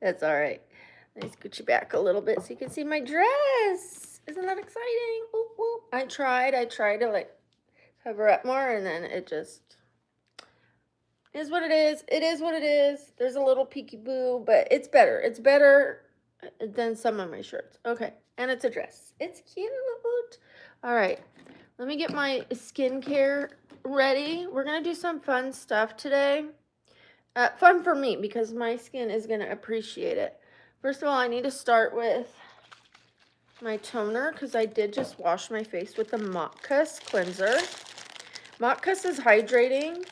That's all right. Let me scoot you back a little bit so you can see my dress. Isn't that exciting? Whoop, whoop. I tried to like cover up more, and then it just is what it is. It is what it is. There's a little peekaboo, but it's better. It's better than some of my shirts. Okay, and it's a dress. It's cute. All right, let me get my skincare ready. We're gonna do some fun stuff today. Fun for me because my skin is gonna appreciate it. First of all, I need to start with my toner because I did just wash my face with the Mockuss cleanser. Mockuss is hydrating,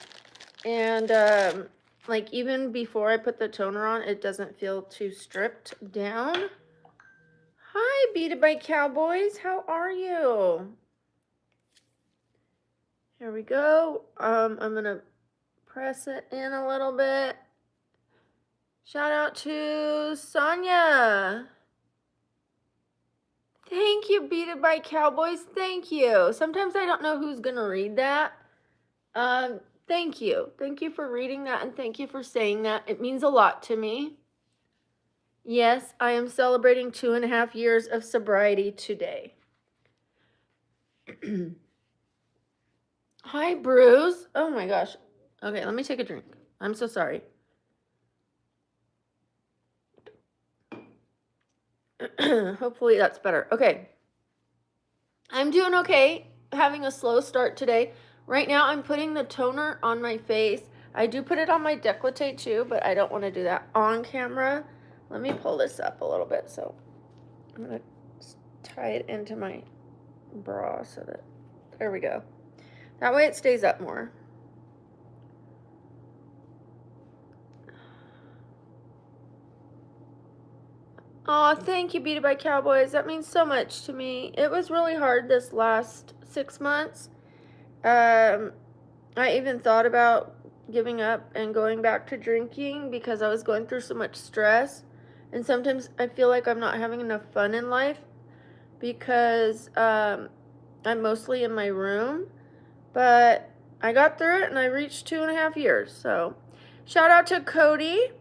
and like even before I put the toner on, it doesn't feel too stripped down. Hi, Beat by Cowboys. How are you? Here we go. I'm gonna press it in a little bit. Shout out to Sonia. Thank you, Beat by Cowboys. Thank you. Sometimes I don't know who's gonna read that. Thank you. Thank you for reading that, and thank you for saying that. It means a lot to me. Yes, I am celebrating 2.5 years of sobriety today. Hi, Bruce. Oh my gosh. Okay, let me take a drink. I'm so sorry. Hopefully that's better. Okay. I'm doing okay. Having a slow start today. Right now, I'm putting the toner on my face. I do put it on my décolleté too, but I don't want to do that on camera. Let me pull this up a little bit. So I'm going to tie it into my bra so that, there we go. That way it stays up more. Oh, thank you, Beat It by Cowboys. That means so much to me. It was really hard this last 6 months. I even thought about giving up and going back to drinking because I was going through so much stress. And sometimes I feel like I'm not having enough fun in life because I'm mostly in my room. But I got through it and I reached 2.5 years. So shout out to Cody.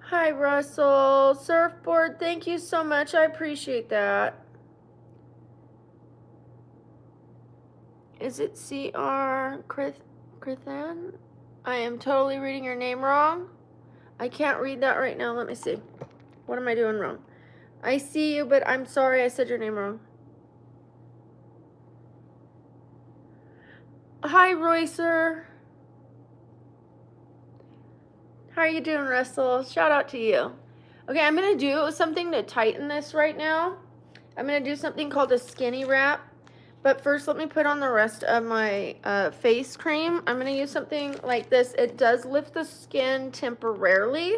Hi, Russell. Surfboard, thank you so much. I appreciate that. Is it C.R. Krithan? I am totally reading your name wrong. I can't read that right now. Let me see. What am I doing wrong? I see you, but I'm sorry I said your name wrong. Hi, Roycer. How are you doing, Russell? Shout out to you. Okay, I'm going to do something to tighten this right now. I'm going to do something called a skinny wrap. But first, let me put on the rest of my face cream. I'm going to use something like this. It does lift the skin temporarily.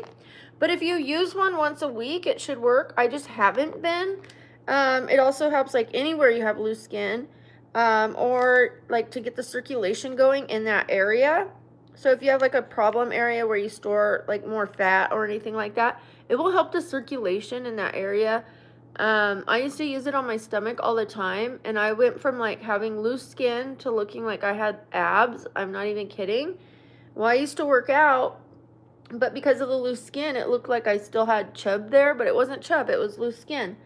But if you use one once a week, it should work. I just haven't been. It also helps like anywhere you have loose skin. Or like to get the circulation going in that area. So if you have like a problem area where you store like more fat or anything like that, it will help the circulation in that area. I used to use it on my stomach all the time, and I went from like having loose skin to looking like I had abs. I'm not even kidding. Well, I used to work out, but because of the loose skin, it looked like I still had chub there, but it wasn't chub, it was loose skin.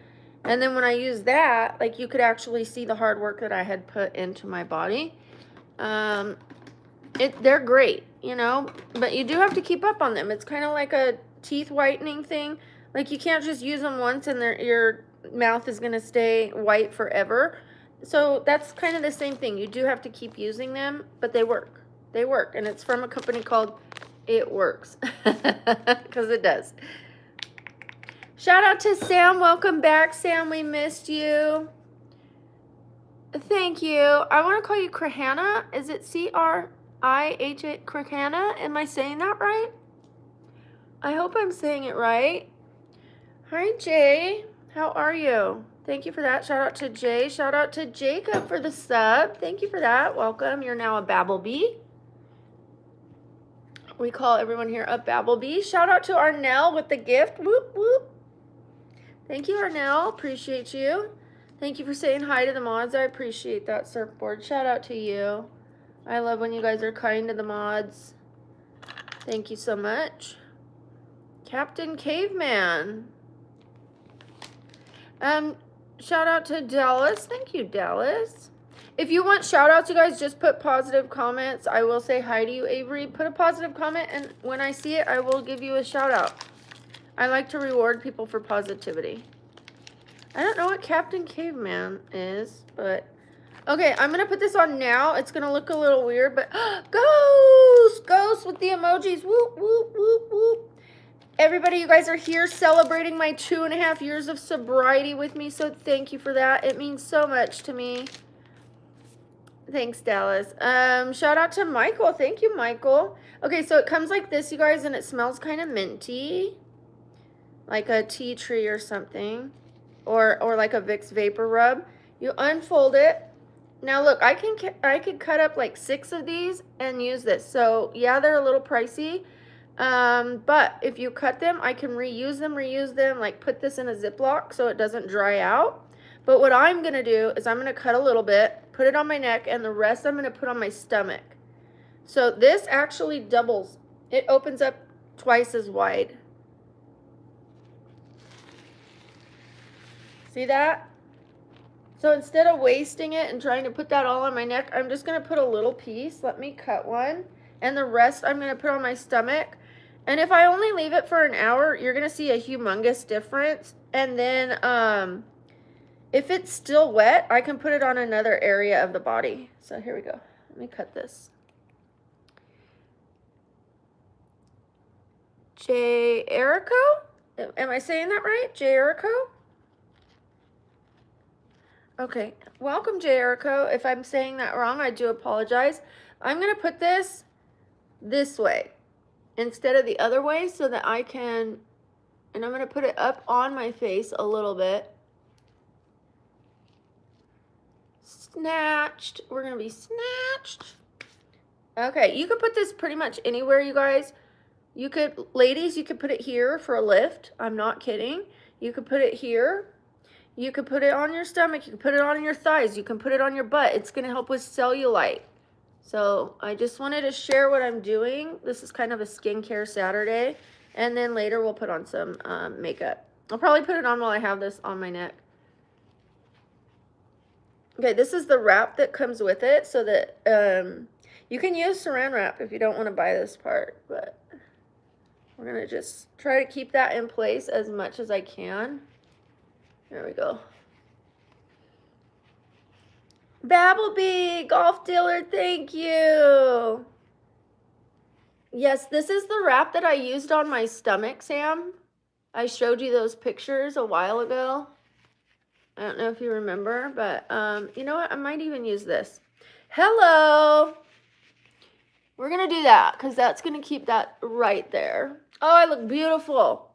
And then when I used that, like you could actually see the hard work that I had put into my body. They're great, you know, but you do have to keep up on them. It's kind of like a teeth whitening thing. Like you can't just use them once and your mouth is going to stay white forever. So that's kind of the same thing. You do have to keep using them, but they work. They work. And it's from a company called It Works. Because it does. Shout out to Sam. Welcome back, Sam. We missed you. Thank you. I want to call you Krahana. Is it C-R-I-H-A? Krahana? Am I saying that right? I hope I'm saying it right. Hi, Jay. How are you? Thank you for that. Shout out to Jay. Shout out to Jacob for the sub. Thank you for that. Welcome. You're now a Babblebee. We call everyone here a Babblebee. Shout out to Arnell with the gift. Whoop, whoop. Thank you, Arnell. Appreciate you. Thank you for saying hi to the mods. I appreciate that, Surfboard. Shout out to you. I love when you guys are kind to the mods. Thank you so much. Captain Caveman. Shout out to Dallas. Thank you, Dallas. If you want shout outs, you guys, just put positive comments. I will say hi to you, Avery. Put a positive comment, and when I see it, I will give you a shout out. I like to reward people for positivity. I don't know what Captain Caveman is, but okay, I'm gonna put this on now. It's gonna look a little weird, but ghost with the emojis. Whoop, whoop, whoop, whoop. Everybody, you guys are here celebrating my 2.5 years of sobriety with me, so thank you for that. It means so much to me. Thanks, Dallas. Shout out to Michael. Thank you, Michael. Okay, so it comes like this, you guys, and it smells kind of minty, like a tea tree or something, or like a Vicks Vapor Rub. You unfold it. Now look, I could cut up like 6 of these and use this. So yeah, they're a little pricey. But if you cut them, I can reuse them, like put this in a Ziploc so it doesn't dry out. But what I'm going to do is I'm going to cut a little bit, put it on my neck, and the rest I'm going to put on my stomach. So this actually doubles. It opens up twice as wide. See that? So instead of wasting it and trying to put that all on my neck, I'm just going to put a little piece. Let me cut one. And the rest I'm going to put on my stomach. And if I only leave it for an hour, you're going to see a humongous difference. And then if it's still wet, I can put it on another area of the body. So here we go. Let me cut this. J. Erico? Am I saying that right? J. Erico? Okay. Welcome, J. Erico. If I'm saying that wrong, I do apologize. I'm going to put this way instead of the other way so that I can, and I'm going to put it up on my face a little bit. Snatched. We're going to be snatched. Okay, you could put this pretty much anywhere, you guys. You could, ladies, you could put it here for a lift. I'm not kidding. You could put it here. You could put it on your stomach. You can put it on your thighs. You can put it on your butt. It's going to help with cellulite. So I just wanted to share what I'm doing. This is kind of a skincare Saturday. And then later we'll put on some makeup. I'll probably put it on while I have this on my neck. Okay, this is the wrap that comes with it. So that you can use saran wrap if you don't want to buy this part. But we're going to just try to keep that in place as much as I can. There we go. Babblebee, golf dealer, thank you. Yes, this is the wrap that I used on my stomach, Sam. I showed you those pictures a while ago. I don't know if you remember, but you know what? I might even use this. Hello. We're going to do that because that's going to keep that right there. Oh, I look beautiful.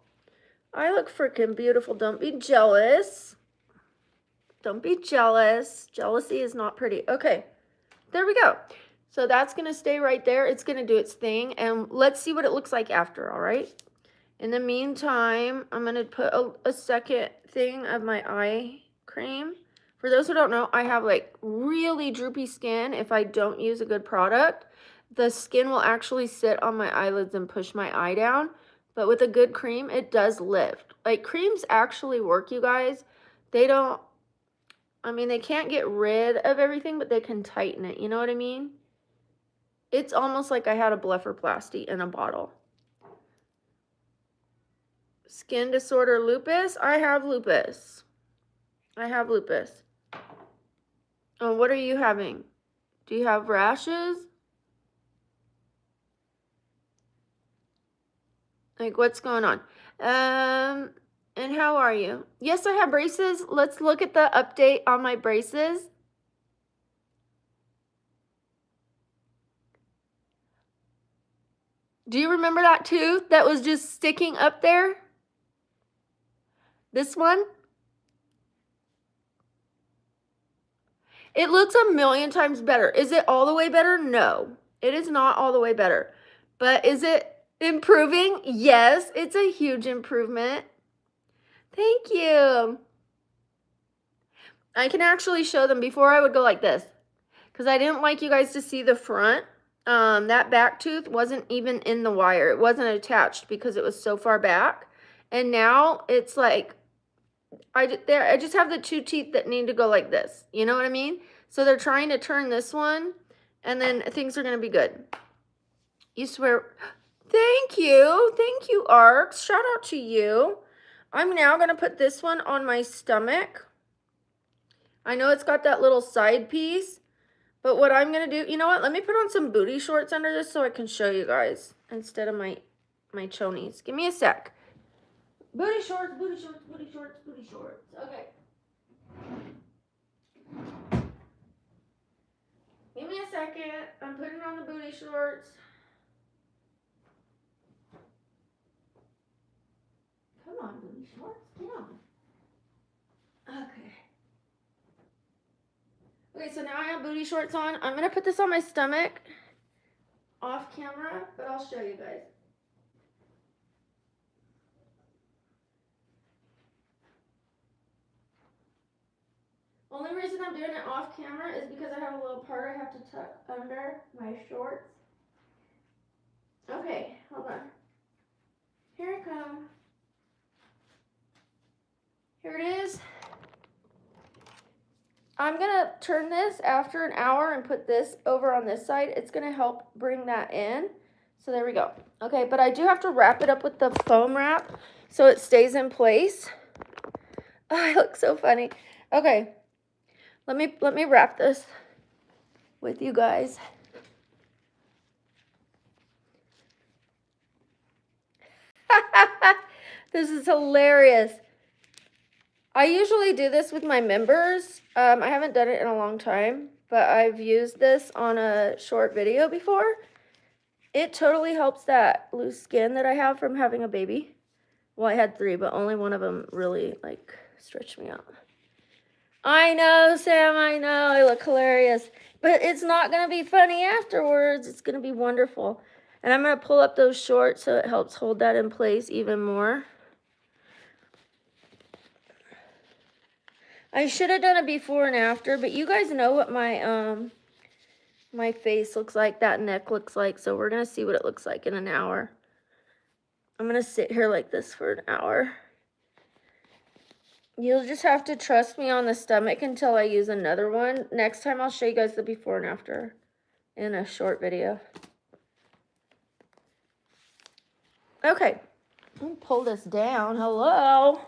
I look freaking beautiful. Don't be jealous. Don't be jealous. Jealousy is not pretty. Okay, there we go. So that's going to stay right there. It's going to do its thing. And let's see what it looks like after, all right? In the meantime, I'm going to put a second thing of my eye cream. For those who don't know, I have like really droopy skin if I don't use a good product. The skin will actually sit on my eyelids and push my eye down. But with a good cream, it does lift. Like, creams actually work, you guys. They don't, I mean, they can't get rid of everything, but they can tighten it. You know what I mean? It's almost like I had a blepharoplasty in a bottle. Skin disorder, lupus. I have lupus. I have lupus. Oh, what are you having? Do you have rashes? Like, what's going on? And how are you? Yes, I have braces. Let's look at the update on my braces. Do you remember that tooth that was just sticking up there? This one? It looks a million times better. Is it all the way better? No, it is not all the way better. But is it improving? Yes, it's a huge improvement. Thank you. I can actually show them. Before I would go like this because I didn't like you guys to see the front. that back tooth wasn't even in the wire. It wasn't attached because it was so far back. And now it's like, I just have the 2 teeth that need to go like this. You know what I mean? So they're trying to turn this one, and then things are going to be good. You swear. Thank you. Thank you, Arcs. Shout out to you. I'm now going to put this one on my stomach. I know it's got that little side piece, but what I'm going to do, you know what? Let me put on some booty shorts under this so I can show you guys instead of my chonies. Give me a sec. Booty shorts, booty shorts, booty shorts, booty shorts. Okay. Give me a second. I'm putting on the booty shorts. Come on, booty shorts. Get on. Okay. Okay, so now I have booty shorts on. I'm going to put this on my stomach off camera, but I'll show you guys. Only reason I'm doing it off camera is because I have a little part I have to tuck under my shorts. Okay, hold on. Here it comes. Here it is. I'm going to turn this after an hour and put this over on this side. It's going to help bring that in. So there we go. Okay, but I do have to wrap it up with the foam wrap so it stays in place. Oh, I look so funny. Okay. Let me wrap this with you guys. This is hilarious. I usually do this with my members. I haven't done it in a long time, but I've used this on a short video before. It totally helps that loose skin that I have from having a baby. Well, I had 3, but only one of them really, like, stretched me out. I know, Sam, I know. I look hilarious. But it's not going to be funny afterwards. It's going to be wonderful. And I'm going to pull up those shorts so it helps hold that in place even more. I should have done a before and after, but you guys know what my face looks like, that neck looks like, so we're going to see what it looks like in an hour. I'm going to sit here like this for an hour. You'll just have to trust me on the stomach until I use another one. Next time I'll show you guys the before and after in a short video. Okay, let me pull this down. Hello.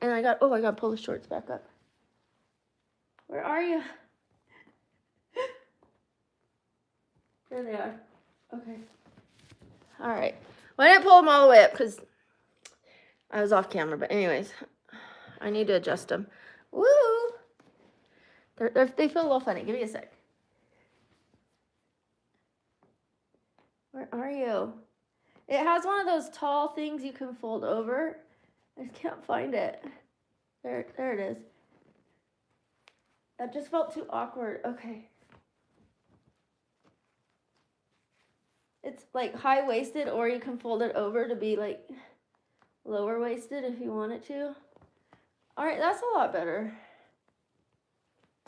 And I got to pull the shorts back up. Where are you? There they are. Okay. All right. Well, I didn't pull them all the way up because I was off camera. But anyways, I need to adjust them. Woo! They feel a little funny. Give me a sec. Where are you? It has one of those tall things you can fold over. I just can't find it. There it is. That just felt too awkward. Okay. It's like high-waisted, or you can fold it over to be like lower-waisted if you want it to. All right, that's a lot better.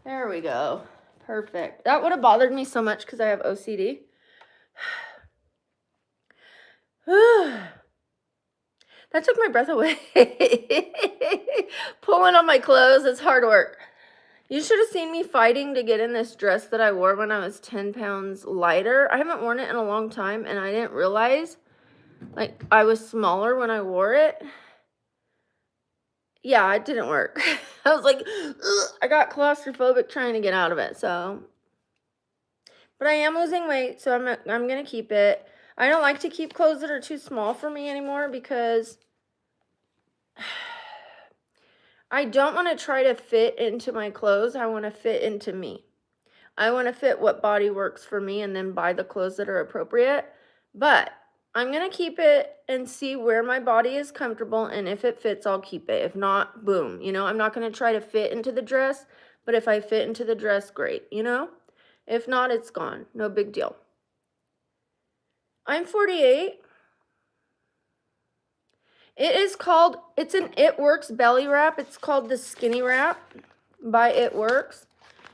There we go. Perfect. That would have bothered me so much because I have OCD. That took my breath away. Pulling on my clothes is hard work. You should have seen me fighting to get in this dress that I wore when I was 10 pounds lighter. I haven't worn it in a long time, and I didn't realize, like, I was smaller when I wore it. Yeah, it didn't work. I was like, ugh, I got claustrophobic trying to get out of it, so. But I am losing weight, so I'm going to keep it. I don't like to keep clothes that are too small for me anymore because I don't want to try to fit into my clothes. I want to fit into me. I want to fit what body works for me and then buy the clothes that are appropriate. But I'm going to keep it and see where my body is comfortable, and if it fits, I'll keep it. If not, boom. You know, I'm not going to try to fit into the dress, but if I fit into the dress, great, you know? If not, it's gone. No big deal. I'm 48. It's an It Works belly wrap. It's called the Skinny Wrap by It Works.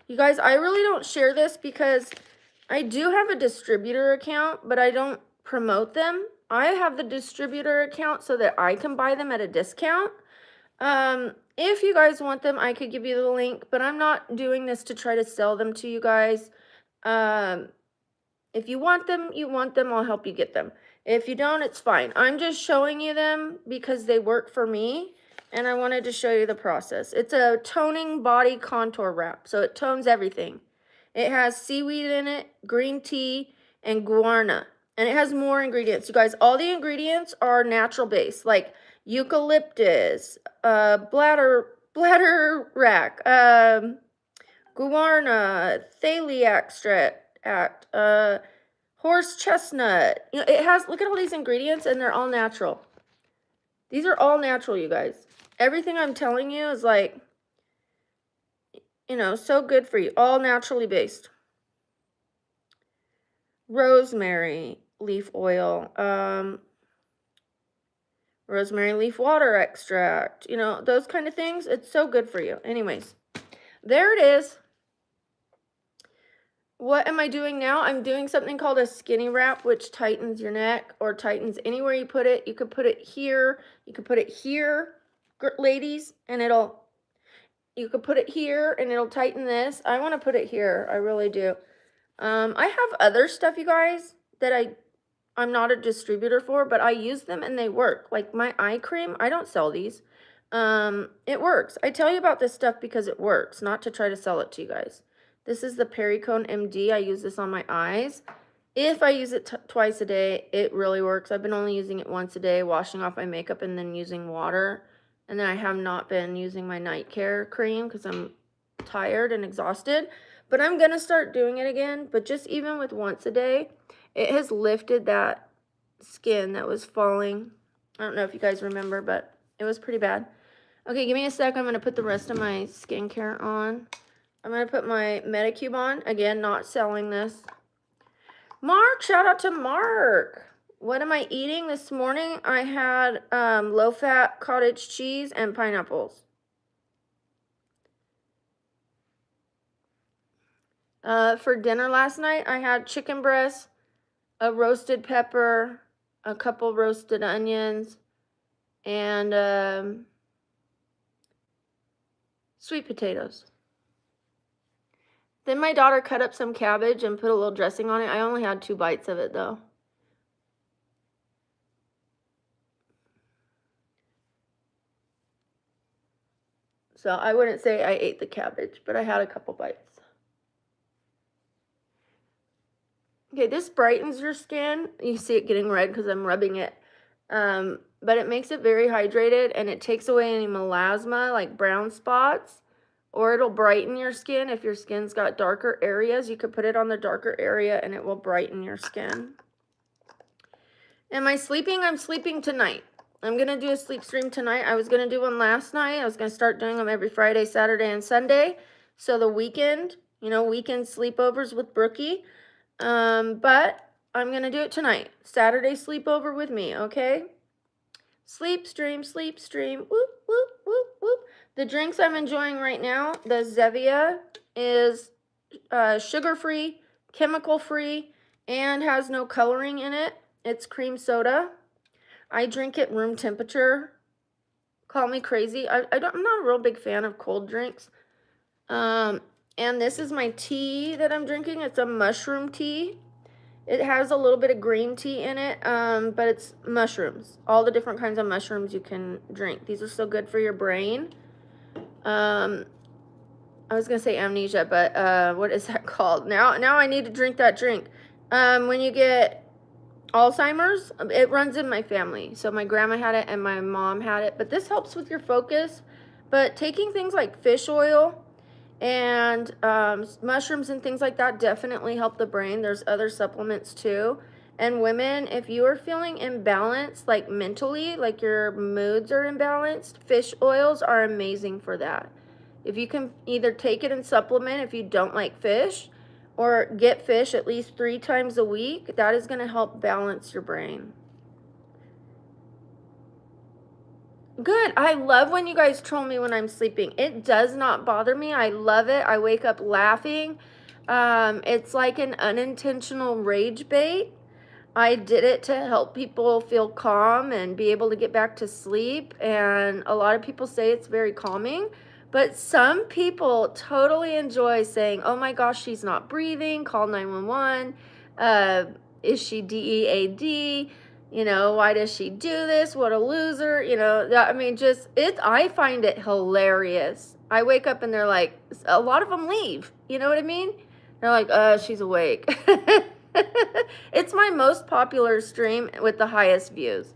You guys, I really don't share this because I do have a distributor account, but I don't promote them. I have the distributor account so that I can buy them at a discount. If you guys want them, I could give you the link, but I'm not doing this to try to sell them to you guys. If you want them, I'll help you get them. If you don't, it's fine. I'm just showing you them because they work for me, and I wanted to show you the process. It's a toning body contour wrap, so it tones everything. It has seaweed in it, green tea, and guarana. And it has more ingredients. You guys, all the ingredients are natural based, like eucalyptus, bladder rack, guarana, thallium extract, horse chestnut. You know, it has, look at all these ingredients, and they're all natural. These are all natural, you guys. Everything I'm telling you is like, you know, so good for you. All naturally based. Rosemary leaf oil, rosemary leaf water extract, you know, those kind of things. It's so good for you. Anyways, there it is. What am I doing now? I'm doing something called a skinny wrap, which tightens your neck or tightens anywhere you put it. You could put it here. You could put it here, ladies, and you could put it here and it'll tighten this. I want to put it here. I really do. I have other stuff, you guys, that I'm not a distributor for, but I use them and they work. Like my eye cream, I don't sell these. It works. I tell you about this stuff because it works, not to try to sell it to you guys. This is the Pericone MD. I use this on my eyes. If I use it twice a day, it really works. I've been only using it once a day, washing off my makeup and then using water. And then I have not been using my night care cream because I'm tired and exhausted. But I'm going to start doing it again. But just even with once a day, it has lifted that skin that was falling. I don't know if you guys remember, but it was pretty bad. Okay, give me a sec. I'm going to put the rest of my skincare on. I'm going to put my Medicube on. Again, not selling this. Mark, shout out to Mark. What am I eating this morning? I had low-fat cottage cheese and pineapples. For dinner last night, I had chicken breast, a roasted pepper, a couple roasted onions, and sweet potatoes. Then my daughter cut up some cabbage and put a little dressing on it. I only had 2 bites of it, though. So I wouldn't say I ate the cabbage, but I had a couple bites. Okay, this brightens your skin. You see it getting red because I'm rubbing it. But it makes it very hydrated, and it takes away any melasma, like brown spots. Or it'll brighten your skin. If your skin's got darker areas, you could put it on the darker area and it will brighten your skin. Am I sleeping? I'm sleeping tonight. I'm going to do a sleep stream tonight. I was going to do one last night. I was going to start doing them every Friday, Saturday, and Sunday. So the weekend, you know, weekend sleepovers with Brookie. But I'm going to do it tonight. Saturday sleepover with me, okay? Sleep stream, whoop, whoop, whoop, whoop. The drinks I'm enjoying right now, the Zevia is sugar-free, chemical-free, and has no coloring in it. It's cream soda. I drink it room temperature. Call me crazy. I'm not a real big fan of cold drinks. And this is my tea that I'm drinking. It's a mushroom tea. It has a little bit of green tea in it, but it's mushrooms. All the different kinds of mushrooms you can drink. These are so good for your brain. I was going to say amnesia, but what is that called? Now I need to drink that drink. When you get Alzheimer's, it runs in my family. So my grandma had it and my mom had it. But this helps with your focus. But taking things like fish oil and mushrooms and things like that definitely help the brain. There's other supplements too. And women, if you are feeling imbalanced, like mentally, like your moods are imbalanced, fish oils are amazing for that. If you can either take it and supplement if you don't like fish, or get fish at least 3 times a week, that is going to help balance your brain. Good. I love when you guys troll me when I'm sleeping. It does not bother me. I love it. I wake up laughing. It's like an unintentional rage bait. I did it to help people feel calm and be able to get back to sleep. And a lot of people say it's very calming. But some people totally enjoy saying, oh my gosh, she's not breathing, call 911. Is she DEAD? You know, why does she do this? What a loser. You know, I mean, I find it hilarious. I wake up and they're like, a lot of them leave. You know what I mean? They're like, she's awake. It's my most popular stream with the highest views.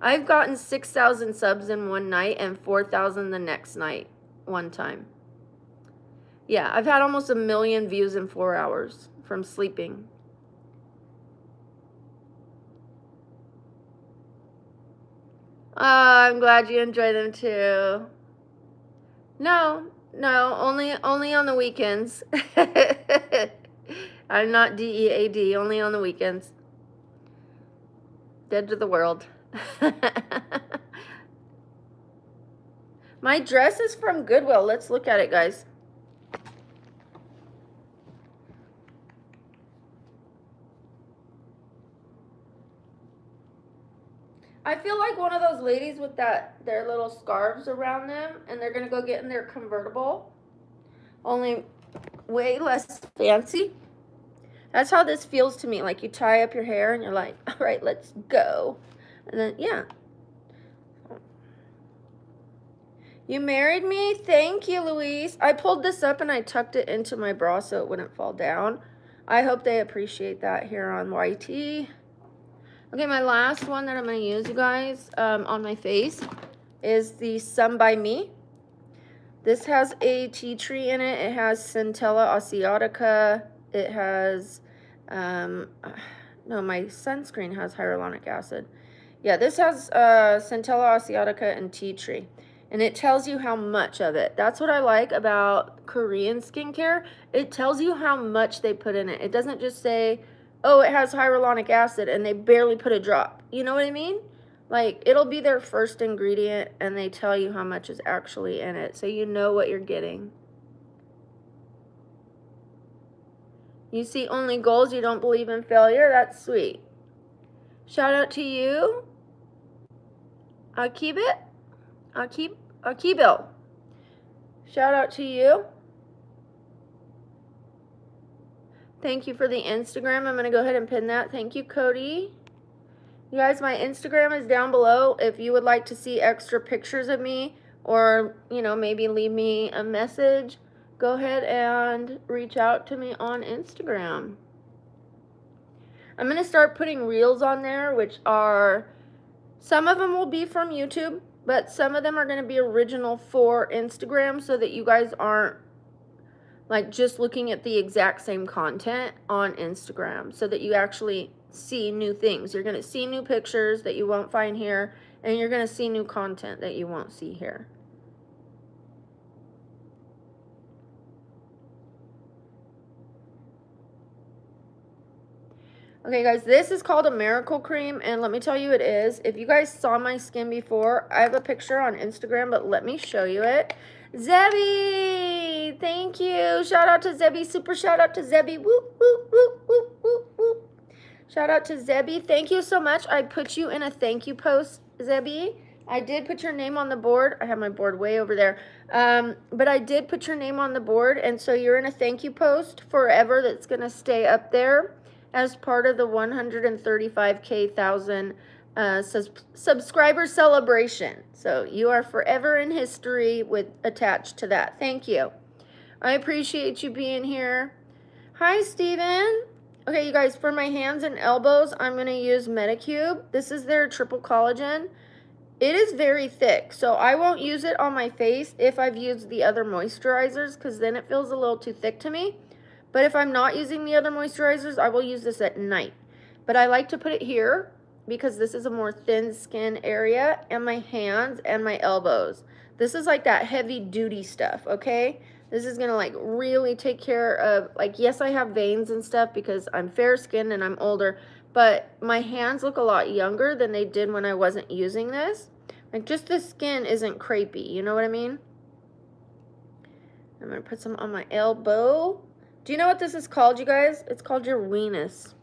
I've gotten 6,000 subs in one night and 4,000 the next night, one time. Yeah, I've had almost 1 million views in 4 hours from sleeping. Oh, I'm glad you enjoy them too. No, only on the weekends. I'm not DEAD, only on the weekends. Dead to the world. My dress is from Goodwill. Let's look at it, guys. I feel like one of those ladies with their little scarves around them, and they're gonna go get in their convertible. Only way less fancy. That's how this feels to me. Like you tie up your hair and you're like, all right, let's go. And then, yeah. You married me? Thank you, Louise. I pulled this up and I tucked it into my bra so it wouldn't fall down. I hope they appreciate that here on YT. Okay, my last one that I'm going to use, you guys, on my face is the Sun by Me. This has a tea tree in it. It has Centella asiatica. It has, no, my sunscreen has hyaluronic acid. Yeah, this has Centella asiatica and tea tree. And it tells you how much of it. That's what I like about Korean skincare. It tells you how much they put in it. It doesn't just say, oh, it has hyaluronic acid and they barely put a drop. You know what I mean? Like, it'll be their first ingredient and they tell you how much is actually in it. So you know what you're getting. You see only goals, you don't believe in failure. That's sweet. Shout out to you. Akibit. Akibil. Shout out to you. Thank you for the Instagram. I'm going to go ahead and pin that. Thank you, Cody. You guys, my Instagram is down below. If you would like to see extra pictures of me or, you know, maybe leave me a message, go ahead and reach out to me on Instagram. I'm going to start putting reels on there, which are, some of them will be from YouTube, but some of them are going to be original for Instagram so that you guys aren't like just looking at the exact same content on Instagram, so that you actually see new things. You're going to see new pictures that you won't find here, and you're going to see new content that you won't see here. Okay, guys, this is called a miracle cream, and let me tell you it is. If you guys saw my skin before, I have a picture on Instagram, but let me show you it. Zebby, thank you. Shout out to Zebby. Super shout out to Zebby. Whoop, whoop, whoop, whoop, whoop, whoop. Shout out to Zebby. Thank you so much. I put you in a thank you post, Zebby. I did put your name on the board. I have my board way over there. But I did put your name on the board, and so you're in a thank you post forever that's going to stay up there as part of the 135K thousand subscriber celebration. So you are forever in history with attached to that. Thank you. I appreciate you being here. Hi, Steven. Okay, you guys, for my hands and elbows, I'm going to use Medicube. This is their triple collagen. It is very thick, so I won't use it on my face if I've used the other moisturizers, because then it feels a little too thick to me. But if I'm not using the other moisturizers, I will use this at night. But I like to put it here because this is a more thin skin area, and my hands and my elbows. This is like that heavy duty stuff, okay? This is gonna like really take care of, like, yes, I have veins and stuff because I'm fair skinned and I'm older, but my hands look a lot younger than they did when I wasn't using this. Like, just the skin isn't crepey, you know what I mean? I'm gonna put some on my elbow Do you know what this is called, you guys? It's called your weenus.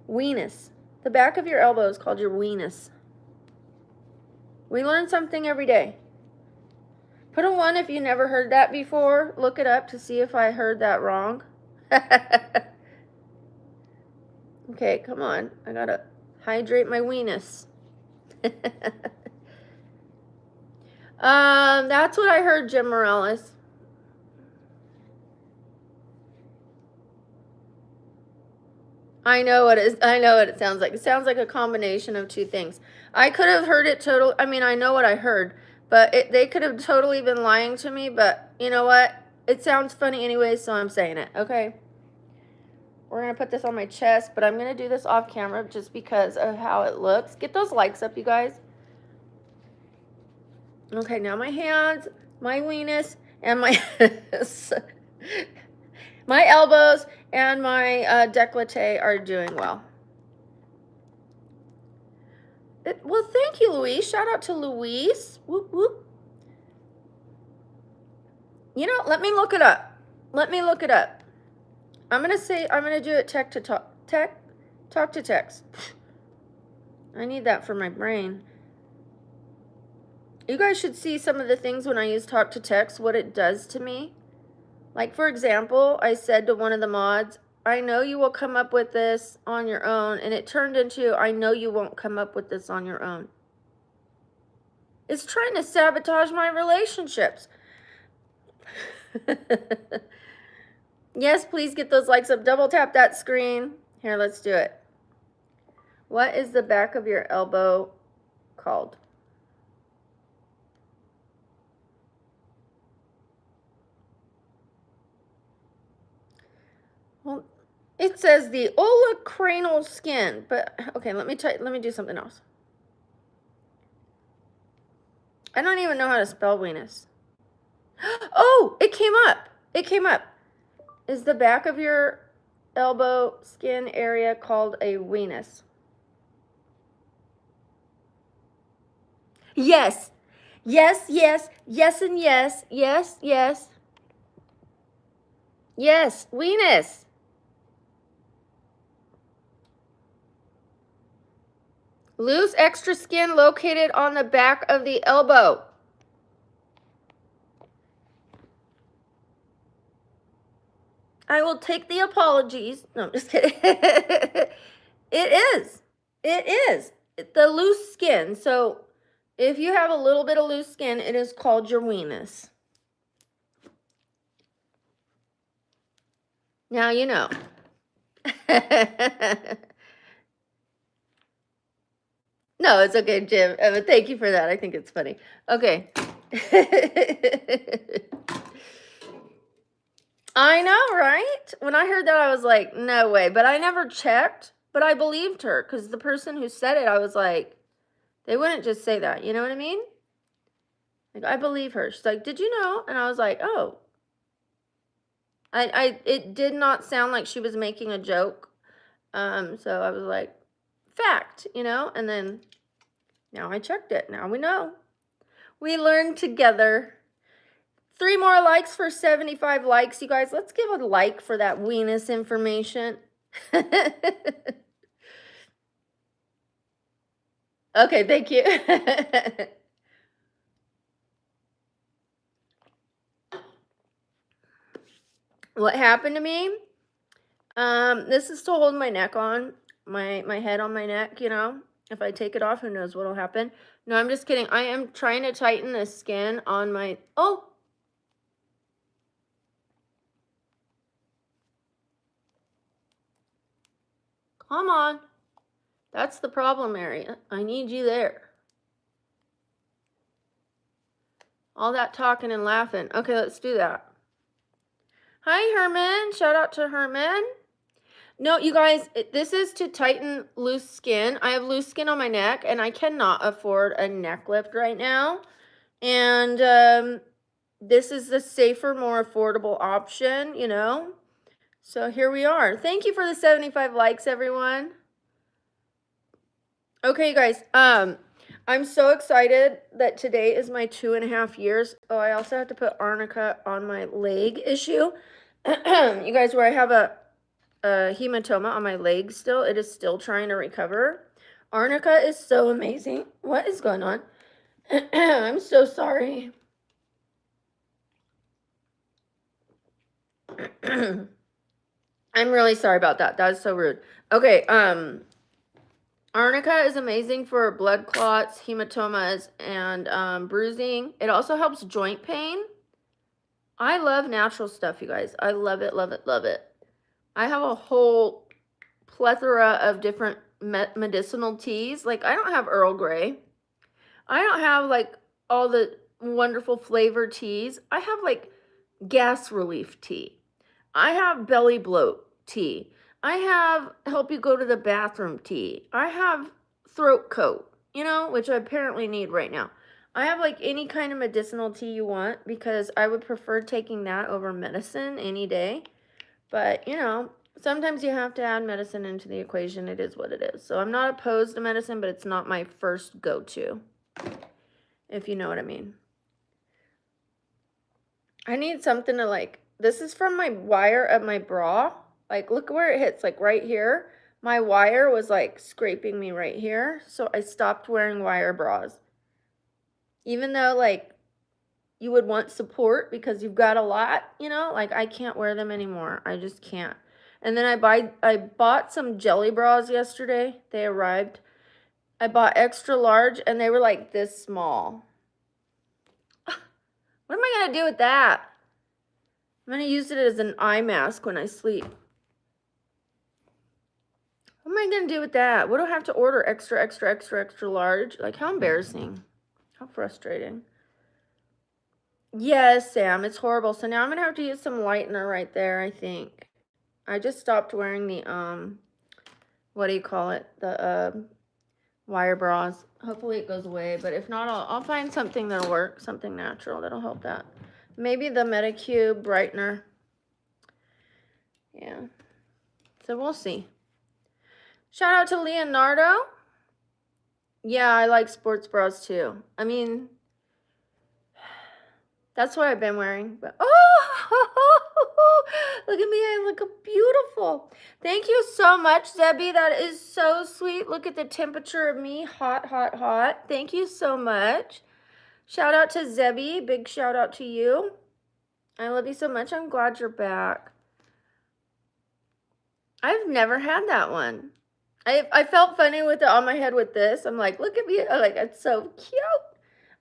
Weenus. The back of your elbow is called your weenus. We learn something every day. Put a 1 if you never heard that before. Look it up to see if I heard that wrong. Okay, come on. I gotta hydrate my weenus. That's what I heard, Jim Morales. I know what it sounds like. It sounds like a combination of two things. I could have heard it total. I mean, I know what I heard, but they could have totally been lying to me. But you know what? It sounds funny anyway, so I'm saying it. Okay. We're gonna put this on my chest, but I'm gonna do this off camera just because of how it looks. Get those likes up, you guys. Okay, now my hands, my weenus, and my my elbows and my décolleté are doing well. Well, thank you, Louise. Shout out to Louise. Whoop, whoop. You know, let me look it up. Let me look it up. I'm going to do it talk to text. I need that for my brain. You guys should see some of the things when I use talk to text, what it does to me. Like, for example, I said to one of the mods, I know you will come up with this on your own. And it turned into, I know you won't come up with this on your own. It's trying to sabotage my relationships. Yes, please get those likes up. Double tap that screen. Here, let's do it. What is the back of your elbow called? Well, it says the olecranon skin, but okay, let me do something else. I don't even know how to spell weenus. Oh, it came up. It came up. Is the back of your elbow skin area called a weenus? Yes. Yes, yes, yes, and yes. Yes, yes. Yes, weenus. Loose extra skin located on the back of the elbow. I will take the apologies. No, I'm just kidding. It is. It is. The loose skin. So if you have a little bit of loose skin, it is called your weenus. Now you know. No, it's okay, Jim. Thank you for that. I think it's funny. Okay. I know, right? When I heard that, I was like, no way. But I never checked. But I believed her because the person who said it, I was like, they wouldn't just say that. You know what I mean? Like, I believe her. She's like, did you know? And I was like, oh. It did not sound like she was making a joke. So I was like, fact, you know? And then now I checked it. Now we know. We learned together. 3 more likes for 75 likes, you guys. Let's give a like for that weenus information. Okay, thank you. What happened to me? This is to hold my neck on, my head on my neck, you know. If I take it off, who knows what'll happen. No, I'm just kidding. I am trying to tighten the skin on my, oh. Come on. That's the problem area. I need you there. All that talking and laughing. Okay, let's do that. Hi, Herman. Shout out to Herman. No, you guys, this is to tighten loose skin. I have loose skin on my neck, and I cannot afford a neck lift right now. And this is the safer, more affordable option, you know. So here we are. Thank you for the 75 likes, everyone. Okay, you guys. I'm so excited that today is my 2.5 years. Oh, I also have to put arnica on my leg issue. You guys, where I have a hematoma on my leg still, it is still trying to recover. Arnica is so amazing. What is going on? I'm so sorry. I'm really sorry about that. That is so rude. Okay, Arnica is amazing for blood clots, hematomas, and bruising. It also helps joint pain. I love natural stuff, you guys. I love it, love it, love it. I have a whole plethora of different medicinal teas. Like, I don't have Earl Grey. I don't have, like, all the wonderful flavor teas. I have, like, gas relief tea. I have belly bloat tea. I have help you go to the bathroom tea. I have throat coat, you know, which I apparently need right now. I have like any kind of medicinal tea you want because I would prefer taking that over medicine any day. But, you know, sometimes you have to add medicine into the equation. It is what it is. So I'm not opposed to medicine, but it's not my first go-to, if you know what I mean. I need something to like, this is from my wire of my bra. Like, look where it hits, like right here. My wire was like scraping me right here. So I stopped wearing wire bras. Even though like you would want support because you've got a lot, you know, like I can't wear them anymore. I just can't. And then I bought some jelly bras yesterday. They arrived. I bought extra large and they were like this small. What am I going to do with that? I'm going to use it as an eye mask when I sleep. What am I going to do with that? What do I have to order extra, extra, extra, extra large? Like, how embarrassing. How frustrating. Yes, Sam, it's horrible. So now I'm going to have to use some lightener right there, I think. I just stopped wearing the, what do you call it? The, wire bras. Hopefully it goes away, but if not, I'll find something that'll work, something natural that'll help that. Maybe the Medicube brightener. Yeah. So we'll see. Shout out to Leonardo. Yeah, I like sports bras too. I mean, that's what I've been wearing. But oh, look at me. I look beautiful. Thank you so much, Zebby. That is so sweet. Look at the temperature of me. Hot, hot, hot. Thank you so much. Shout out to Zebby. Big shout out to you. I love you so much. I'm glad you're back. I've never had that one. I felt funny with it on my head with this. I'm like, look at me. I'm like, it's so cute.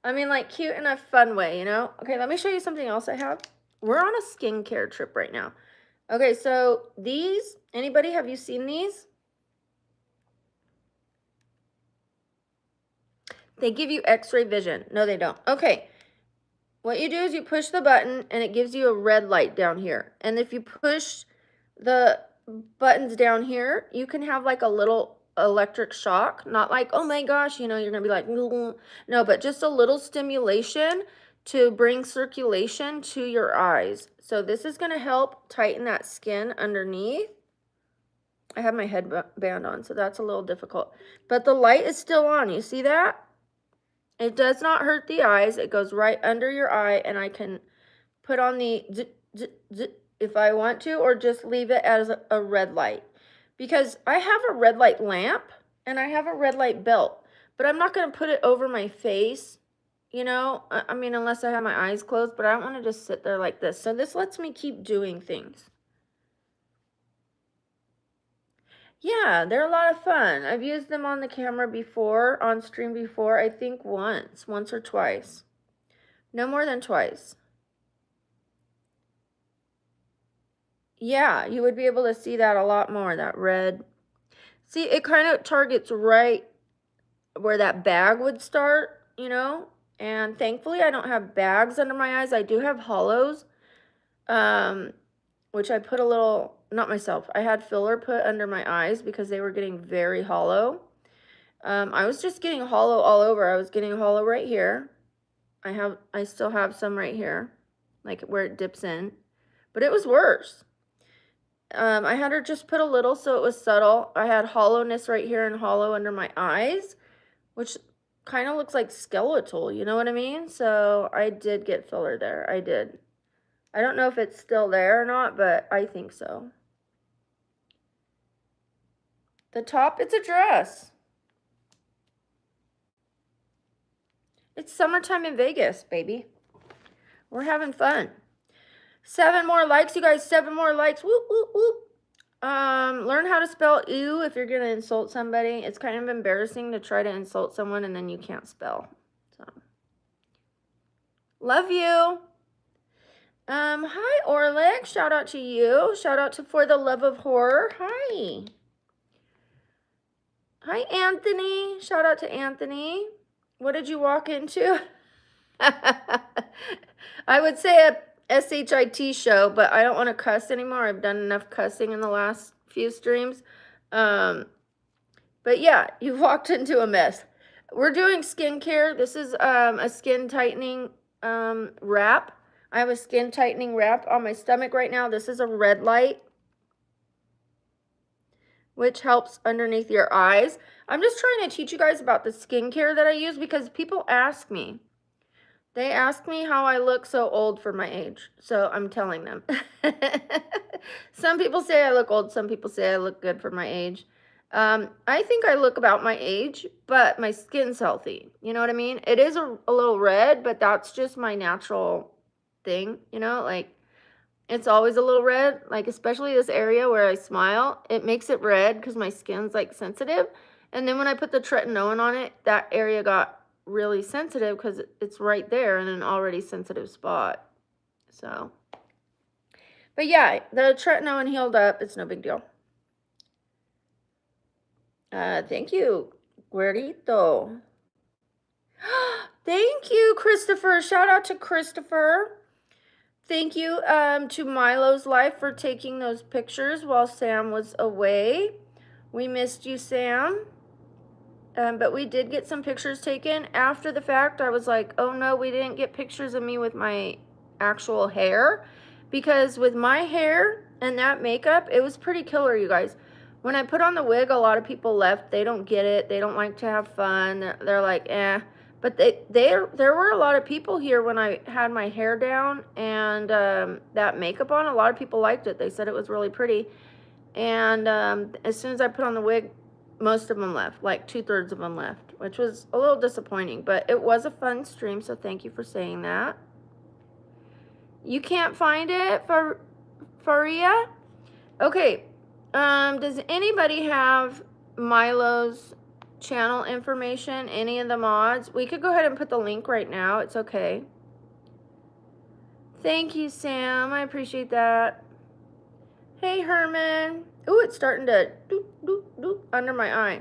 I mean, like, cute in a fun way, you know? Okay, let me show you something else I have. We're on a skincare trip right now. Okay, so these, anybody, have you seen these? They give you x-ray vision. No, they don't. Okay, what you do is you push the button, and it gives you a red light down here. And if you push the buttons down here, you can have like a little electric shock. Not like, oh my gosh, you know, you're gonna be like, no, but just a little stimulation to bring circulation to your eyes. So this is gonna help tighten that skin underneath. I have my headband on, so that's a little difficult. But the light is still on, you see that? It does not hurt the eyes. It goes right under your eye, and I can put on the if I want to, or just leave it as a red light. Because I have a red light lamp, and I have a red light belt, but I'm not going to put it over my face, you know? I mean, unless I have my eyes closed, but I don't want to just sit there like this. So this lets me keep doing things. Yeah, they're a lot of fun. I've used them on the camera before, on stream before, I think once or twice. No more than twice. Yeah, you would be able to see that a lot more, that red. See, it kind of targets right where that bag would start, you know? And thankfully, I don't have bags under my eyes. I do have hollows, which I put a little, not myself, I had filler put under my eyes because they were getting very hollow. I was just getting hollow all over. I was getting hollow right here. I still have some right here, like where it dips in, but it was worse. I had her just put a little so it was subtle. I had hollowness right here and hollow under my eyes, which kind of looks like skeletal, you know what I mean? So I did get filler there. I did. I don't know if it's still there or not, but I think so. The top, it's a dress. It's summertime in Vegas, baby. We're having fun. 7 more likes, you guys. 7 more likes. Whoop, whoop, whoop. Learn how to spell ew if you're going to insult somebody. It's kind of embarrassing to try to insult someone and then you can't spell. So, love you. Hi, Orlick. Shout out to you. Shout out to For the Love of Horror. Hi. Hi, Anthony. Shout out to Anthony. What did you walk into? I would say a SHIT show, but I don't want to cuss anymore. I've done enough cussing in the last few streams. But yeah, you walked into a mess. We're doing skincare. This is a skin tightening wrap. I have a skin tightening wrap on my stomach right now. This is a red light, which helps underneath your eyes. I'm just trying to teach you guys about the skincare that I use because people ask me. They ask me how I look so old for my age, so I'm telling them. Some people say I look old, some people say I look good for my age. I think I look about my age, but my skin's healthy. You know what I mean? It is a little red, but that's just my natural thing, you know? Like, it's always a little red, like especially this area where I smile. It makes it red because my skin's like sensitive. And then when I put the tretinoin on it, that area got really sensitive because it's right there in an already sensitive spot. So, but yeah, the tretinoin healed up. It's no big deal. Thank you, Guerrito. Thank you, Christopher. Shout out to Christopher. Thank you to Milo's Life for taking those pictures while Sam was away. We missed you, Sam. But we did get some pictures taken. After the fact, I was like, oh no, we didn't get pictures of me with my actual hair. Because with my hair and that makeup, it was pretty killer, you guys. When I put on the wig, a lot of people left. They don't get it. They don't like to have fun. They're like, eh. But there were a lot of people here when I had my hair down and that makeup on. A lot of people liked it. They said it was really pretty. And as soon as I put on the wig, most of them left, like 2/3 of them left, which was a little disappointing, but it was a fun stream, so thank you for saying that. You can't find it, Faria? Okay, does anybody have Milo's channel information, any of the mods? We could go ahead and put the link right now, it's okay. Thank you, Sam, I appreciate that. Hey, Herman. Ooh, it's starting to doop, doop, doop under my eye.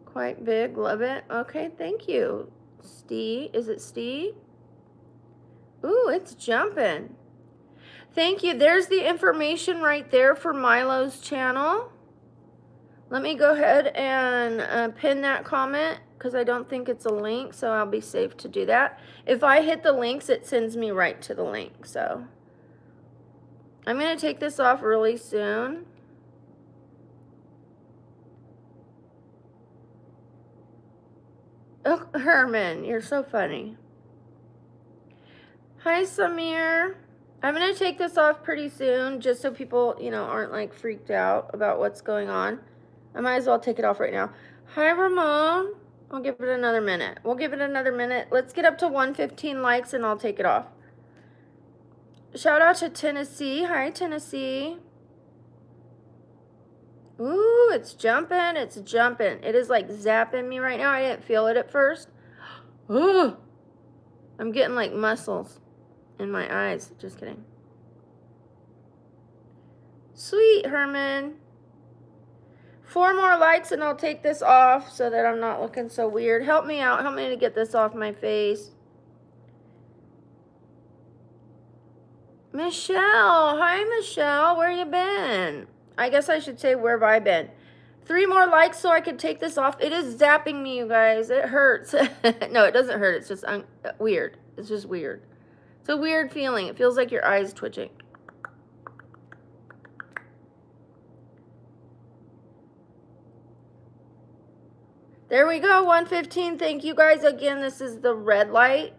Quite big, love it. Okay, thank you. Steve, is it Steve? Ooh, it's jumping. Thank you. There's the information right there for Milo's channel. Let me go ahead and pin that comment because I don't think it's a link, so I'll be safe to do that. If I hit the links, it sends me right to the link, so I'm going to take this off really soon. Oh, Herman, you're so funny. Hi, Samir. I'm going to take this off pretty soon just so people, you know, aren't like freaked out about what's going on. I might as well take it off right now. Hi, Ramon. I'll give it another minute. We'll give it another minute. Let's get up to 115 likes and I'll take it off. Shout out to Tennessee. Hi, Tennessee. Ooh, it's jumping. It's jumping. It is like zapping me right now. I didn't feel it at first. Ooh, I'm getting like muscles in my eyes. Just kidding. Sweet, Herman. 4 more likes and I'll take this off so that I'm not looking so weird. Help me out. Help me to get this off my face. Michelle. Hi, Michelle. Where you been? I guess I should say, where have I been? 3 more likes so I could take this off. It is zapping me, you guys. It hurts. No, it doesn't hurt. It's just weird. It's just weird. It's a weird feeling. It feels like your eyes twitching. There we go, 115. Thank you guys again. This is the red light.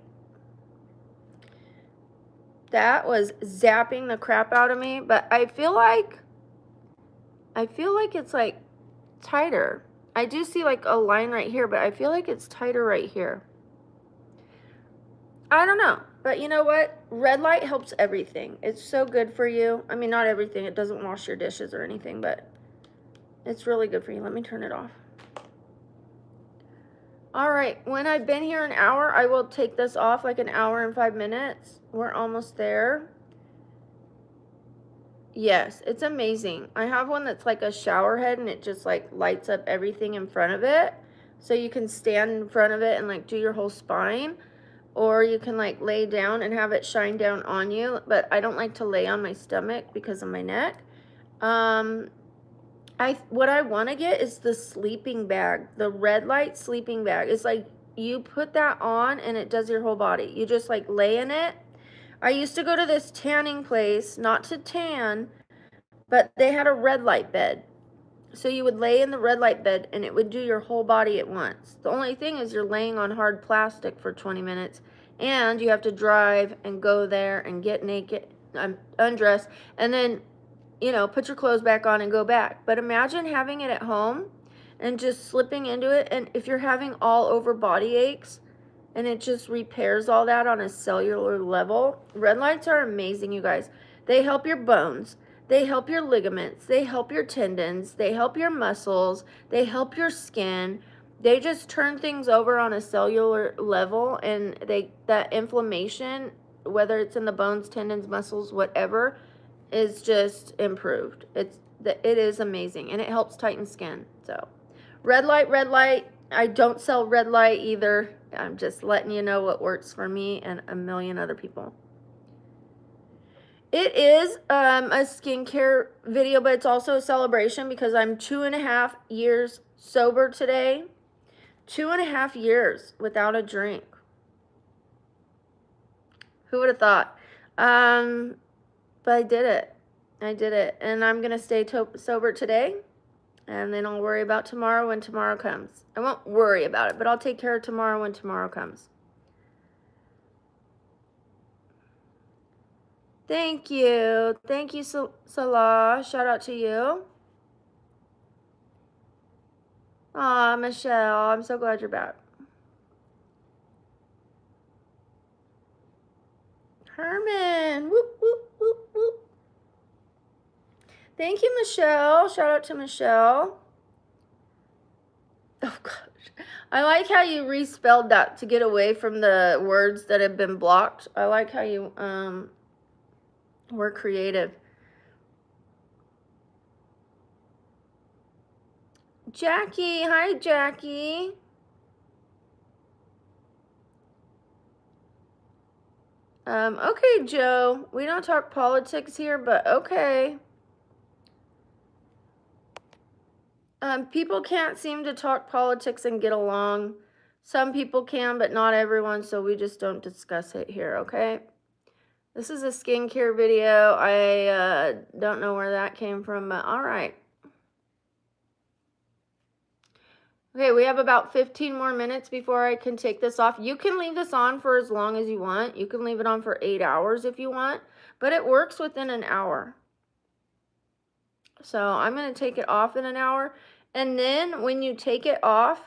That was zapping the crap out of me, but I feel like it's like tighter. I do see like a line right here, but I feel like it's tighter right here. I don't know, but you know what? Red light helps everything. It's so good for you. I mean, not everything. It doesn't wash your dishes or anything, but it's really good for you. Let me turn it off. All right, when I've been here an hour, I will take this off like an hour and 5 minutes. We're almost there. Yes, it's amazing. I have one that's like a shower head and it just like lights up everything in front of it. So you can stand in front of it and like do your whole spine, or you can like lay down and have it shine down on you. But I don't like to lay on my stomach because of my neck. What I want to get is the sleeping bag, the red light sleeping bag. It's like you put that on and it does your whole body. You just like lay in it. I used to go to this tanning place, not to tan, but they had a red light bed. So you would lay in the red light bed and it would do your whole body at once. The only thing is you're laying on hard plastic for 20 minutes and you have to drive and go there and get naked, undress, and then, you know, put your clothes back on and go back. But imagine having it at home and just slipping into it. And if you're having all over body aches and it just repairs all that on a cellular level, red lights are amazing, you guys. They help your bones. They help your ligaments. They help your tendons. They help your muscles. They help your skin. They just turn things over on a cellular level, and that inflammation, whether it's in the bones, tendons, muscles, whatever, is just improved. It is amazing, and it helps tighten skin. So red light. I don't sell red light either. I'm just letting you know what works for me and a million other people. It is a skincare video, but it's also a celebration because I'm 2.5 years sober today. 2.5 years without a drink. Who would have thought? But I did it. And I'm going to stay sober today. And then I'll worry about tomorrow when tomorrow comes. I won't worry about it, but I'll take care of tomorrow when tomorrow comes. Thank you. Thank you, Salah. Shout out to you. Aw, Michelle. I'm so glad you're back. Herman. Whoop, whoop, whoop, whoop. Thank you, Michelle. Shout out to Michelle. Oh, gosh. I like how you respelled that to get away from the words that have been blocked. I like how you were creative. Jackie. Hi, Jackie. Okay, Joe. We don't talk politics here, but okay. People can't seem to talk politics and get along. Some people can, but not everyone, so we just don't discuss it here, okay? This is a skincare video. I don't know where that came from, but all right. Okay, we have about 15 more minutes before I can take this off. You can leave this on for as long as you want. You can leave it on for 8 hours if you want, but it works within an hour. So I'm going to take it off in an hour. And then when you take it off,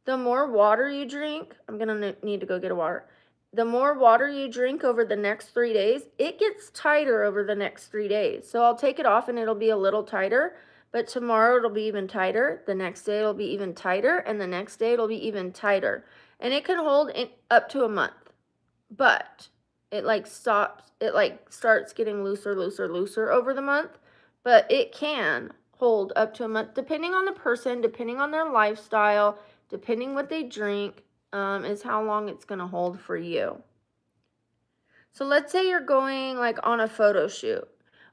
the more water you drink, I'm going to need to go get a water. The more water you drink over the next 3 days, it gets tighter over the next 3 days. So I'll take it off and it'll be a little tighter, but tomorrow it'll be even tighter. The next day it'll be even tighter, and the next day it'll be even tighter. And it can hold up to a month, but it starts getting looser over the month, but it can hold up to a month, depending on the person, depending on their lifestyle, depending what they drink, is how long it's going to hold for you. So let's say you're going like on a photo shoot,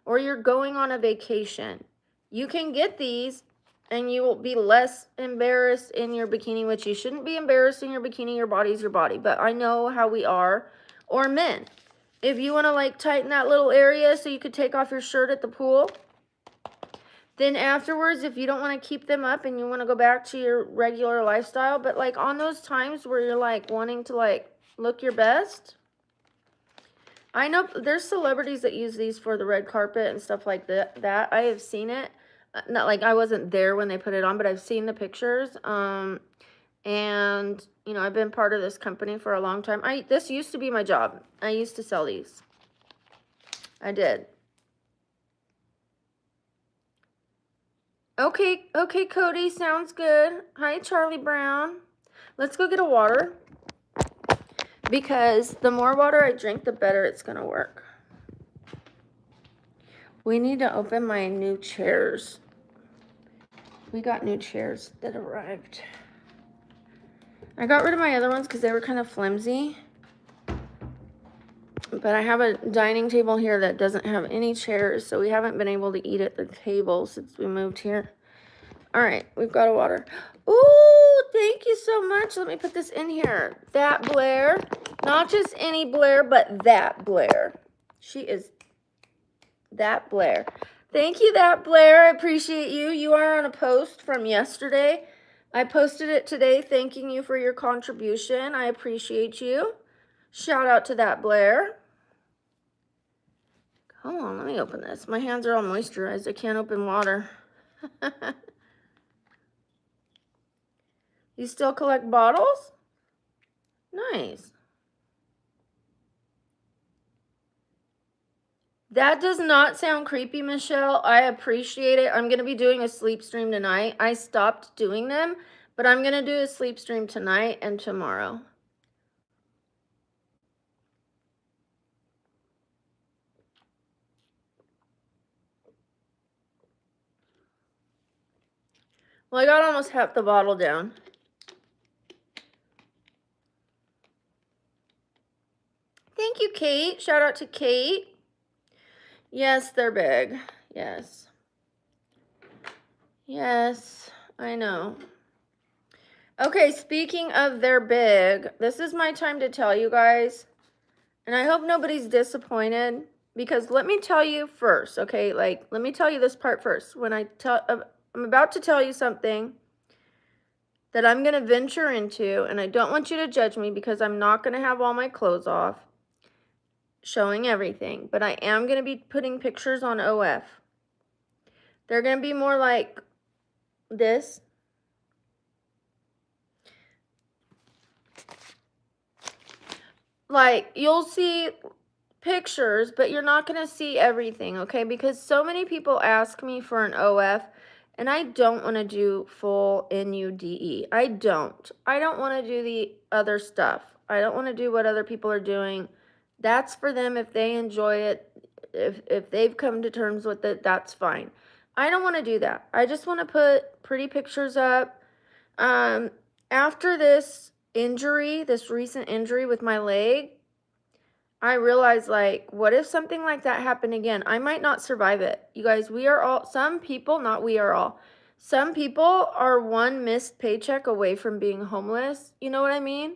or you're going on a vacation. You can get these and you will be less embarrassed in your bikini, which you shouldn't be embarrassed in your bikini. Your body's your body, but I know how we are. Or men, if you want to like tighten that little area so you could take off your shirt at the pool, then afterwards, if you don't want to keep them up and you want to go back to your regular lifestyle, but like on those times where you're like wanting to like look your best, I know there's celebrities that use these for the red carpet and stuff like that. I have seen it. Not like I wasn't there when they put it on, but I've seen the pictures. And you know, I've been part of this company for a long time. This used to be my job. I used to sell these. I did. Okay, Cody, sounds good. Hi, Charlie Brown. Let's go get a water. Because the more water I drink, the better it's gonna work. We need to open my new chairs. We got new chairs that arrived. I got rid of my other ones because they were kind of flimsy. But I have a dining table here that doesn't have any chairs, so we haven't been able to eat at the table since we moved here. All right, we've got a water. Ooh, thank you so much. Let me put this in here. That Blair, not just any Blair, but that Blair. She is that Blair. Thank you, that Blair. I appreciate you. You are on a post from yesterday. I posted it today thanking you for your contribution. I appreciate you. Shout out to that Blair. Come on, let me open this. My hands are all moisturized. I can't open water. You still collect bottles? Nice. That does not sound creepy, Michelle. I appreciate it. I'm going to be doing a sleep stream tonight. I stopped doing them, but I'm going to do a sleep stream tonight and tomorrow. Well, I got almost half the bottle down. Thank you, Kate. Shout out to Kate. Yes, they're big. Yes. Yes, I know. Okay, speaking of they're big, this is my time to tell you guys, and I hope nobody's disappointed, because let me tell you first, okay? Like, let me tell you this part first. When I'm about to tell you something that I'm going to venture into, and I don't want you to judge me because I'm not going to have all my clothes off, showing everything, but I am going to be putting pictures on OF. They're going to be more like this. Like, you'll see pictures, but you're not going to see everything, okay? Because so many people ask me for an OF, and I don't want to do full NUDE. I don't want to do the other stuff. I don't want to do what other people are doing. That's for them if they enjoy it. If they've come to terms with it, that's fine. I don't want to do that. I just want to put pretty pictures up. After this injury, this recent injury with my leg, I realized, like, what if something like that happened again? I might not survive it. You guys, we are all, some people, not we are all, some people are one missed paycheck away from being homeless. You know what I mean?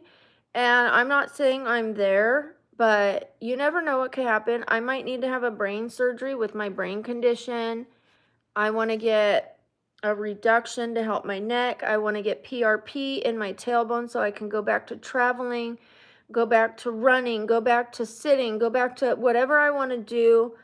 And I'm not saying I'm there, but you never know what could happen. I might need to have a brain surgery with my brain condition. I want to get a reduction to help my neck. I want to get PRP in my tailbone so I can go back to traveling, go back to running, go back to sitting, go back to whatever I want to do.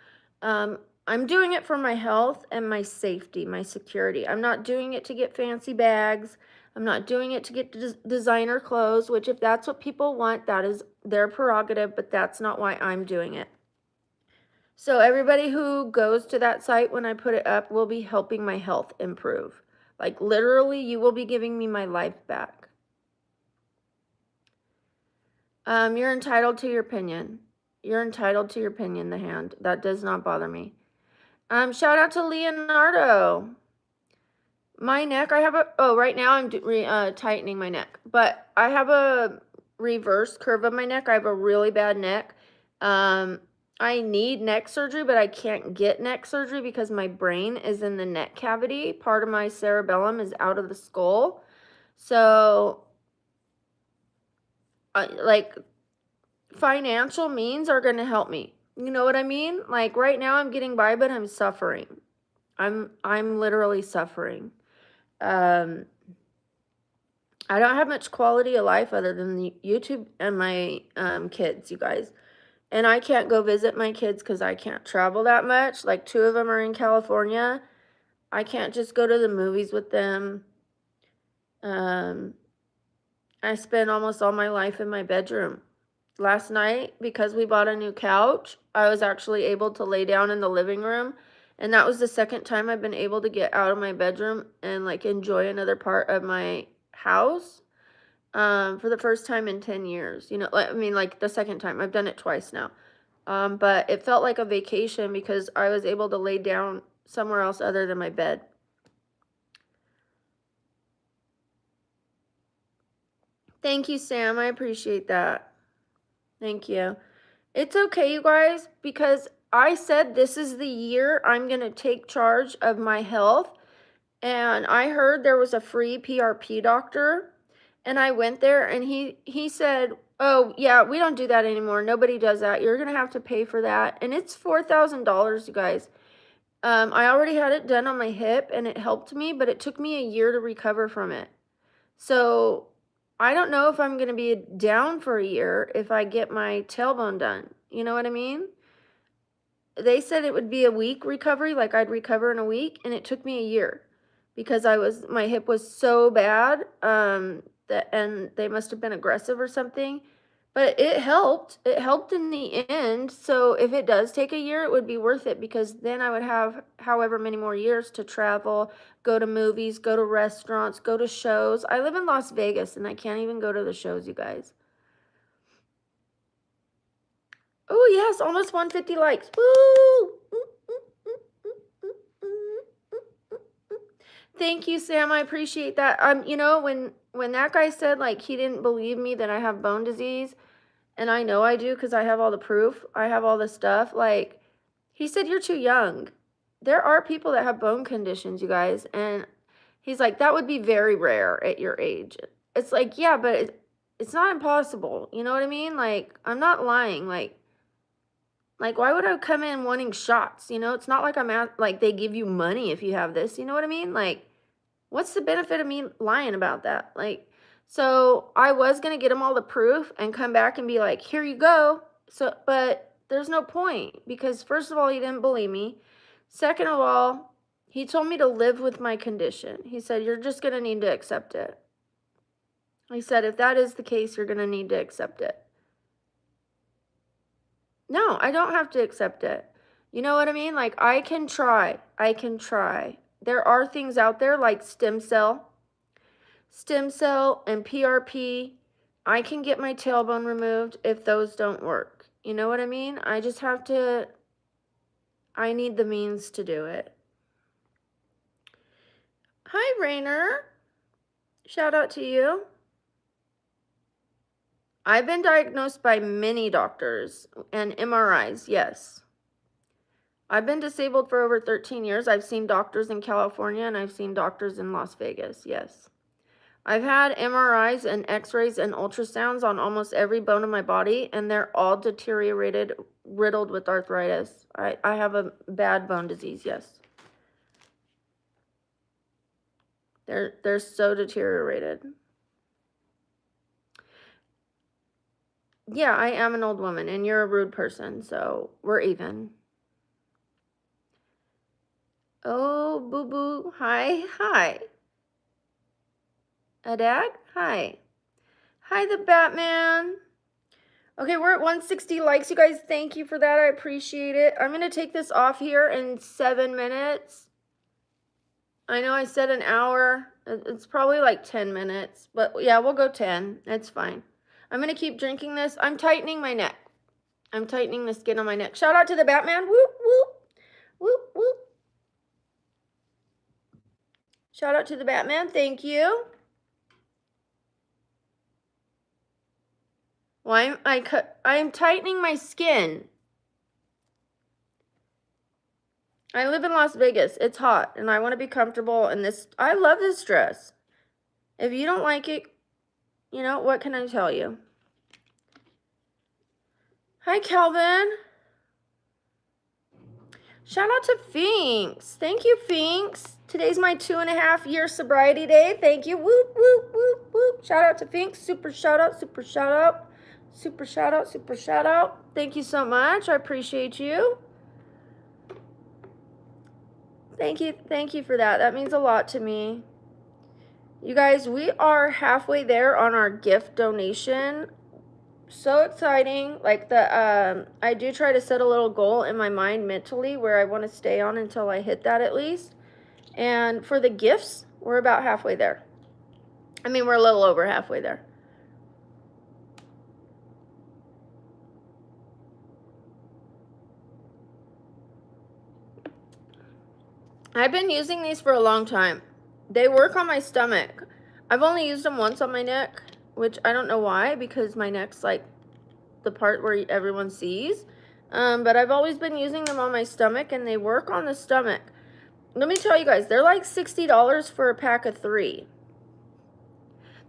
I'm doing it for my health and my safety, my security. I'm not doing it to get fancy bags. I'm not doing it to get designer clothes, which if that's what people want, that is their prerogative, but that's not why I'm doing it. So everybody who goes to that site when I put it up will be helping my health improve. Like, literally, you will be giving me my life back. You're entitled to your opinion. You're entitled to your opinion, the hand. That does not bother me. Shout out to Leonardo. My neck, I have right now I'm tightening my neck. But I have a reverse curve of my neck. I have a really bad neck. I need neck surgery, but I can't get neck surgery because my brain is in the neck cavity. Part of my cerebellum is out of the skull. So, like, financial means are going to help me. You know what I mean? Like, right now I'm getting by, but I'm suffering. I'm literally suffering. I don't have much quality of life other than the YouTube and my kids, you guys. And I can't go visit my kids because I can't travel that much. Like 2 of them are in California. I can't just go to the movies with them. I spend almost all my life in my bedroom. Last night, because we bought a new couch, I was actually able to lay down in the living room. And that was the second time I've been able to get out of my bedroom and like enjoy another part of my house. For the first time in 10 years. You know, I mean, like the second time. I've done it twice now. But it felt like a vacation because I was able to lay down somewhere else other than my bed. Thank you, Sam. I appreciate that. Thank you. It's okay, you guys, because I said this is the year I'm going to take charge of my health. And I heard there was a free PRP doctor. And I went there and he said, "Oh, yeah, we don't do that anymore. Nobody does that. You're going to have to pay for that." And it's $4,000, you guys. I already had it done on my hip and it helped me, but it took me a year to recover from it. So I don't know if I'm going to be down for a year if I get my tailbone done. You know what I mean? They said it would be a week recovery, like I'd recover in a week, and it took me a year because my hip was so bad, and they must have been aggressive or something. But it helped. It helped in the end. So if it does take a year, it would be worth it because then I would have however many more years to travel, go to movies, go to restaurants, go to shows. I live in Las Vegas and I can't even go to the shows, you guys. Oh, yes, almost 150 likes. Woo! Thank you, Sam. I appreciate that. You know, when that guy said like he didn't believe me that I have bone disease, and I know I do because I have all the proof. I have all the stuff. Like, he said, "You're too young." There are people that have bone conditions, you guys, and he's like, "That would be very rare at your age." It's like, yeah, but it's not impossible. You know what I mean? Like, I'm not lying. Like, why would I come in wanting shots? You know, it's not like like they give you money if you have this. You know what I mean? Like, what's the benefit of me lying about that? Like, so I was going to get him all the proof and come back and be like, "Here you go." So, but there's no point because first of all, he didn't believe me. Second of all, he told me to live with my condition. He said, "You're just going to need to accept it." He said, "If that is the case, you're going to need to accept it." No, I don't have to accept it. You know what I mean? Like, I can try. I can try. There are things out there like stem cell and PRP. I can get my tailbone removed if those don't work. You know what I mean? I just have to, I need the means to do it. Hi, Rainer. Shout out to you. I've been diagnosed by many doctors and MRIs, yes. I've been disabled for over 13 years. I've seen doctors in California and I've seen doctors in Las Vegas, yes. I've had MRIs and x-rays and ultrasounds on almost every bone in my body, and they're all deteriorated, riddled with arthritis. I have a bad bone disease, yes. They're so deteriorated. Yeah, I am an old woman, and you're a rude person, so we're even. Oh, boo-boo, hi. Adag, hi. Hi, the Batman. Okay, we're at 160 likes, you guys. Thank you for that. I appreciate it. I'm going to take this off here in 7 minutes. I know I said an hour. It's probably like 10 minutes. But yeah, we'll go 10. It's fine. I'm going to keep drinking this. I'm tightening my neck. I'm tightening the skin on my neck. Shout out to the Batman. Whoop, whoop. Whoop, whoop. Shout out to the Batman. Thank you. Well, I'm tightening my skin. I live in Las Vegas. It's hot, and I want to be comfortable in this. I love this dress. If you don't like it, you know, what can I tell you? Hi, Calvin. Shout out to Finks. Thank you, Finks. Today's my 2.5-year sobriety day. Thank you. Whoop, whoop, whoop, whoop. Shout out to Finks. Super shout out, super shout out. Super shout out, super shout out. Thank you so much. I appreciate you. Thank you for that. That means a lot to me. You guys, we are halfway there on our gift donation. So exciting. Like I do try to set a little goal in my mind mentally where I want to stay on until I hit that at least. And for the gifts, we're about halfway there. I mean, we're a little over halfway there. I've been using these for a long time. They work on my stomach. I've only used them once on my neck, which I don't know why, because my neck's like the part where everyone sees. But I've always been using them on my stomach, and they work on the stomach. Let me tell you guys, they're like $60 for a pack of 3.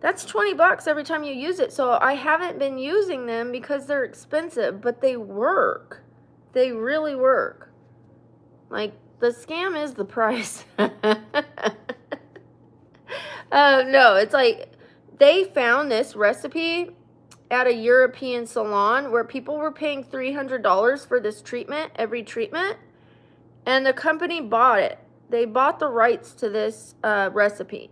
That's 20 bucks every time you use it. So I haven't been using them because they're expensive, but they work. They really work. Like, the scam is the price. No, it's like they found this recipe at a European salon where people were paying $300 for this treatment, every treatment, and the company bought it. They bought the rights to this recipe,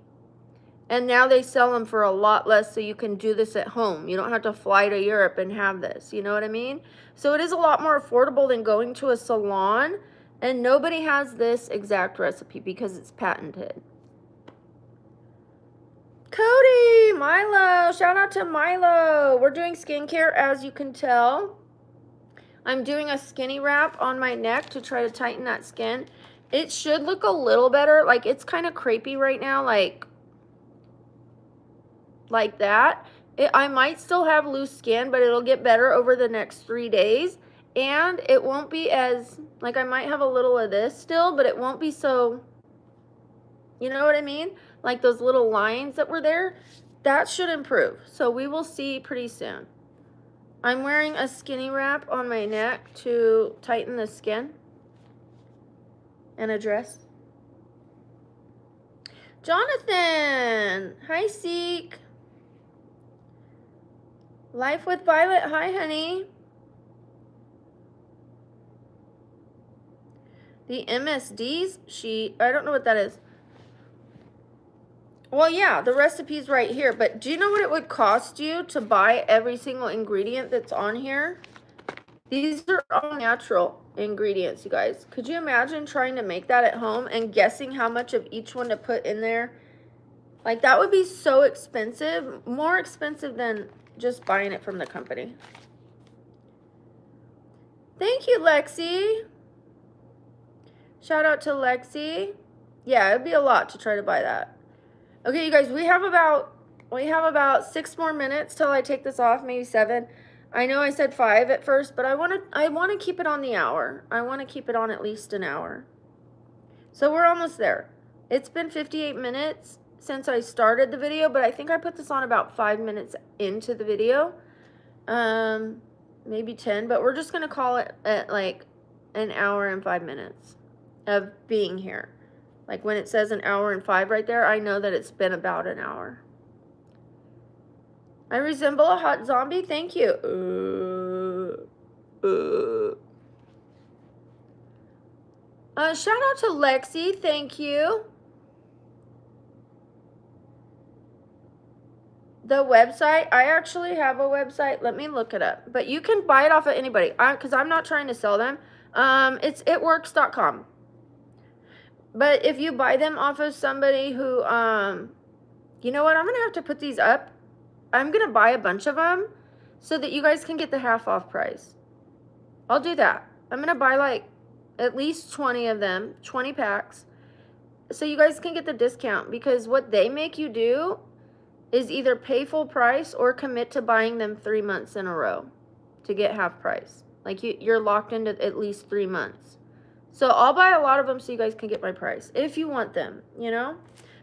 and now they sell them for a lot less, so you can do this at home. You don't have to fly to Europe and have this, you know what I mean? So it is a lot more affordable than going to a salon, and nobody has this exact recipe because it's patented. Cody, Milo, shout out to Milo. We're doing skincare, as you can tell. I'm doing a skinny wrap on my neck to try to tighten that skin. It should look a little better. Like, it's kind of crepey right now, like that. I might still have loose skin, but it'll get better over the next 3 days. And it won't be as, like, I might have a little of this still, but it won't be so, you know what I mean? Like those little lines that were there, that should improve. So we will see pretty soon. I'm wearing a skinny wrap on my neck to tighten the skin and a dress. Jonathan, hi Seek. Life with Violet, hi honey. The MSD's sheet, I don't know what that is. Well, yeah, the recipe's right here, but do you know what it would cost you to buy every single ingredient that's on here? These are all natural ingredients, you guys. Could you imagine trying to make that at home and guessing how much of each one to put in there? Like, that would be so expensive, more expensive than just buying it from the company. Thank you, Lexi. Shout out to Lexi. Yeah, it'd be a lot to try to buy that. Okay, you guys, we have about 6 more minutes till I take this off, maybe 7. I know I said 5 at first, but I want to keep it on the hour. I want to keep it on at least an hour. So we're almost there. It's been 58 minutes since I started the video, but I think I put this on about 5 minutes into the video. Maybe 10, but we're just going to call it at like an hour and 5 minutes of being here. Like when it says an hour and 5 right there, I know that it's been about an hour. I resemble a hot zombie. Thank you. Shout out to Lexi. Thank you. The website, I actually have a website. Let me look it up. But you can buy it off of anybody. Because I'm not trying to sell them. It's itworks.com. But if you buy them off of somebody who, you know what? I'm going to have to put these up. I'm going to buy a bunch of them so that you guys can get the half off price. I'll do that. I'm going to buy like at least 20 of them, 20 packs, so you guys can get the discount. Because what they make you do is either pay full price or commit to buying them 3 months in a row to get half price. Like you're locked into at least 3 months. So I'll buy a lot of them so you guys can get my price if you want them, you know.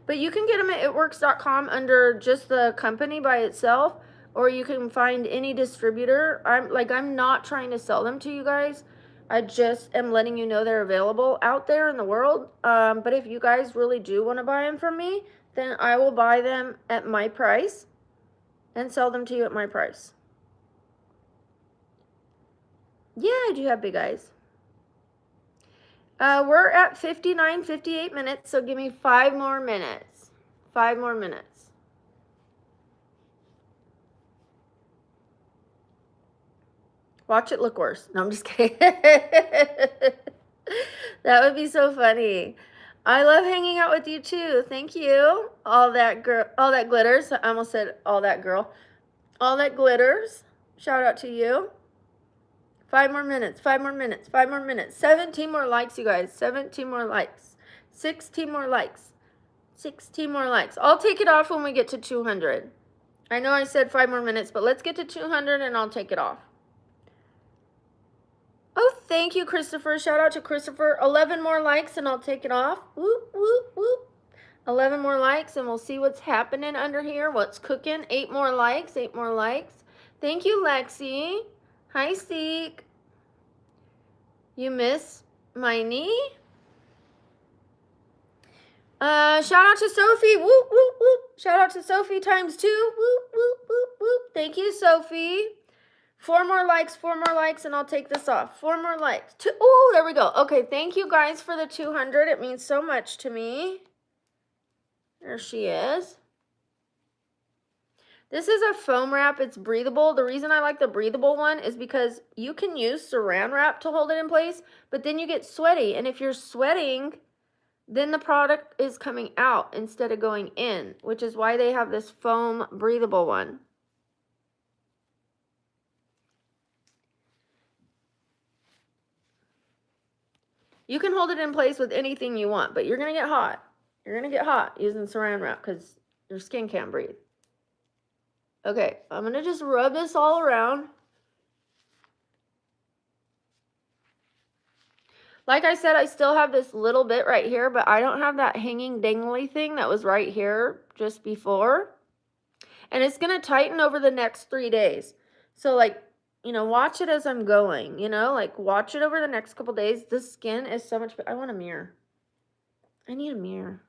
But you can get them at itworks.com under just the company by itself, or you can find any distributor. I'm not trying to sell them to you guys. I just am letting you know they're available out there in the world. But if you guys really do want to buy them from me, then I will buy them at my price and sell them to you at my price. Yeah, I do have big eyes. We're at 59, 58 minutes, so give me 5 more minutes. 5 more minutes. Watch it look worse. No, I'm just kidding. That would be so funny. I love hanging out with you too. Thank you. All that glitters. I almost said all that girl. All that glitters. Shout out to you. 5 more minutes. 5 more minutes. 5 more minutes. 17 more likes, you guys. 17 more likes. 16 more likes. 16 more likes. I'll take it off when we get to 200. I know I said 5 more minutes, but let's get to 200 and I'll take it off. Oh, thank you, Christopher. Shout out to Christopher. 11 more likes and I'll take it off. Whoop, whoop, whoop. 11 more likes and we'll see what's happening under here. What's cooking? 8 more likes. 8 more likes. Thank you, Lexi. Hi, Seek. You miss my knee? Shout out to Sophie. Whoop, whoop, whoop. Shout out to Sophie times 2. Whoop, whoop, whoop, whoop. Thank you, Sophie. 4 more likes, and I'll take this off. 4 more likes. Oh, there we go. Okay, thank you guys for the 200. It means so much to me. There she is. This is a foam wrap. It's breathable. The reason I like the breathable one is because you can use saran wrap to hold it in place, but then you get sweaty. And if you're sweating, then the product is coming out instead of going in, which is why they have this foam breathable one. You can hold it in place with anything you want, but you're going to get hot. You're going to get hot using saran wrap because your skin can't breathe. Okay, I'm going to just rub this all around. Like I said, I still have this little bit right here, but I don't have that hanging dangly thing that was right here just before. And it's going to tighten over the next 3 days. So like, watch it as I'm going, like watch it over the next couple days. The skin is so much better. I want a mirror. I need a mirror.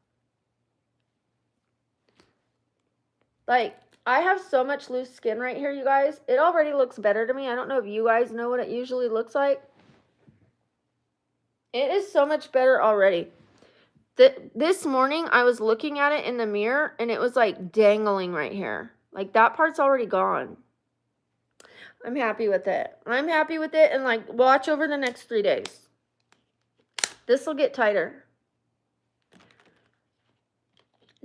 Like, I have so much loose skin right here, you guys. It already looks better to me. I don't know if you guys know what it usually looks like. It is so much better already. This morning, I was looking at it in the mirror, and it was like dangling right here. Like, that part's already gone. I'm happy with it. I'm happy with it, and like, watch over the next 3 days. This will get tighter.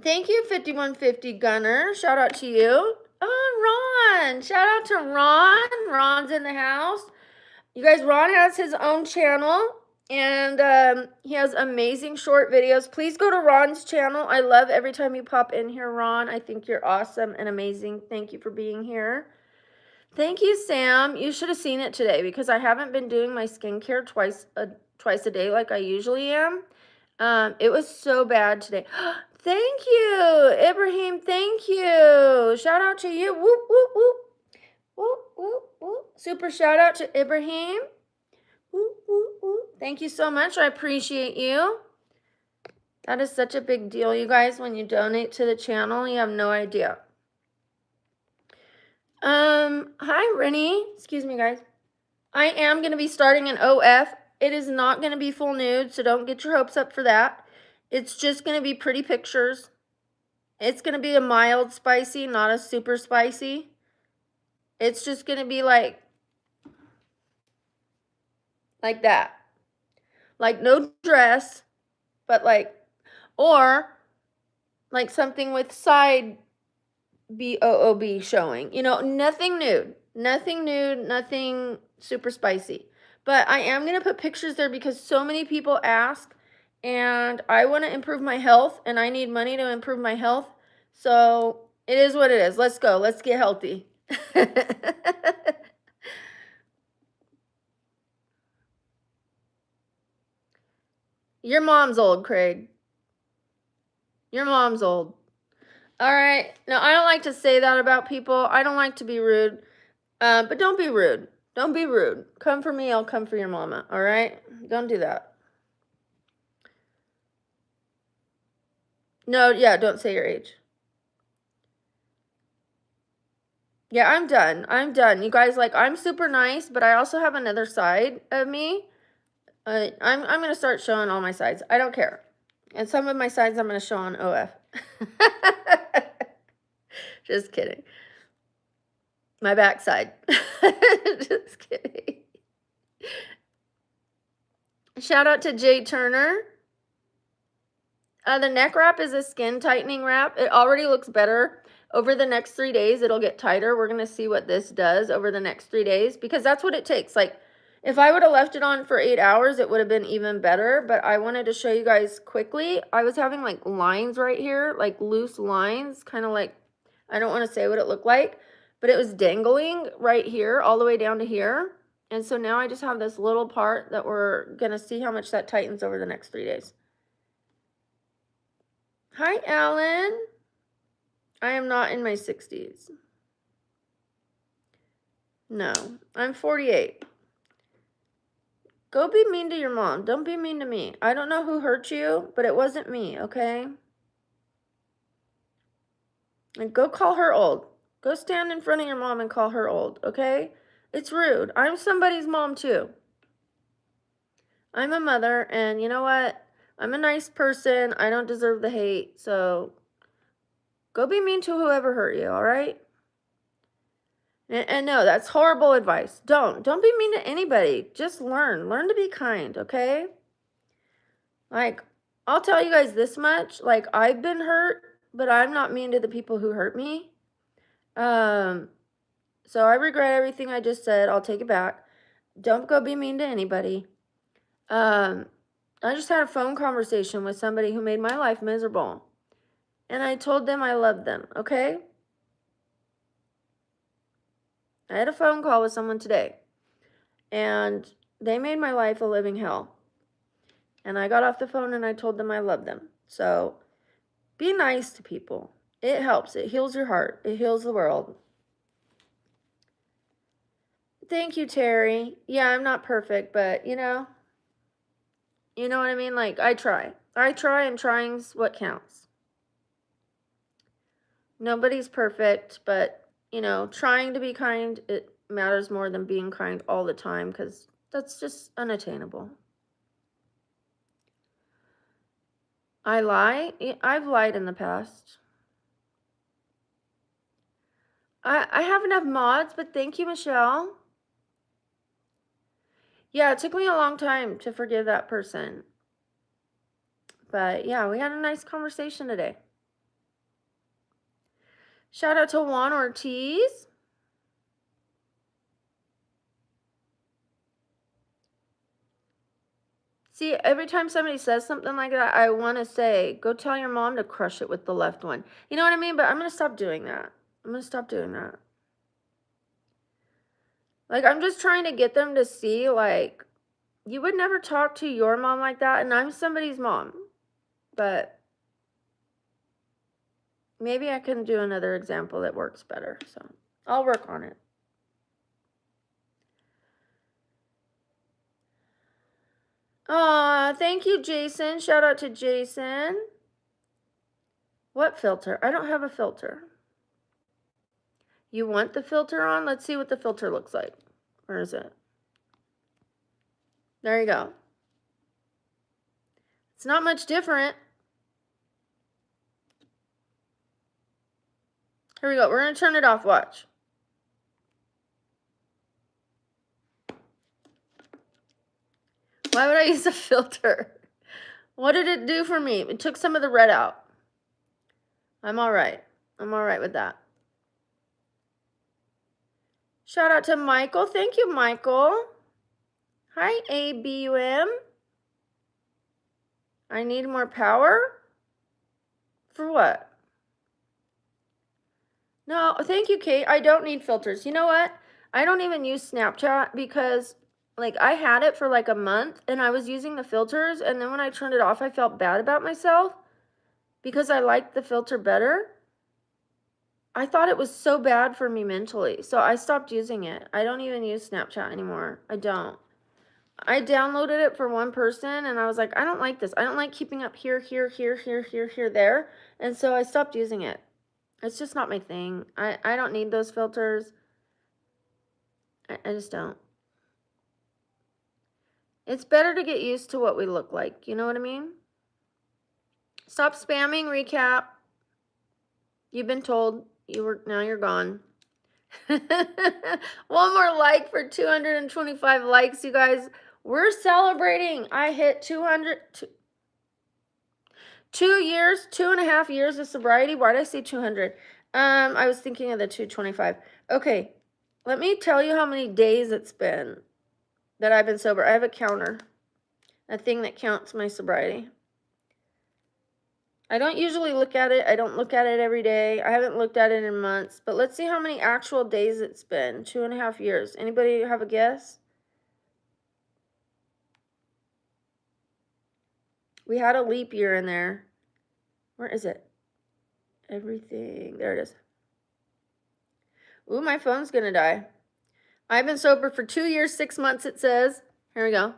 Thank you, 5150 Gunner. Shout out to you. Oh, Ron. Shout out to Ron. Ron's in the house. You guys, Ron has his own channel, and he has amazing short videos. Please go to Ron's channel. I love every time you pop in here, Ron. I think you're awesome and amazing. Thank you for being here. Thank you, Sam. You should have seen it today because I haven't been doing my skincare twice a day like I usually am. It was so bad today. Thank you, Ibrahim. Thank you. Shout out to you. Whoop, whoop, whoop. Whoop, whoop, whoop. Super shout out to Ibrahim. Whoop, whoop, whoop. Thank you so much. I appreciate you. That is such a big deal, you guys, when you donate to the channel. You have no idea. Hi, Rennie. Excuse me, guys. I am going to be starting an OF. It is not going to be full nude, so don't get your hopes up for that. It's just going to be pretty pictures. It's going to be a mild spicy, not a super spicy. It's just going to be like that. Like no dress, but like, or like something with side BOOB showing. Nothing nude. Nothing nude, nothing super spicy. But I am going to put pictures there because so many people ask. And I want to improve my health, and I need money to improve my health. So it is what it is. Let's go. Let's get healthy. Your mom's old, Craig. Your mom's old. All right. Now, I don't like to say that about people. I don't like to be rude. But don't be rude. Don't be rude. Come for me, I'll come for your mama. All right? Don't do that. No, yeah, don't say your age. Yeah, I'm done. I'm done. You guys, like, I'm super nice, but I also have another side of me. I'm gonna start showing all my sides. I don't care. And some of my sides I'm gonna show on OF. Just kidding. My backside. Just kidding. Shout out to Jay Turner. The neck wrap is a skin tightening wrap. It already looks better. Over the next 3 days, it'll get tighter. We're going to see what this does over the next 3 days because that's what it takes. Like, if I would have left it on for 8 hours, it would have been even better. But I wanted to show you guys quickly. I was having like lines right here, like loose lines, kind of like, I don't want to say what it looked like, but it was dangling right here all the way down to here. And so now I just have this little part that we're going to see how much that tightens over the next 3 days. Hi, Alan. I am not in my 60s. No, I'm 48. Go be mean to your mom. Don't be mean to me. I don't know who hurt you, but it wasn't me, okay? And go call her old. Go stand in front of your mom and call her old, okay? It's rude. I'm somebody's mom too. I'm a mother, and you know what? I'm a nice person. I don't deserve the hate, so go be mean to whoever hurt you, all right? And no, that's horrible advice. Don't be mean to anybody. Just learn to be kind, okay? Like, I'll tell you guys this much, like, I've been hurt, but I'm not mean to the people who hurt me. So I regret everything I just said. I'll take it back. Don't go be mean to anybody. I just had a phone conversation with somebody who made my life miserable. And I told them I loved them, okay? I had a phone call with someone today. And they made my life a living hell. And I got off the phone and I told them I love them. So be nice to people. It helps. It heals your heart. It heals the world. Thank you, Terry. Yeah, I'm not perfect, but you know what I mean? Like, I try, and trying's what counts. Nobody's perfect, but trying to be kind, it matters more than being kind all the time because that's just unattainable. I lie. I've lied in the past. I have enough mods, but thank you, Michelle. Yeah, it took me a long time to forgive that person. But yeah, we had a nice conversation today. Shout out to Juan Ortiz. See, every time somebody says something like that, I want to say, go tell your mom to crush it with the left one. You know what I mean? But I'm going to stop doing that. Like, I'm just trying to get them to see, like, you would never talk to your mom like that, and I'm somebody's mom. But maybe I can do another example that works better. So I'll work on it. Aw, thank you, Jason. Shout out to Jason. What filter? I don't have a filter. You want the filter on? Let's see what the filter looks like. Where is it? There you go. It's not much different. Here we go. We're going to turn it off. Watch. Why would I use a filter? What did it do for me? It took some of the red out. I'm all right. I'm all right with that. Shout out to Michael. Thank you, Michael. Hi, ABUM. I need more power? For what? No, thank you, Kate. I don't need filters. You know what? I don't even use Snapchat because, like, I had it for like a month and I was using the filters. And then when I turned it off, I felt bad about myself because I liked the filter better. I thought it was so bad for me mentally. So I stopped using it. I don't even use Snapchat anymore. I don't. I downloaded it for one person and I was like, I don't like this. I don't like keeping up here, there. And so I stopped using it. It's just not my thing. I don't need those filters. I just don't. It's better to get used to what we look like. You know what I mean? Stop spamming recap. You've been told now you're gone. One more like for 225 likes, you guys. We're celebrating. I hit 2.5 years of sobriety. Why did I say 200? I was thinking of the 225. Okay, let me tell you how many days it's been that I've been sober. I have a counter, a thing that counts my sobriety. I don't usually look at it. I don't look at it every day. I haven't looked at it in months. But let's see how many actual days it's been. 2.5 years. Anybody have a guess? We had a leap year in there. Where is it? Everything. There it is. Ooh, my phone's gonna die. I've been sober for 2 years, 6 months, it says. Here we go.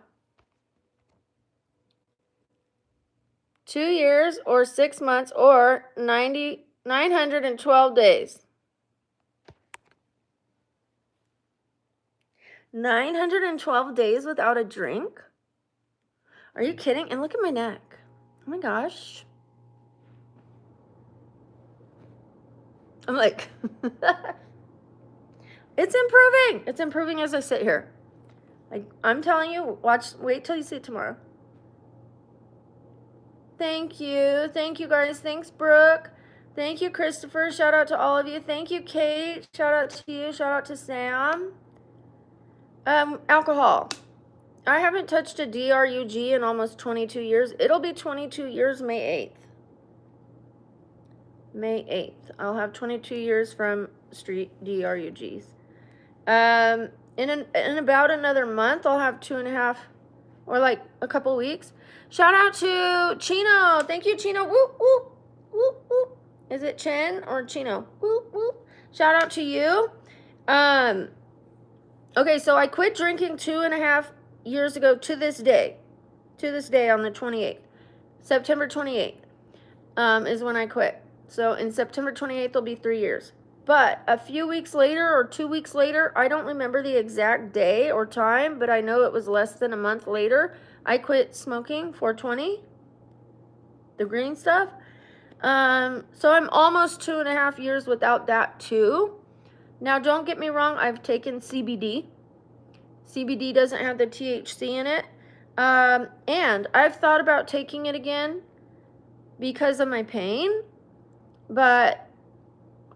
2 years or 6 months or 912 days. 912 days without a drink? Are you kidding? And look at my neck. Oh my gosh. I'm like, it's improving. It's improving as I sit here. I'm telling you, wait till you see it tomorrow. Thank you. Thank you, guys. Thanks, Brooke. Thank you, Christopher. Shout out to all of you. Thank you, Kate. Shout out to you. Shout out to Sam. Alcohol. I haven't touched a DRUG in almost 22 years. It'll be 22 years May 8th. May 8th. I'll have 22 years from street DRUGs. In about another month, I'll have 2.5 or like a couple weeks. Shout out to Chino. Thank you, Chino. Whoop, whoop, whoop, whoop. Is it Chen or Chino? Whoop, whoop. Shout out to you. Okay, so I quit drinking 2.5 years ago to this day. To this day on the 28th. September 28th is when I quit. So in September 28th, it'll be 3 years. But a few weeks later or 2 weeks later, I don't remember the exact day or time, but I know it was less than a month later, I quit smoking 420, the green stuff. So I'm almost 2.5 years without that too. Now, don't get me wrong, I've taken CBD. CBD doesn't have the THC in it. And I've thought about taking it again because of my pain. But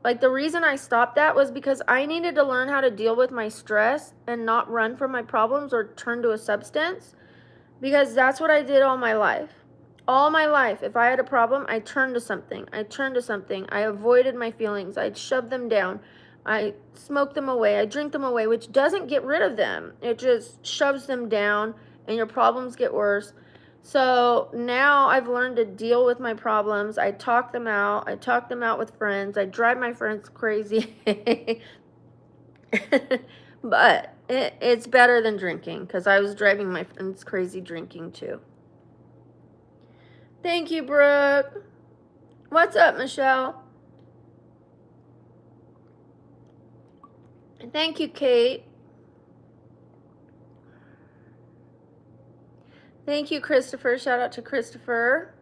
like the reason I stopped that was because I needed to learn how to deal with my stress and not run from my problems or turn to a substance, because that's what I did all my life. All my life, if I had a problem, I turned to something. I avoided my feelings. I'd shove them down. I smoke them away. I drink them away, which doesn't get rid of them. It just shoves them down and your problems get worse. So now I've learned to deal with my problems. I talk them out. I talk them out with friends. I drive my friends crazy. But it's better than drinking, because I was driving my friends crazy drinking too. Thank you, Brooke. What's up, Michelle? Thank you, Kate. Thank you, Christopher. Shout out to Christopher.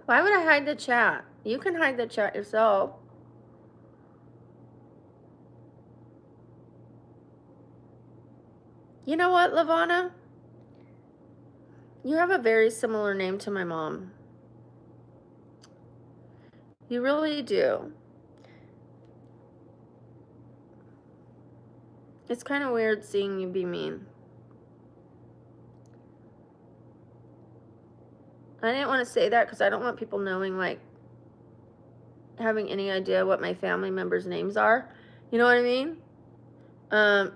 Why would I hide the chat? You can hide the chat yourself. You know what, Lavana? You have a very similar name to my mom. You really do. It's kind of weird seeing you be mean. I didn't want to say that because I don't want people knowing, like, having any idea what my family members' names are. You know what I mean?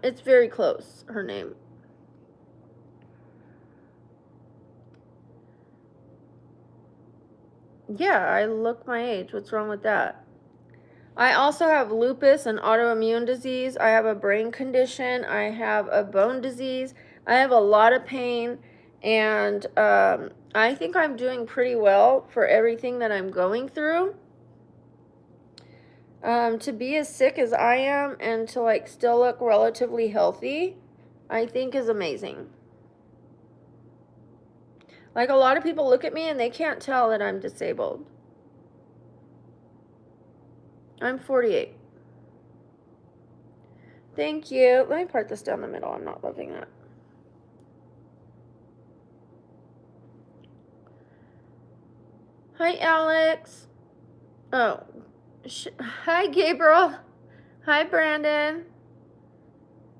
It's very close, her name. Yeah, I look my age. What's wrong with that? I also have lupus, an autoimmune disease. I have a brain condition. I have a bone disease. I have a lot of pain. And I think I'm doing pretty well for everything that I'm going through. To be as sick as I am and to like still look relatively healthy, I think is amazing. Like a lot of people look at me and they can't tell that I'm disabled. I'm 48. Thank you. Let me part this down the middle. I'm not loving that. Hi, Alex. Oh, hi, Gabriel. Hi, Brandon.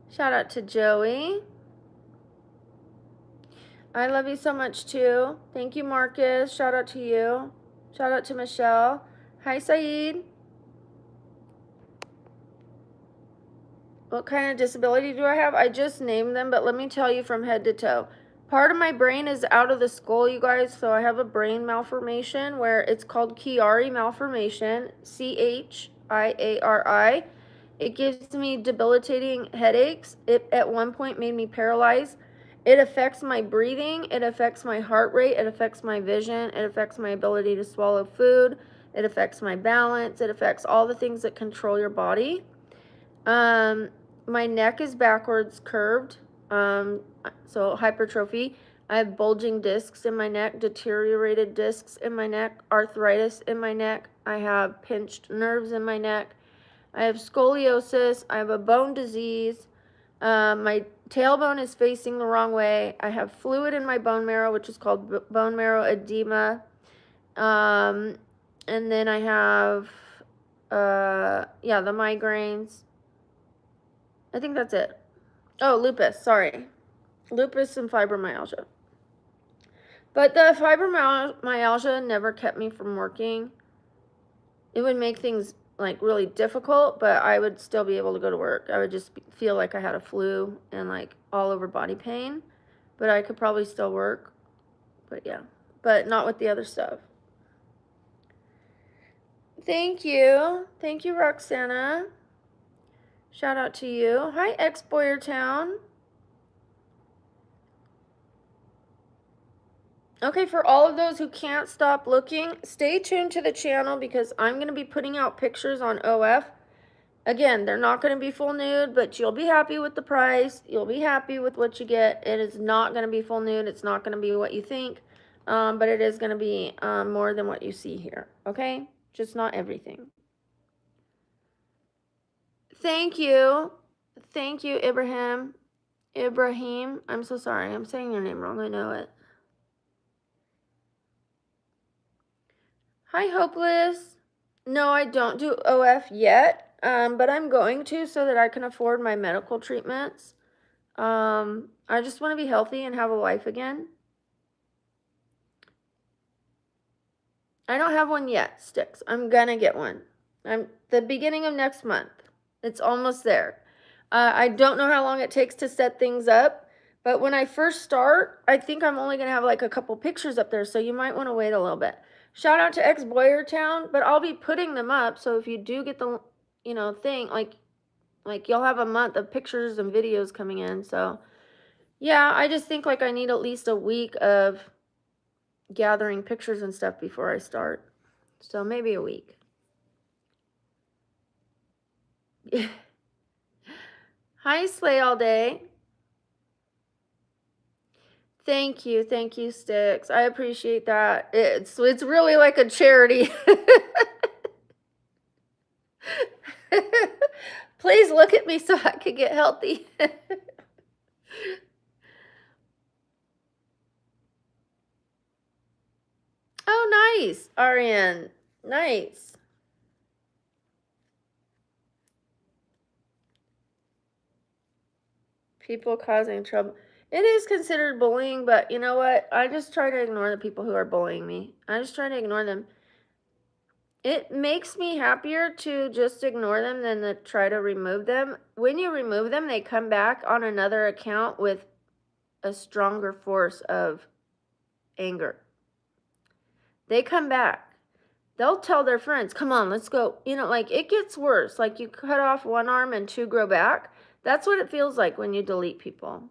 Shout out to Joey. I love you so much too. Thank you, Marcus. Shout out to you. Shout out to Michelle. Hi, Saeed. What kind of disability do I have? I just named them, but let me tell you from head to toe. Part of my brain is out of the skull, you guys, so I have a brain malformation where it's called Chiari malformation, Chiari. It gives me debilitating headaches. It at one point made me paralyzed. It affects my breathing, it affects my heart rate, it affects my vision, it affects my ability to swallow food, it affects my balance, it affects all the things that control your body. My neck is backwards curved, so hypertrophy. I have bulging discs in my neck, deteriorated discs in my neck, arthritis in my neck. I have pinched nerves in my neck. I have scoliosis. I have a bone disease. My tailbone is facing the wrong way. I have fluid in my bone marrow, which is called bone marrow edema. And then I have, the migraines. I think that's it. Oh, lupus, sorry. Lupus and fibromyalgia. But the fibromyalgia never kept me from working. It would make things like really difficult, but I would still be able to go to work. I would just feel like I had a flu and like all over body pain, but I could probably still work. But yeah, but not with the other stuff. Thank you. Thank you, Roxana. Shout out to you. Hi, ex-Boyertown. Okay, for all of those who can't stop looking, stay tuned to the channel because I'm going to be putting out pictures on OF. Again, they're not going to be full nude, but you'll be happy with the price. You'll be happy with what you get. It is not going to be full nude. It's not going to be what you think, but it is going to be more than what you see here, okay? Just not everything. Thank you. Thank you, Ibrahim. Ibrahim, I'm so sorry. I'm saying your name wrong. I know it. Hi, Hopeless. No, I don't do OF yet, but I'm going to so that I can afford my medical treatments. I just want to be healthy and have a life again. I don't have one yet, Sticks. I'm gonna get one. I'm the beginning of next month. It's almost there. I don't know how long it takes to set things up, but when I first start, I think I'm only gonna have like a couple pictures up there, so you might want to wait a little bit. Shout out to ex-Boyertown, but I'll be putting them up, so if you do get the, thing, like you'll have a month of pictures and videos coming in, so yeah, I just think like I need at least a week of gathering pictures and stuff before I start. So maybe a week. Hi, Slay All Day. Thank you, Sticks. I appreciate that. It's really like a charity. Please look at me so I could get healthy. Oh, nice, Ariane. Nice. People causing trouble. It is considered bullying, but you know what? I just try to ignore the people who are bullying me. I just try to ignore them. It makes me happier to just ignore them than to try to remove them. When you remove them, they come back on another account with a stronger force of anger. They come back. They'll tell their friends, come on, let's go. Like it gets worse. Like you cut off one arm and two grow back. That's what it feels like when you delete people.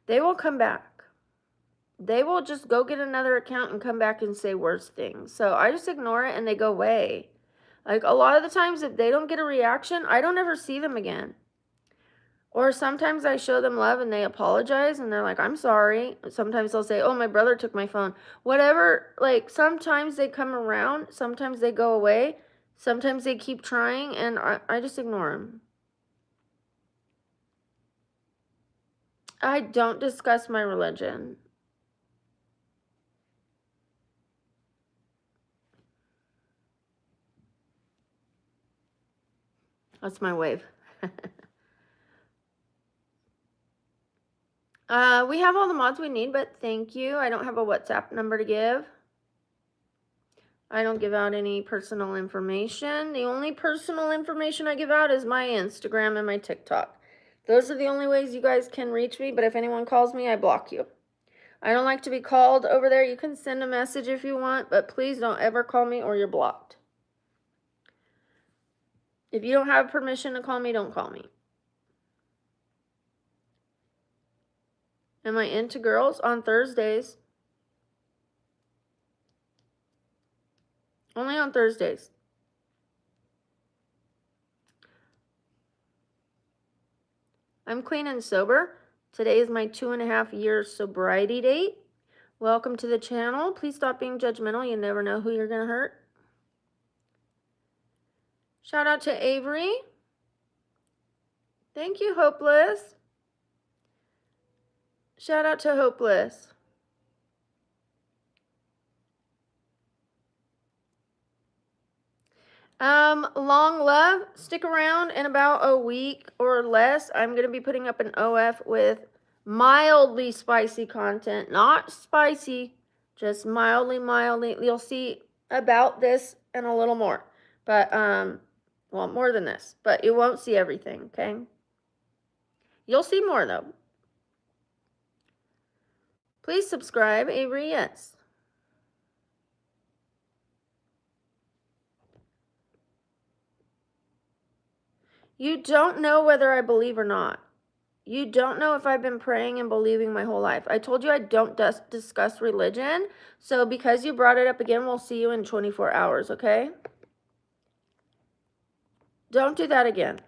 They will come back. they will just go get another account and come back and say worse things. So I just ignore it and they go away. Like a lot of the times, if they don't get a reaction, I don't ever see them again. Or sometimes I show them love and they apologize and they're like, I'm sorry. Sometimes they'll say, oh, my brother took my phone. Whatever, like sometimes they come around, sometimes they go away, sometimes they keep trying, and I just ignore them. I don't discuss my religion. That's my wave. We have all the mods we need, but thank you. I don't have a WhatsApp number to give. I don't give out any personal information. The only personal information I give out is my Instagram and my TikTok. Those are the only ways you guys can reach me, but if anyone calls me, I block you. I don't like to be called over there. You can send a message if you want, but please don't ever call me or you're blocked. If you don't have permission to call me, don't call me. Am I into girls? On Thursdays. Only on Thursdays. I'm clean and sober. Today is my 2.5-year sobriety date. Welcome to the channel. Please stop being judgmental. You never know who you're going to hurt. Shout out to Avery. Thank you, Hopeless. Shout out to Hopeless. Long love. Stick around. In about a week or less, I'm going to be putting up an OF with mildly spicy content. Not spicy, just mildly. You'll see about this and a little more. But, well, more than this. But you won't see everything, okay? You'll see more, though. Please subscribe, Avery, yes. You don't know whether I believe or not. You don't know if I've been praying and believing my whole life. I told you I don't discuss religion. So because you brought it up again, we'll see you in 24 hours, okay? Don't do that again.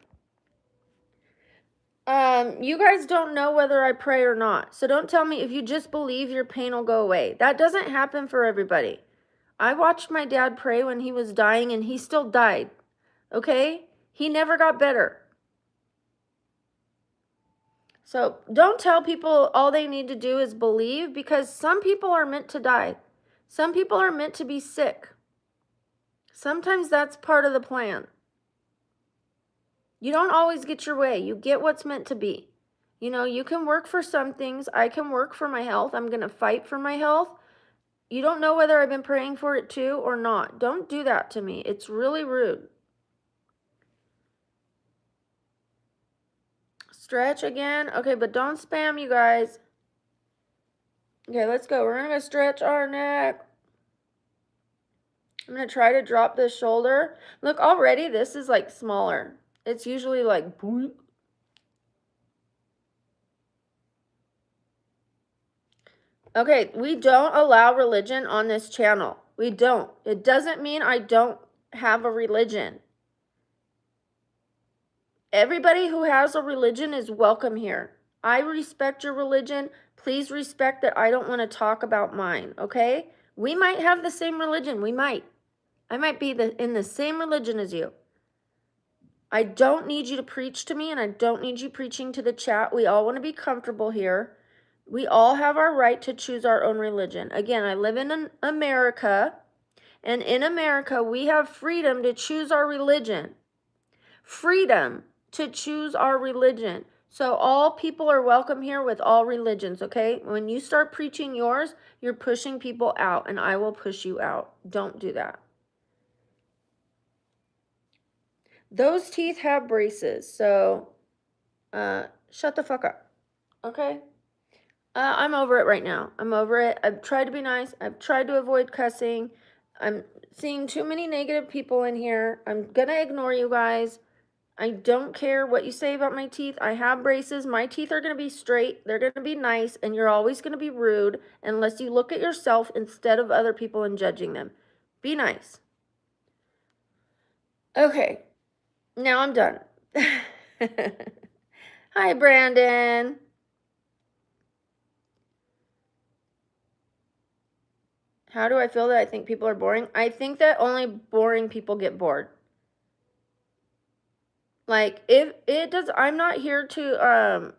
You guys don't know whether I pray or not. So don't tell me if you just believe your pain will go away. That doesn't happen for everybody. I watched my dad pray when he was dying and he still died, okay? He never got better. So don't tell people all they need to do is believe, because some people are meant to die. Some people are meant to be sick. Sometimes that's part of the plan. You don't always get your way. You get what's meant to be. You know, you can work for some things. I can work for my health. I'm going to fight for my health. You don't know whether I've been praying for it too or not. Don't do that to me. It's really rude. Stretch again. Okay, but don't spam, you guys. Okay, let's go. We're going to stretch our neck. I'm going to try to drop this shoulder. Look, already this is like smaller. It's usually like boop. Okay, we don't allow religion on this channel. We don't. It doesn't mean I don't have a religion. Everybody who has a religion is welcome here. I respect your religion. Please respect that I don't want to talk about mine, okay? We might have the same religion. We might. I might be in the same religion as you. I don't need you to preach to me, and I don't need you preaching to the chat. We all want to be comfortable here. We all have our right to choose our own religion. Again, I live in America, and in America, we have freedom to choose our religion. Freedom to choose our religion. So all people are welcome here with all religions, okay? When you start preaching yours, you're pushing people out, and I will push you out. Don't do that. Those teeth have braces, so shut the fuck up, okay? I'm over it right now. I'm over it. I've tried to be nice. I've tried to avoid cussing. I'm seeing too many negative people in here. I'm gonna ignore you guys. I don't care what you say about my teeth. I have braces. My teeth are going to be straight. They're going to be nice. And you're always going to be rude unless you look at yourself instead of other people and judging them. Be nice. Okay. Now I'm done. Hi, Brandon. How do I feel that I think people are boring? I think that only boring people get bored. Like, if it does, I'm not here to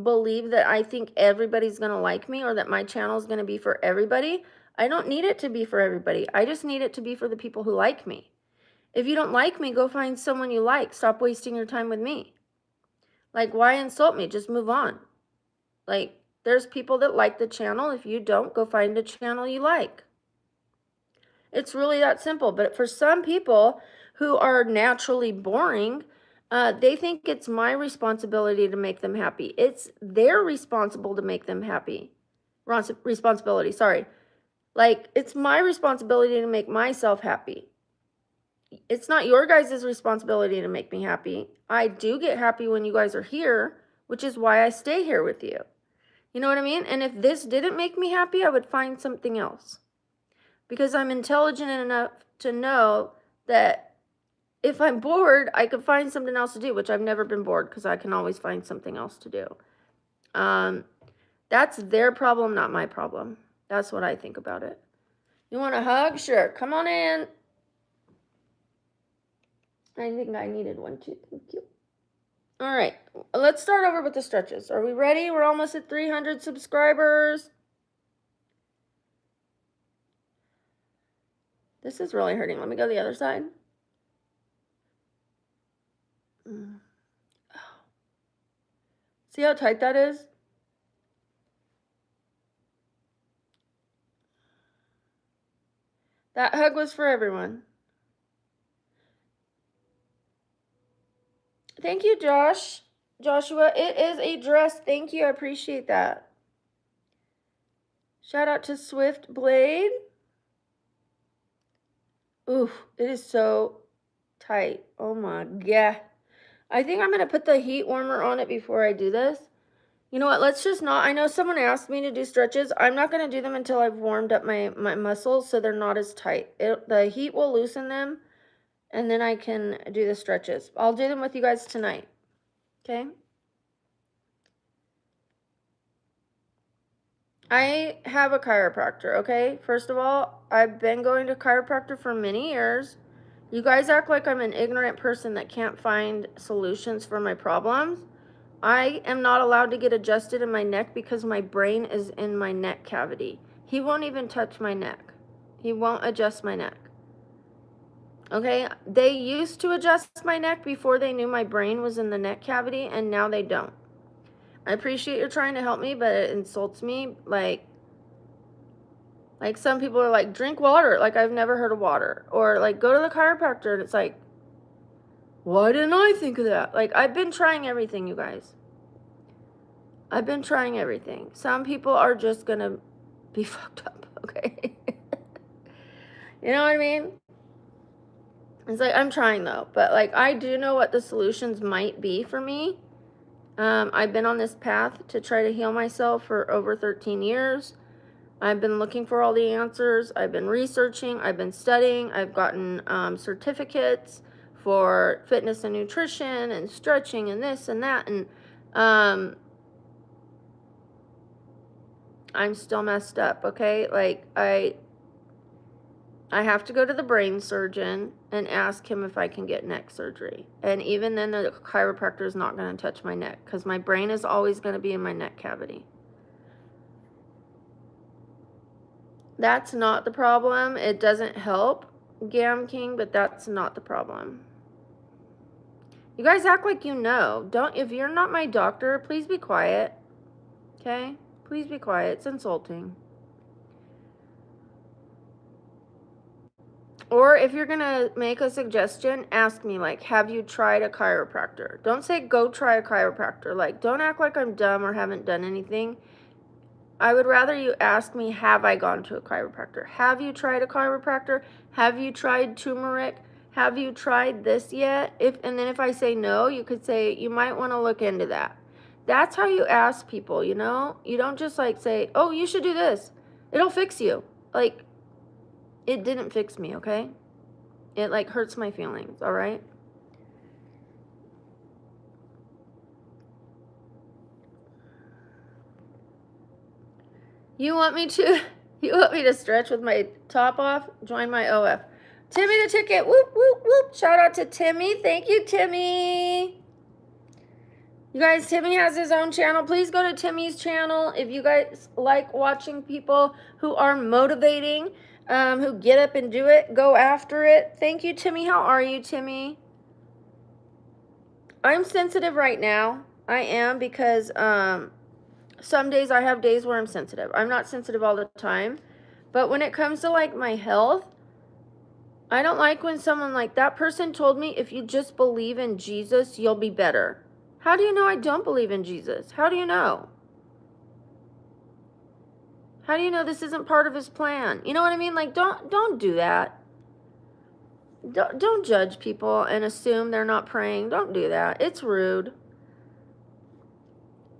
believe that I think everybody's going to like me or that my channel is going to be for everybody. I don't need it to be for everybody. I just need it to be for the people who like me. If you don't like me, go find someone you like. Stop wasting your time with me. Like, why insult me? Just move on. Like, there's people that like the channel. If you don't, go find a channel you like. It's really that simple. But for some people who are naturally boring, they think it's my responsibility to make them happy. It's their responsible to make them happy. Responsibility, sorry. Like, it's my responsibility to make myself happy. It's not your guys' responsibility to make me happy. I do get happy when you guys are here, which is why I stay here with you. You know what I mean? And if this didn't make me happy, I would find something else. Because I'm intelligent enough to know that if I'm bored, I could find something else to do, which I've never been bored because I can always find something else to do. That's their problem, not my problem. That's what I think about it. You want a hug? Sure. Come on in. I think I needed one too. Thank you. All right. Let's start over with the stretches. Are we ready? We're almost at 300 subscribers. This is really hurting. Let me go to the other side. See how tight that is? That hug was for everyone. Thank you, Joshua. It is a dress. Thank you. I appreciate that. Shout out to Swift Blade. Ooh, it is so tight. Oh my God. I think I'm going to put the heat warmer on it before I do this. You know what? Let's just not. I know someone asked me to do stretches. I'm not going to do them until I've warmed up my muscles so they're not as tight. The heat will loosen them, and then I can do the stretches. I'll do them with you guys tonight. Okay? I have a chiropractor, okay? First of all, I've been going to chiropractor for many years. You guys act like I'm an ignorant person that can't find solutions for my problems. I am not allowed to get adjusted in my neck because my brain is in my neck cavity. He won't even touch my neck. He won't adjust my neck. Okay? They used to adjust my neck before they knew my brain was in the neck cavity, and now they don't. I appreciate you're trying to help me, but it insults me. Like some people are like, drink water. Like, I've never heard of water. Or like, go to the chiropractor, and it's like, why didn't I think of that? Like, I've been trying everything, you guys. I've been trying everything. Some people are just going to be fucked up, okay? You know what I mean? It's like, I'm trying, though. But, like, I do know what the solutions might be for me. I've been on this path to try to heal myself for over 13 years. I've been looking for all the answers. I've been researching. I've been studying. I've gotten certificates for fitness and nutrition and stretching and this and that. And I'm still messed up, okay? Like, I have to go to the brain surgeon and ask him if I can get neck surgery. And even then, the chiropractor is not going to touch my neck because my brain is always going to be in my neck cavity. That's not the problem. It doesn't help, Gam King, but that's not the problem. You guys act like you know. If you're not my doctor, please be quiet. Okay? Please be quiet. It's insulting. Or if you're going to make a suggestion, ask me, like, have you tried a chiropractor? Don't say, go try a chiropractor. Like, don't act like I'm dumb or haven't done anything. I would rather you ask me, have I gone to a chiropractor? Have you tried a chiropractor? Have you tried turmeric? have you tried this yet? And then if I say no, you could say, you might want to look into that. That's how you ask people, you know? You don't just like say, oh, you should do this. It'll fix you. Like, it didn't fix me, okay? It like hurts my feelings, all right? You want me to stretch with my top off? Join my OF. Timmy the ticket. Whoop, whoop, whoop. Shout out to Timmy. Thank you, Timmy. You guys, Timmy has his own channel. Please go to Timmy's channel if you guys like watching people who are motivating, who get up and do it, go after it. Thank you, Timmy. How are you, Timmy? I'm sensitive right now. I am because some days I have days where I'm sensitive. I'm not sensitive all the time. But when it comes to like my health, I don't like when someone like that person told me, if you just believe in Jesus, you'll be better. How do you know I don't believe in Jesus? How do you know? How do you know this isn't part of his plan? You know what I mean? Like, don't do that. Don't judge people and assume they're not praying. Don't do that. It's rude.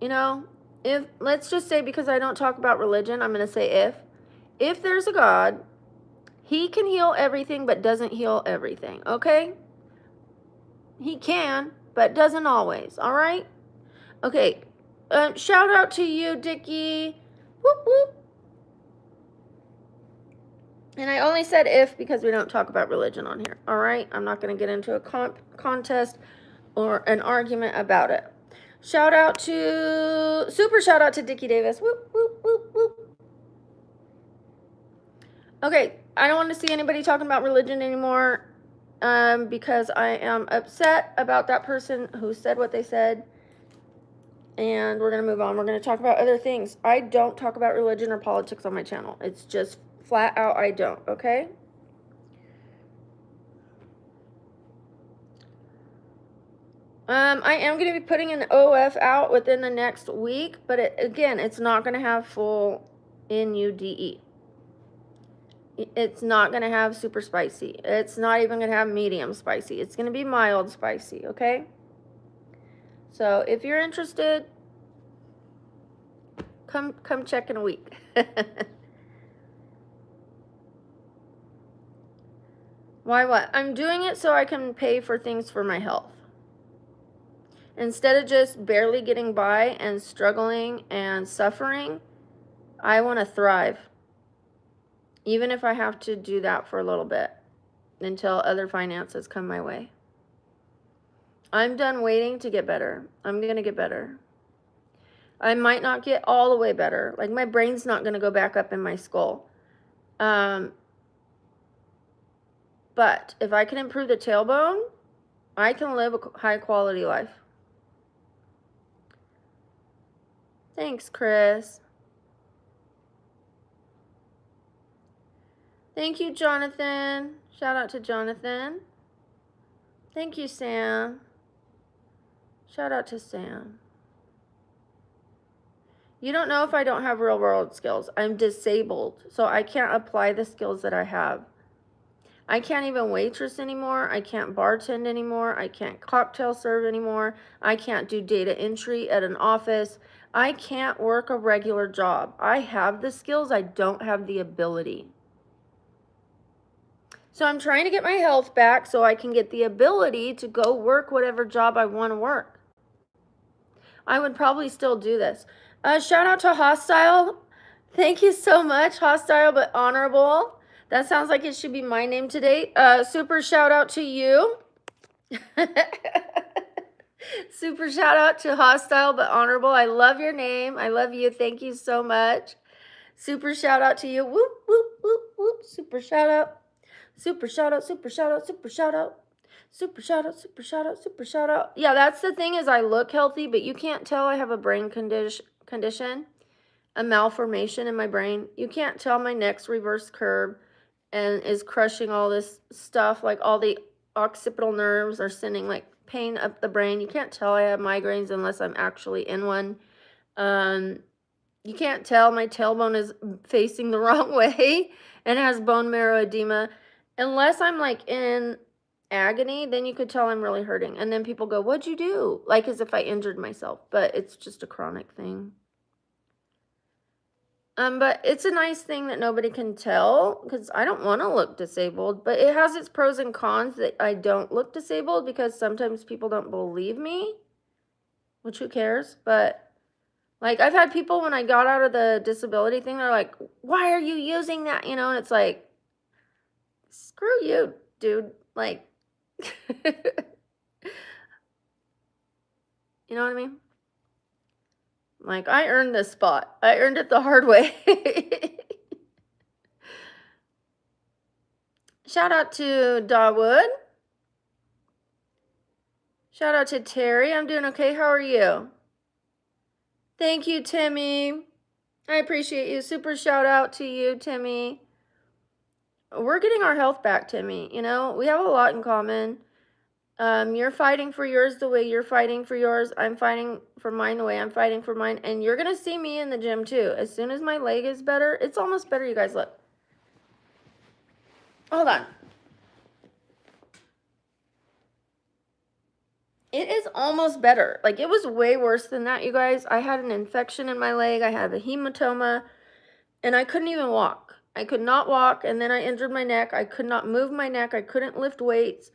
You know, let's just say, because I don't talk about religion, I'm going to say if there's a God, he can heal everything but doesn't heal everything, okay? He can, but doesn't always, all right? Okay, shout out to you, Dickie. Whoop, whoop. And I only said if because we don't talk about religion on here, all right? I'm not going to get into a contest or an argument about it. Super shout out to Dickie Davis. Whoop, whoop, whoop, whoop. Okay, I don't want to see anybody talking about religion anymore because I am upset about that person who said what they said. And we're going to move on. We're going to talk about other things. I don't talk about religion or politics on my channel. It's just flat out I don't, okay? I am going to be putting an OF out within the next week, but again, it's not going to have full NUDE. It's not going to have super spicy. It's not even going to have medium spicy. It's going to be mild spicy, okay? So if you're interested, come check in a week. Why what? I'm doing it so I can pay for things for my health. Instead of just barely getting by and struggling and suffering, I want to thrive. Even if I have to do that for a little bit until other finances come my way. I'm done waiting to get better. I'm going to get better. I might not get all the way better. Like, my brain's not going to go back up in my skull. But if I can improve the tailbone, I can live a high quality life. Thanks, Chris. Thank you, Jonathan. Shout out to Jonathan. Thank you, Sam. Shout out to Sam. You don't know if I don't have real world skills. I'm disabled, so I can't apply the skills that I have. I can't even waitress anymore. I can't bartend anymore. I can't cocktail serve anymore. I can't do data entry at an office. I can't work a regular job. I have the skills. I don't have the ability. So I'm trying to get my health back so I can get the ability to go work whatever job I want to work. I would probably still do this. Shout out to Hostile. Thank you so much, Hostile but Honorable. That sounds like it should be my name today. Super shout out to you. Super shout out to Hostile but Honorable. I love your name. I love you. Thank you so much. Super shout out to you. Whoop, whoop, whoop, whoop. Super shout out. Super shout out, super shout out, super shout out. Super shout out, super shout out, super shout out. Yeah, that's the thing, is I look healthy, but you can't tell I have a brain condition, a malformation in my brain. You can't tell my neck's reverse curve and is crushing all this stuff, like all the occipital nerves are sending like pain up the brain. You can't tell I have migraines unless I'm actually in one. You can't tell my tailbone is facing the wrong way and has bone marrow edema unless I'm like in agony, then you could tell I'm really hurting. And then people go, "What'd you do?" Like as if I injured myself, but it's just a chronic thing. But it's a nice thing that nobody can tell because I don't want to look disabled, but it has its pros and cons that I don't look disabled because sometimes people don't believe me, which who cares? But like I've had people when I got out of the disability thing, they're like, "Why are you using that?" And it's like, screw you, dude. Like, you know what I mean? Like, I earned this spot. I earned it the hard way. Shout out to Dawood. Shout out to Terry. I'm doing okay. How are you? Thank you, Timmy. I appreciate you. Super shout out to you, Timmy. We're getting our health back, Timmy. We have a lot in common. You're fighting for yours the way you're fighting for yours. I'm fighting for mine the way I'm fighting for mine. And you're going to see me in the gym too. As soon as my leg is better, it's almost better, you guys. Look. Hold on. It is almost better. Like, it was way worse than that, you guys. I had an infection in my leg. I had a hematoma, and I couldn't even walk. I could not walk, and then I injured my neck. I could not move my neck. I couldn't lift weights.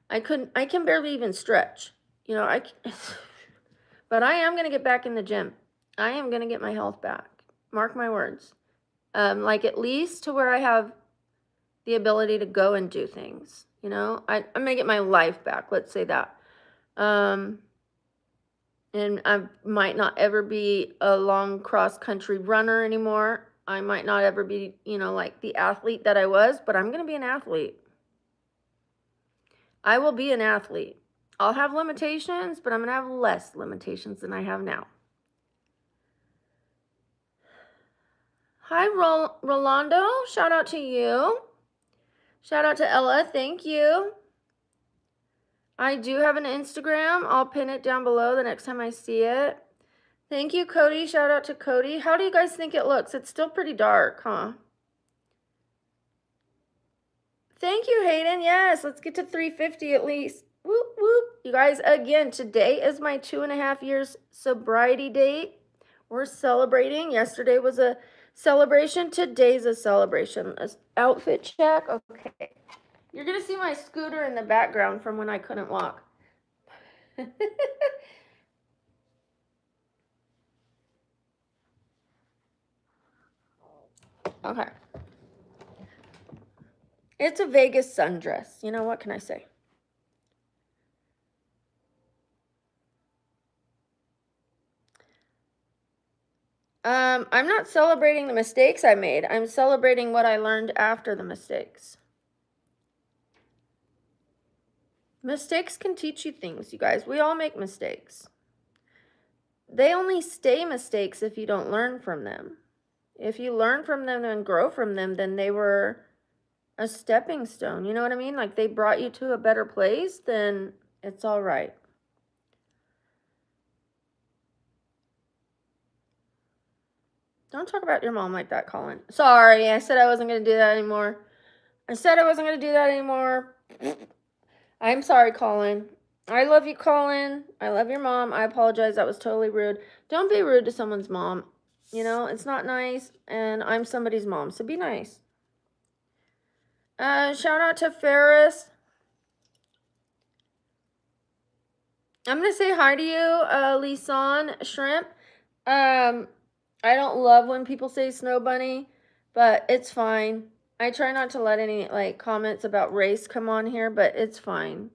I can barely even stretch. But I am going to get back in the gym. I am going to get my health back. Mark my words. Like, at least to where I have the ability to go and do things. I'm going to get my life back. Let's say that. And I might not ever be a long cross country runner anymore. I might not ever be, like the athlete that I was, but I'm going to be an athlete. I will be an athlete. I'll have limitations, but I'm going to have less limitations than I have now. Hi, Rolando. Shout out to you. Shout out to Ella. Thank you. I do have an Instagram. I'll pin it down below the next time I see it. Thank you, Cody. Shout out to Cody. How do you guys think it looks? It's still pretty dark, huh? Thank you, Hayden. Yes, let's get to 350 at least. Whoop, whoop. You guys, again, today is my 2.5 years sobriety date. We're celebrating. Yesterday was a celebration. Today's a celebration. Outfit check. Okay. You're going to see my scooter in the background from when I couldn't walk. Okay. It's a Vegas sundress. What can I say? I'm not celebrating the mistakes I made. I'm celebrating what I learned after the mistakes. Mistakes can teach you things, you guys. We all make mistakes. They only stay mistakes if you don't learn from them. If you learn from them and grow from them, then they were a stepping stone. You know what I mean? Like they brought you to a better place, then it's all right. Don't talk about your mom like that, Colin. Sorry, I said I wasn't going to do that anymore. I'm sorry, Colin. I love you, Colin. I love your mom. I apologize. That was totally rude. Don't be rude to someone's mom. It's not nice. And I'm somebody's mom, so be nice. Shout out to Ferris. I'm going to say hi to you, Lisan Shrimp. I don't love when people say snow bunny, but it's fine. I try not to let any comments about race come on here, but it's fine.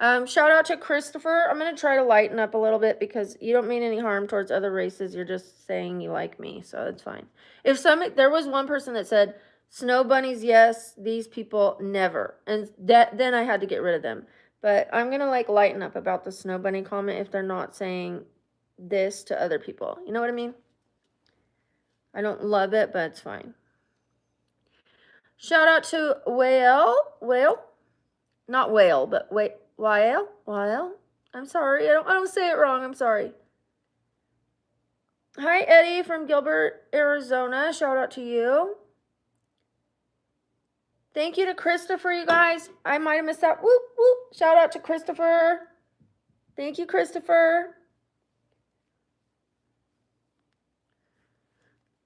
Shout out to Christopher. I'm going to try to lighten up a little bit because you don't mean any harm towards other races. You're just saying you like me, so it's fine. There was one person that said, snow bunnies, yes, these people, never. And then I had to get rid of them. But I'm going to lighten up about the snow bunny comment if they're not saying this to other people. You know what I mean? I don't love it, but it's fine. Shout out to Whale. Not whale, but Whale. I'm sorry. I don't say it wrong. I'm sorry. Hi, Eddie from Gilbert, Arizona. Shout out to you. Thank you to Christopher, you guys. I might have missed that. Whoop, whoop. Shout out to Christopher. Thank you, Christopher.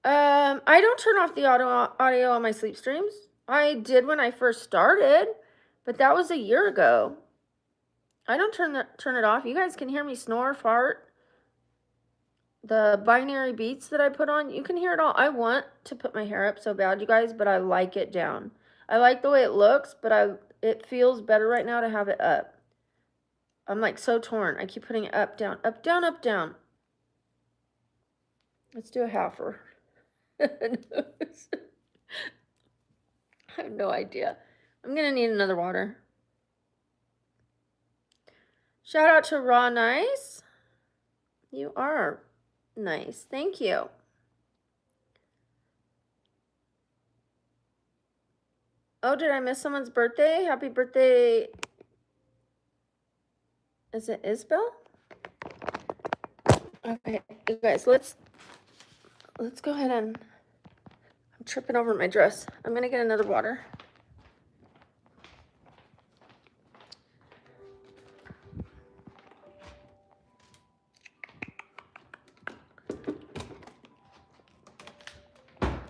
I don't turn off the audio on my sleep streams. I did when I first started, but that was a year ago. I don't turn it off. You guys can hear me snore, fart. The binary beats that I put on, you can hear it all. I want to put my hair up so bad, you guys, but I like it down. I like the way it looks, but it feels better right now to have it up. I'm like so torn. I keep putting it up, down, up, down, up, down. Let's do a halfer. I have no idea. I'm gonna need another water. Shout out to Raw Nice. You are nice. Thank you. Oh, did I miss someone's birthday? Happy birthday. Is it Isabel? Okay, you guys, let's go ahead and I'm tripping over my dress. I'm gonna get another water.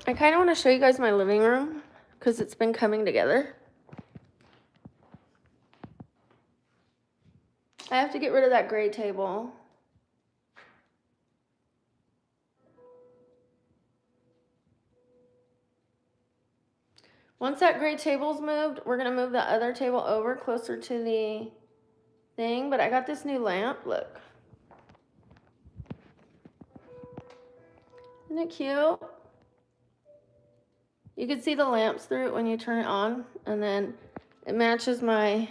I kind of want to show you guys my living room because it's been coming together. I have to get rid of that gray table. Once that gray table's moved, we're going to move the other table over closer to the thing. But I got this new lamp. Look. Isn't it cute? You can see the lamps through it when you turn it on. And then it matches my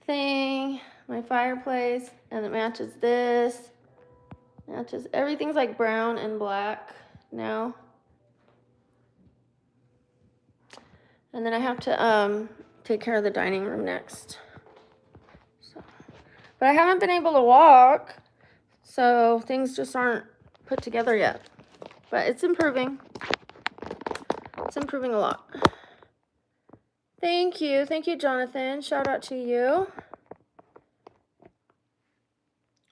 thing, my fireplace. And it matches this. Matches everything's like brown and black now. And then I have to take care of the dining room next. So, but I haven't been able to walk, so things just aren't put together yet. But it's improving. It's improving a lot. Thank you, Jonathan. Shout out to you.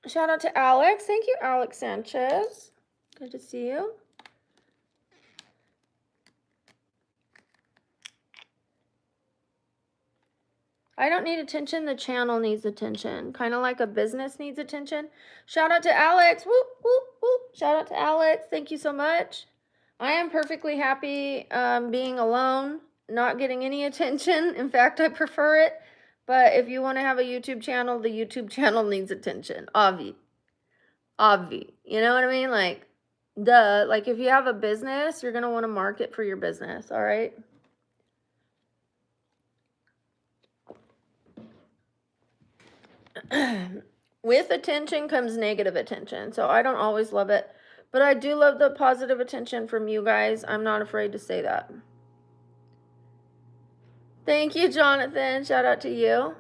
Shout out to Alex. Thank you, Alex Sanchez. Good to see you. I don't need attention. The channel needs attention. Kind of like a business needs attention. Shout out to Alex. Whoop, whoop, whoop. Shout out to Alex. Thank you so much. I am perfectly happy being alone, not getting any attention. In fact, I prefer it. But if you want to have a YouTube channel, the YouTube channel needs attention. Obvi. You know what I mean? Like, duh. Like, if you have a business, you're going to want to market for your business. All right? With attention comes negative attention. So I don't always love it. But I do love the positive attention from you guys. I'm not afraid to say that. Thank you, Jonathan. Shout out to you.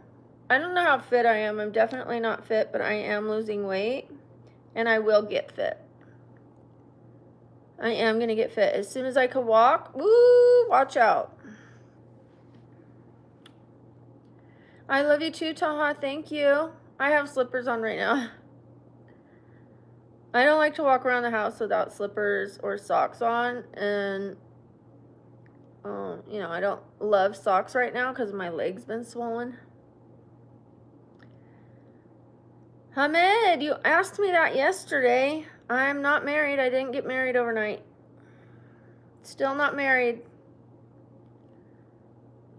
I don't know how fit I am. I'm definitely not fit, but I am losing weight. And I will get fit. I am going to get fit. As soon as I can walk, woo, watch out. I love you too, Taha. Thank you. I have slippers on right now. I don't like to walk around the house without slippers or socks on. And, you know, I don't love socks right now because my leg's been swollen. Hamid, you asked me that yesterday. I'm not married. I didn't get married overnight. Still not married.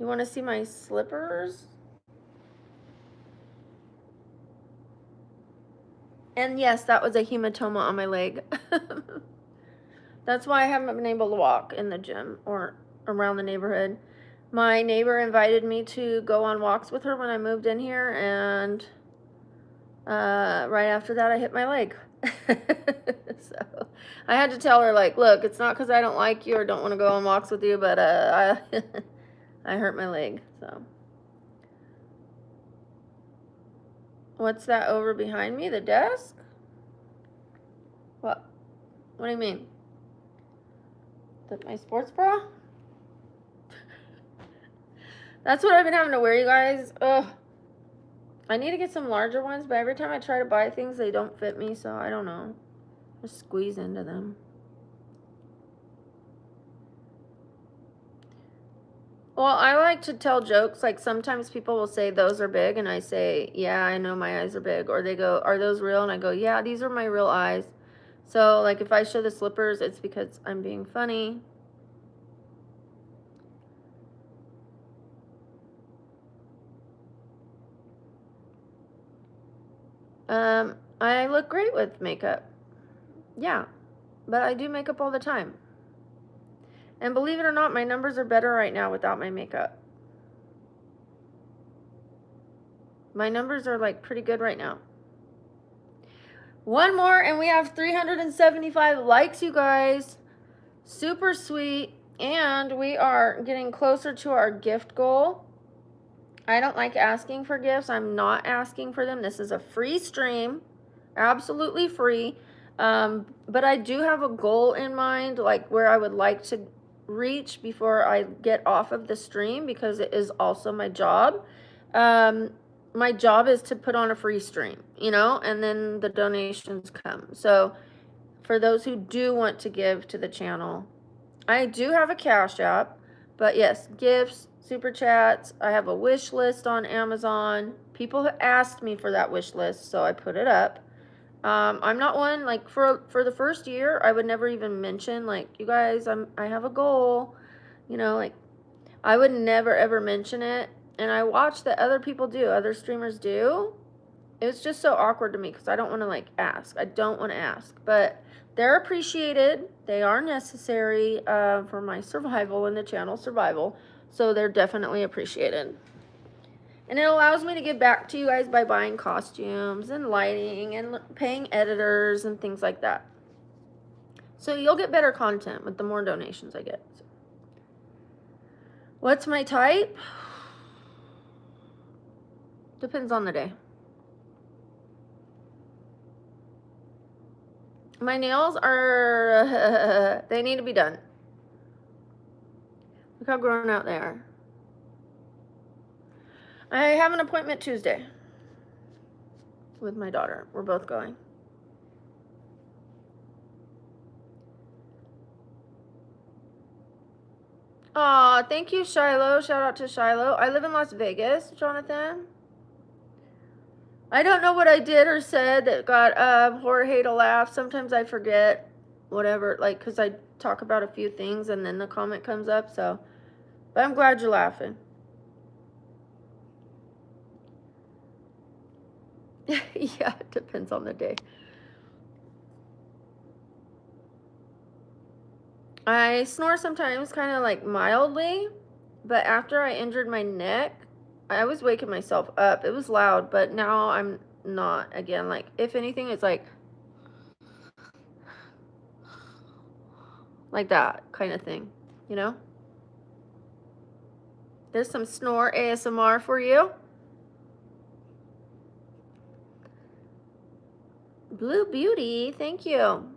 You want to see my slippers? And yes, that was a hematoma on my leg. That's why I haven't been able to walk in the gym or around the neighborhood. My neighbor invited me to go on walks with her when I moved in here, and right after that I hit my leg. So I had to tell her, like, look, it's not because I don't like you or don't want to go on walks with you, but I hurt my leg. So what's that over behind me? The desk? What? What do you mean? My sports bra? That's what I've been having to wear, you guys. Ugh. I need to get some larger ones, but every time I try to buy things, they don't fit me, so I don't know. Just squeeze into them. Well, I like to tell jokes. Like sometimes people will say those are big, and I say, yeah, I know my eyes are big. Or they go, are those real? And I go, yeah, these are my real eyes. So like if I show the slippers, it's because I'm being funny. I look great with makeup. Yeah, but I do makeup all the time. And believe it or not, my numbers are better right now without my makeup. My numbers are like pretty good right now. One more and we have 375 likes, you guys. Super sweet. And we are getting closer to our gift goal. I don't like asking for gifts. I'm not asking for them. This is a free stream. Absolutely free. But I do have a goal in mind, like where I would like to reach before I get off of the stream, because it is also my job. My job is to put on a free stream, you know, and then the donations come. So for those who do want to give to the channel, I do have a Cash App, but yes, gifts, super chats. I have a wish list on Amazon. People have asked me for that wish list, so I put it up. I'm not one, like, for the first year, I would never even mention, like, you guys, I have a goal, you know, like, I would never ever mention it. And I watch that other people do, other streamers do. It's just so awkward to me because I don't want to, like, ask. I don't want to ask, but they're appreciated. They are necessary for my survival and the channel survival, so they're definitely appreciated. And it allows me to give back to you guys by buying costumes and lighting and paying editors and things like that. So you'll get better content with the more donations I get. What's my type? Depends on the day. My nails are, they need to be done. Look how grown out they are. I have an appointment Tuesday with my daughter. We're both going. Aw, thank you, Shiloh. Shout out to Shiloh. I live in Las Vegas, Jonathan. I don't know what I did or said that got Jorge to laugh. Sometimes I forget whatever, like, because I talk about a few things and then the comment comes up, so. But I'm glad you're laughing. Yeah, it depends on the day. I snore sometimes, kind of like mildly, but after I injured my neck, I was waking myself up. It was loud, but now I'm not again. Like, if anything, it's like that kind of thing, you know? There's some snore ASMR for you. Blue Beauty, thank you.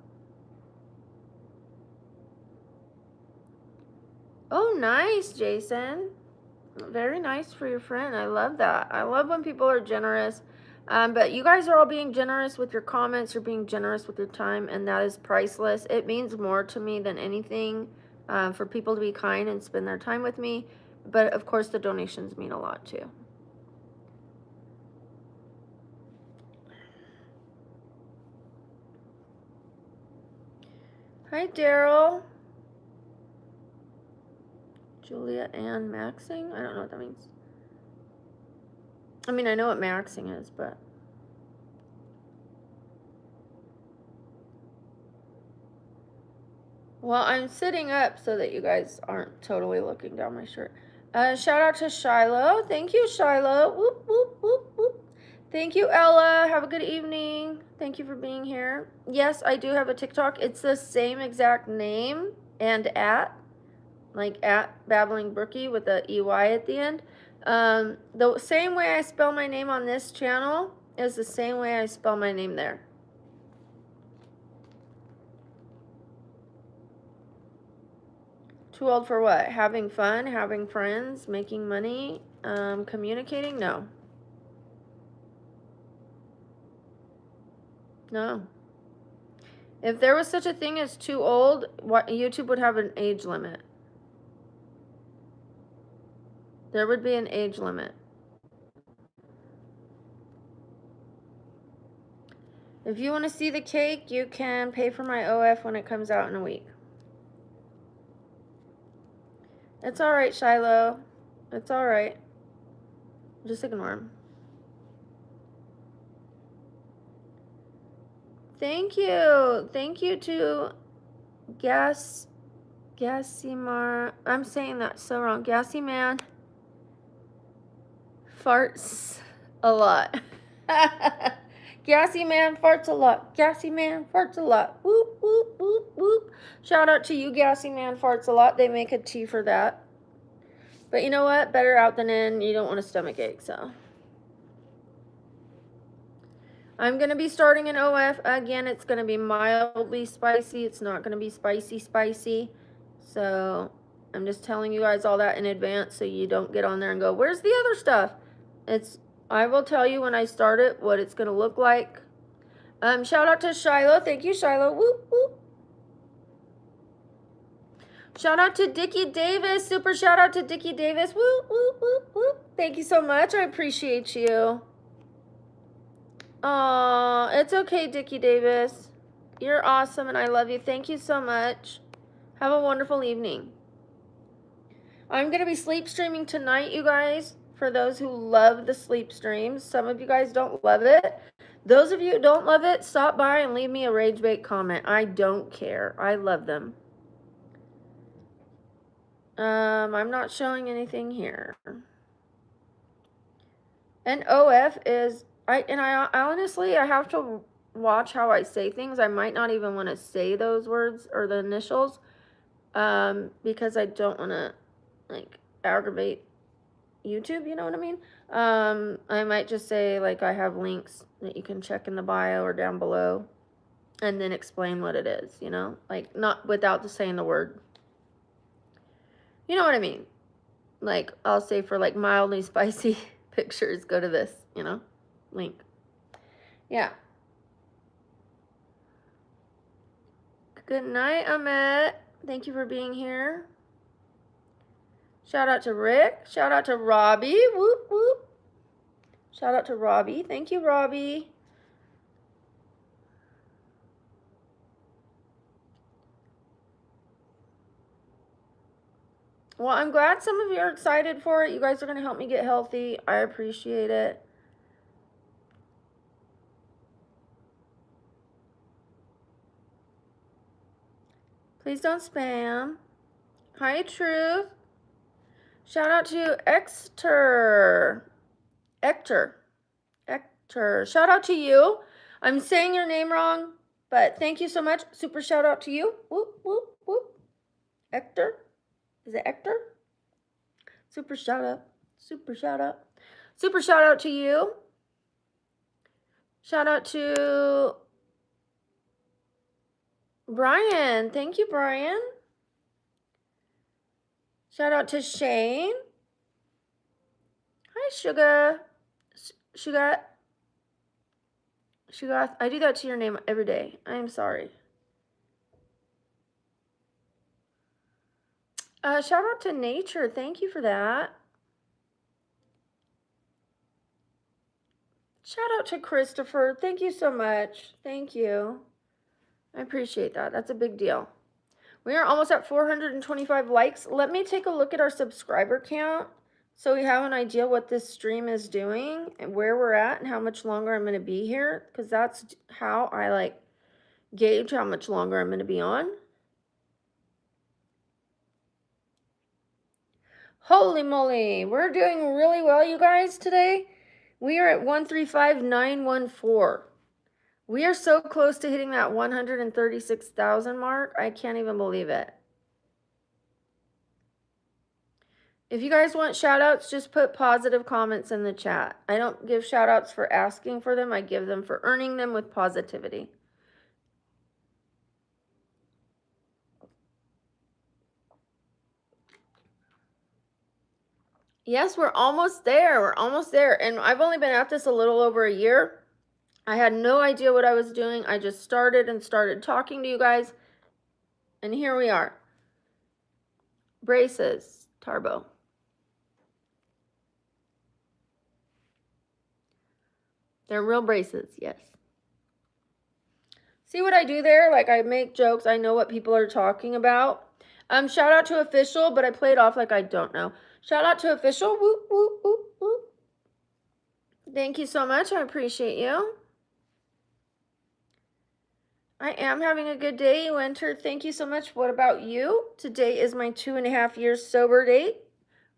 Oh, nice, Jason. Very nice for your friend. I love that. I love when people are generous. But you guys are all being generous with your comments. You're being generous with your time, and that is priceless. It means more to me than anything for people to be kind and spend their time with me. But, of course, the donations mean a lot, too. Hi, Daryl. Julia Ann Maxing? I don't know what that means. I mean, I know what maxing is, but... Well, I'm sitting up so that you guys aren't totally looking down my shirt. Shout out to Shiloh. Thank you, Shiloh. Whoop, whoop, whoop, whoop. Thank you, Ella. Have a good evening. Thank you for being here. Yes, I do have a TikTok. It's the same exact name and like at Babbling Brookie with the EY at the end. The same way I spell my name on this channel is the same way I spell my name there. Too old for what? Having fun, having friends, making money, communicating? No. No. If there was such a thing as too old, YouTube would have an age limit. There would be an age limit. If you want to see the cake, you can pay for my OF when it comes out in a week. It's all right, Shiloh. It's all right. Just ignore him. Thank you. Thank you to Gassimar. I'm saying that so wrong. Gassy Man farts a lot. Gassy Man farts a lot. Gassy Man farts a lot. Whoop, whoop, whoop, whoop. Shout out to you, Gassy Man farts a lot. They make a tea for that. But you know what? Better out than in. You don't want a stomach ache, so. I'm going to be starting an OF. Again, it's going to be mildly spicy. It's not going to be spicy. So I'm just telling you guys all that in advance so you don't get on there and go, where's the other stuff? I will tell you when I start it what it's going to look like. Shout out to Shiloh. Thank you, Shiloh. Whoop, whoop. Shout out to Dickie Davis. Super shout out to Dickie Davis. Whoop, whoop, whoop, whoop. Thank you so much. I appreciate you. Aw, it's okay, Dickie Davis. You're awesome and I love you. Thank you so much. Have a wonderful evening. I'm going to be sleep streaming tonight, you guys, for those who love the sleep streams. Some of you guys don't love it. Those of you who don't love it, stop by and leave me a rage bait comment. I don't care. I love them. I'm not showing anything here. And OF is... I honestly, I have to watch how I say things. I might not even want to say those words or the initials because I don't want to, like, aggravate YouTube, you know what I mean? I might just say, like, I have links that you can check in the bio or down below and then explain what it is, you know? Like, not without saying the word. You know what I mean? Like, I'll say for, like, mildly spicy pictures, go to this, you know? Link. Yeah. Good night, Ahmet. Thank you for being here. Shout out to Rick. Shout out to Robbie. Whoop, whoop. Shout out to Robbie. Thank you, Robbie. Well, I'm glad some of you are excited for it. You guys are going to help me get healthy. I appreciate it. Please don't spam. Hi, Truth. Shout out to Hector. Shout out to you. I'm saying your name wrong, but thank you so much. Super shout out to you. Whoop, whoop, whoop. Hector. Is it Hector? Super shout out. Super shout out. Super shout out to you. Shout out to Brian. Thank you, Brian. Shout out to Shane. Hi, Sugar. Sugar. I do that to your name every day. I'm sorry. Shout out to Nature. Thank you for that. Shout out to Christopher. Thank you so much. Thank you. I appreciate that. That's a big deal. We are almost at 425 likes. Let me take a look at our subscriber count so we have an idea what this stream is doing and where we're at and how much longer I'm going to be here, because that's how I like gauge how much longer I'm going to be on. Holy moly, we're doing really well, you guys, today. We are at 135,914. We are so close to hitting that 136,000 mark. I can't even believe it. If you guys want shout outs, just put positive comments in the chat. I don't give shout outs for asking for them. I give them for earning them with positivity. Yes, we're almost there. We're almost there. And I've only been at this a little over a year. I had no idea what I was doing. I just started talking to you guys. And here we are. Braces, Tarbo. They're real braces, yes. See what I do there? Like, I make jokes. I know what people are talking about. Shout out to Official, but I played off like I don't know. Shout out to Official. Whoop, whoop, whoop, whoop. Thank you so much. I appreciate you. I am having a good day, Winter. Thank you so much. What about you? Today is my 2.5 years sober date.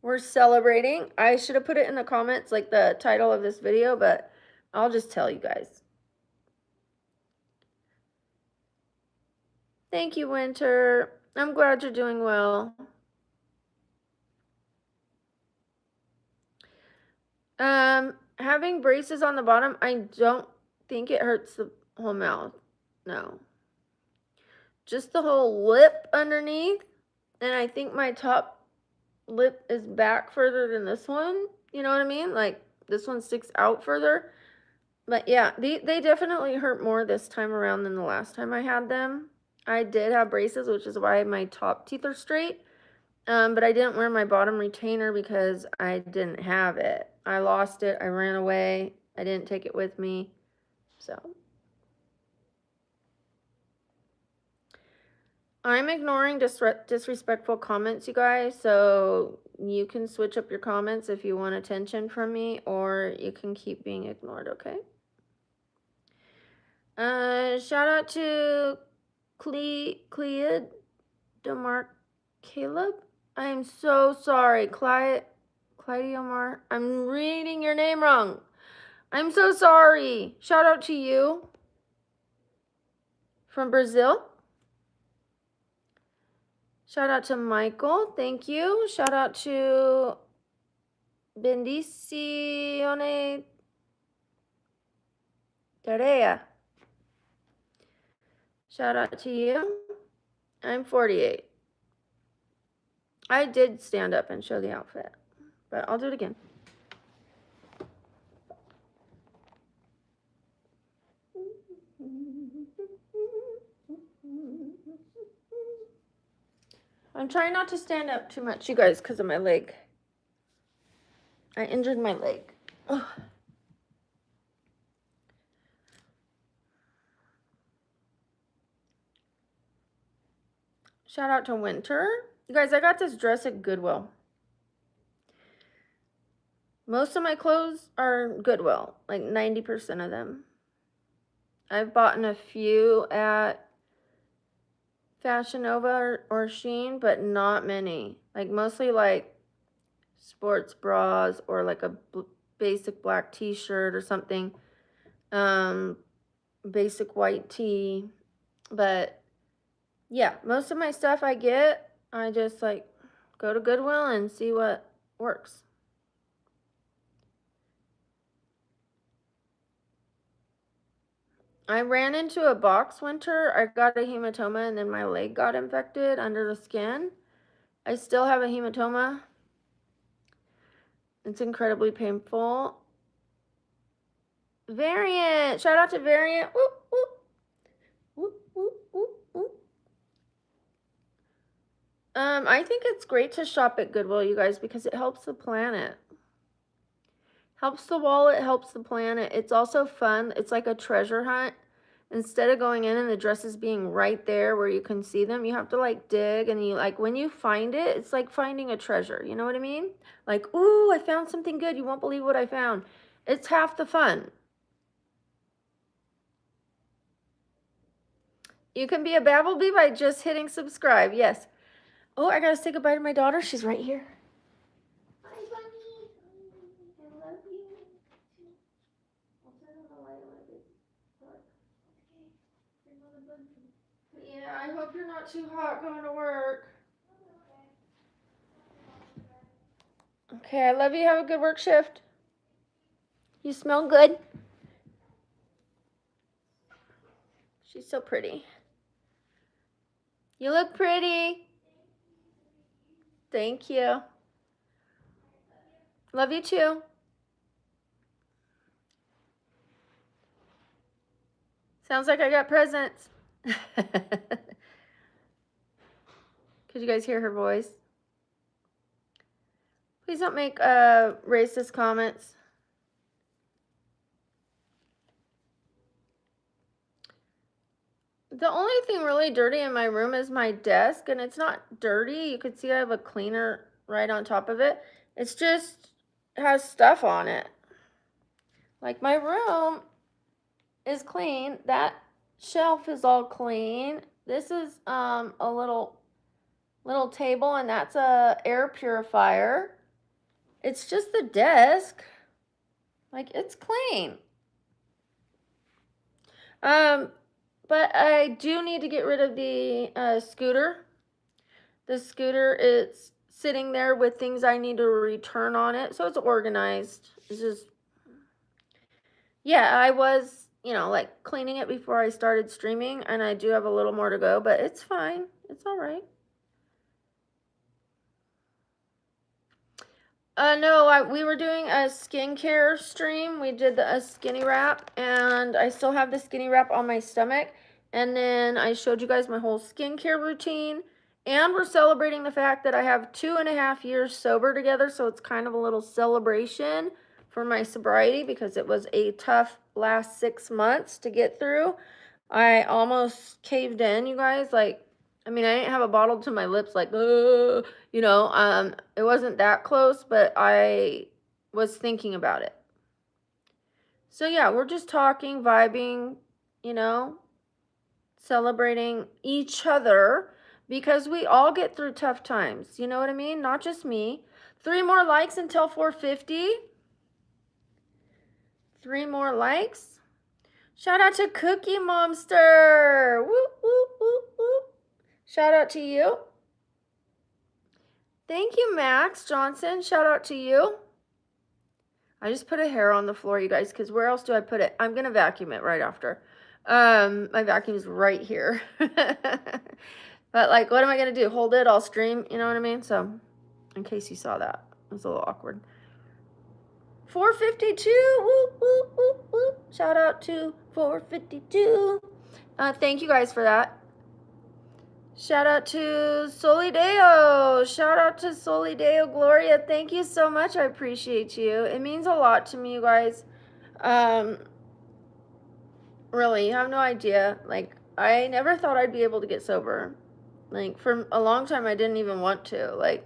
We're celebrating. I should have put it in the comments, like the title of this video, but I'll just tell you guys. Thank you, Winter. I'm glad you're doing well. Having braces on the bottom, I don't think it hurts the whole mouth. No. Just the whole lip underneath. And I think my top lip is back further than this one. You know what I mean? Like, this one sticks out further. But yeah, they definitely hurt more this time around than the last time I had them. I did have braces, which is why my top teeth are straight. But I didn't wear my bottom retainer because I didn't have it. I lost it. I ran away. I didn't take it with me. So I'm ignoring disrespectful comments, you guys. So you can switch up your comments if you want attention from me, or you can keep being ignored, okay? Shout out to Cleid DeMar Caleb. I am so sorry, Clydiomar. I'm reading your name wrong. I'm so sorry. Shout out to you from Brazil. Shout out to Michael. Thank you. Shout out to Bendicione Tarea. Shout out to you. I'm 48. I did stand up and show the outfit, but I'll do it again. I'm trying not to stand up too much, you guys, because of my leg. I injured my leg. Ugh. Shout out to Winter. You guys, I got this dress at Goodwill. Most of my clothes are Goodwill, like 90% of them. I've bought a few at Fashion Nova or Shein, but not many. Like, mostly like sports bras or like a basic black t-shirt or something. Basic white tee. But yeah, most of my stuff I just like go to Goodwill and see what works. I ran into a box winter. I got a hematoma and then my leg got infected under the skin. I still have a hematoma. It's incredibly painful. Variant. Shout out to Variant. Whoop, whoop. Whoop, whoop, whoop, whoop. I think it's great to shop at Goodwill, you guys, because it helps the planet. Helps the wallet, helps the planet. It's also fun. It's like a treasure hunt. Instead of going in and the dresses being right there where you can see them, you have to like dig, and you like when you find it, it's like finding a treasure. You know what I mean? Like, ooh, I found something good. You won't believe what I found. It's half the fun. You can be a Babblebee by just hitting subscribe. Yes. Oh, I gotta say goodbye to my daughter. She's right here. Hi, bunny. I love you. I'll turn on the light a little bit. Okay. Yeah, I hope you're not too hot going to work. Okay, I love you. Have a good work shift. You smell good. She's so pretty. You look pretty. Thank you. Love you too. Sounds like I got presents. Could you guys hear her voice? Please don't make racist comments. The only thing really dirty in my room is my desk, and it's not dirty. You could see I have a cleaner right on top of it. It's just has stuff on it. Like my room is clean. That shelf is all clean. This is a little table, and that's a air purifier. It's just the desk. Like, it's clean. But I do need to get rid of the scooter. The scooter is sitting there with things I need to return on it, so it's organized. It's just, yeah, I was, like cleaning it before I started streaming, and I do have a little more to go, but it's fine. It's all right. No, we were doing a skincare stream. We did a skinny wrap, and I still have the skinny wrap on my stomach. And then I showed you guys my whole skincare routine. And we're celebrating the fact that I have 2.5 years sober together, so it's kind of a little celebration for my sobriety because it was a tough last 6 months to get through. I almost caved in, you guys. Like, I mean, I didn't have a bottle to my lips, like, it wasn't that close, but I was thinking about it. So yeah, we're just talking, vibing, celebrating each other because we all get through tough times. You know what I mean? Not just me. 3 more likes until 450. 3 more likes. Shout out to Cookie Monster. Whoop, whoop, whoop, whoop. Shout out to you. Thank you, Max Johnson. Shout out to you. I just put a hair on the floor, you guys, because where else do I put it? I'm going to vacuum it right after. My vacuum's right here. But, like, what am I going to do? Hold it? I'll stream? You know what I mean? So, in case you saw that. It was a little awkward. 452. Whoop, whoop, whoop, whoop. Shout out to 452. Thank you guys for that. Shout out to Solideo. Shout out to Solideo Gloria. Thank you so much. I appreciate you. It means a lot to me, you guys. Really, you have no idea. Like, I never thought I'd be able to get sober. Like, for a long time, I didn't even want to. Like,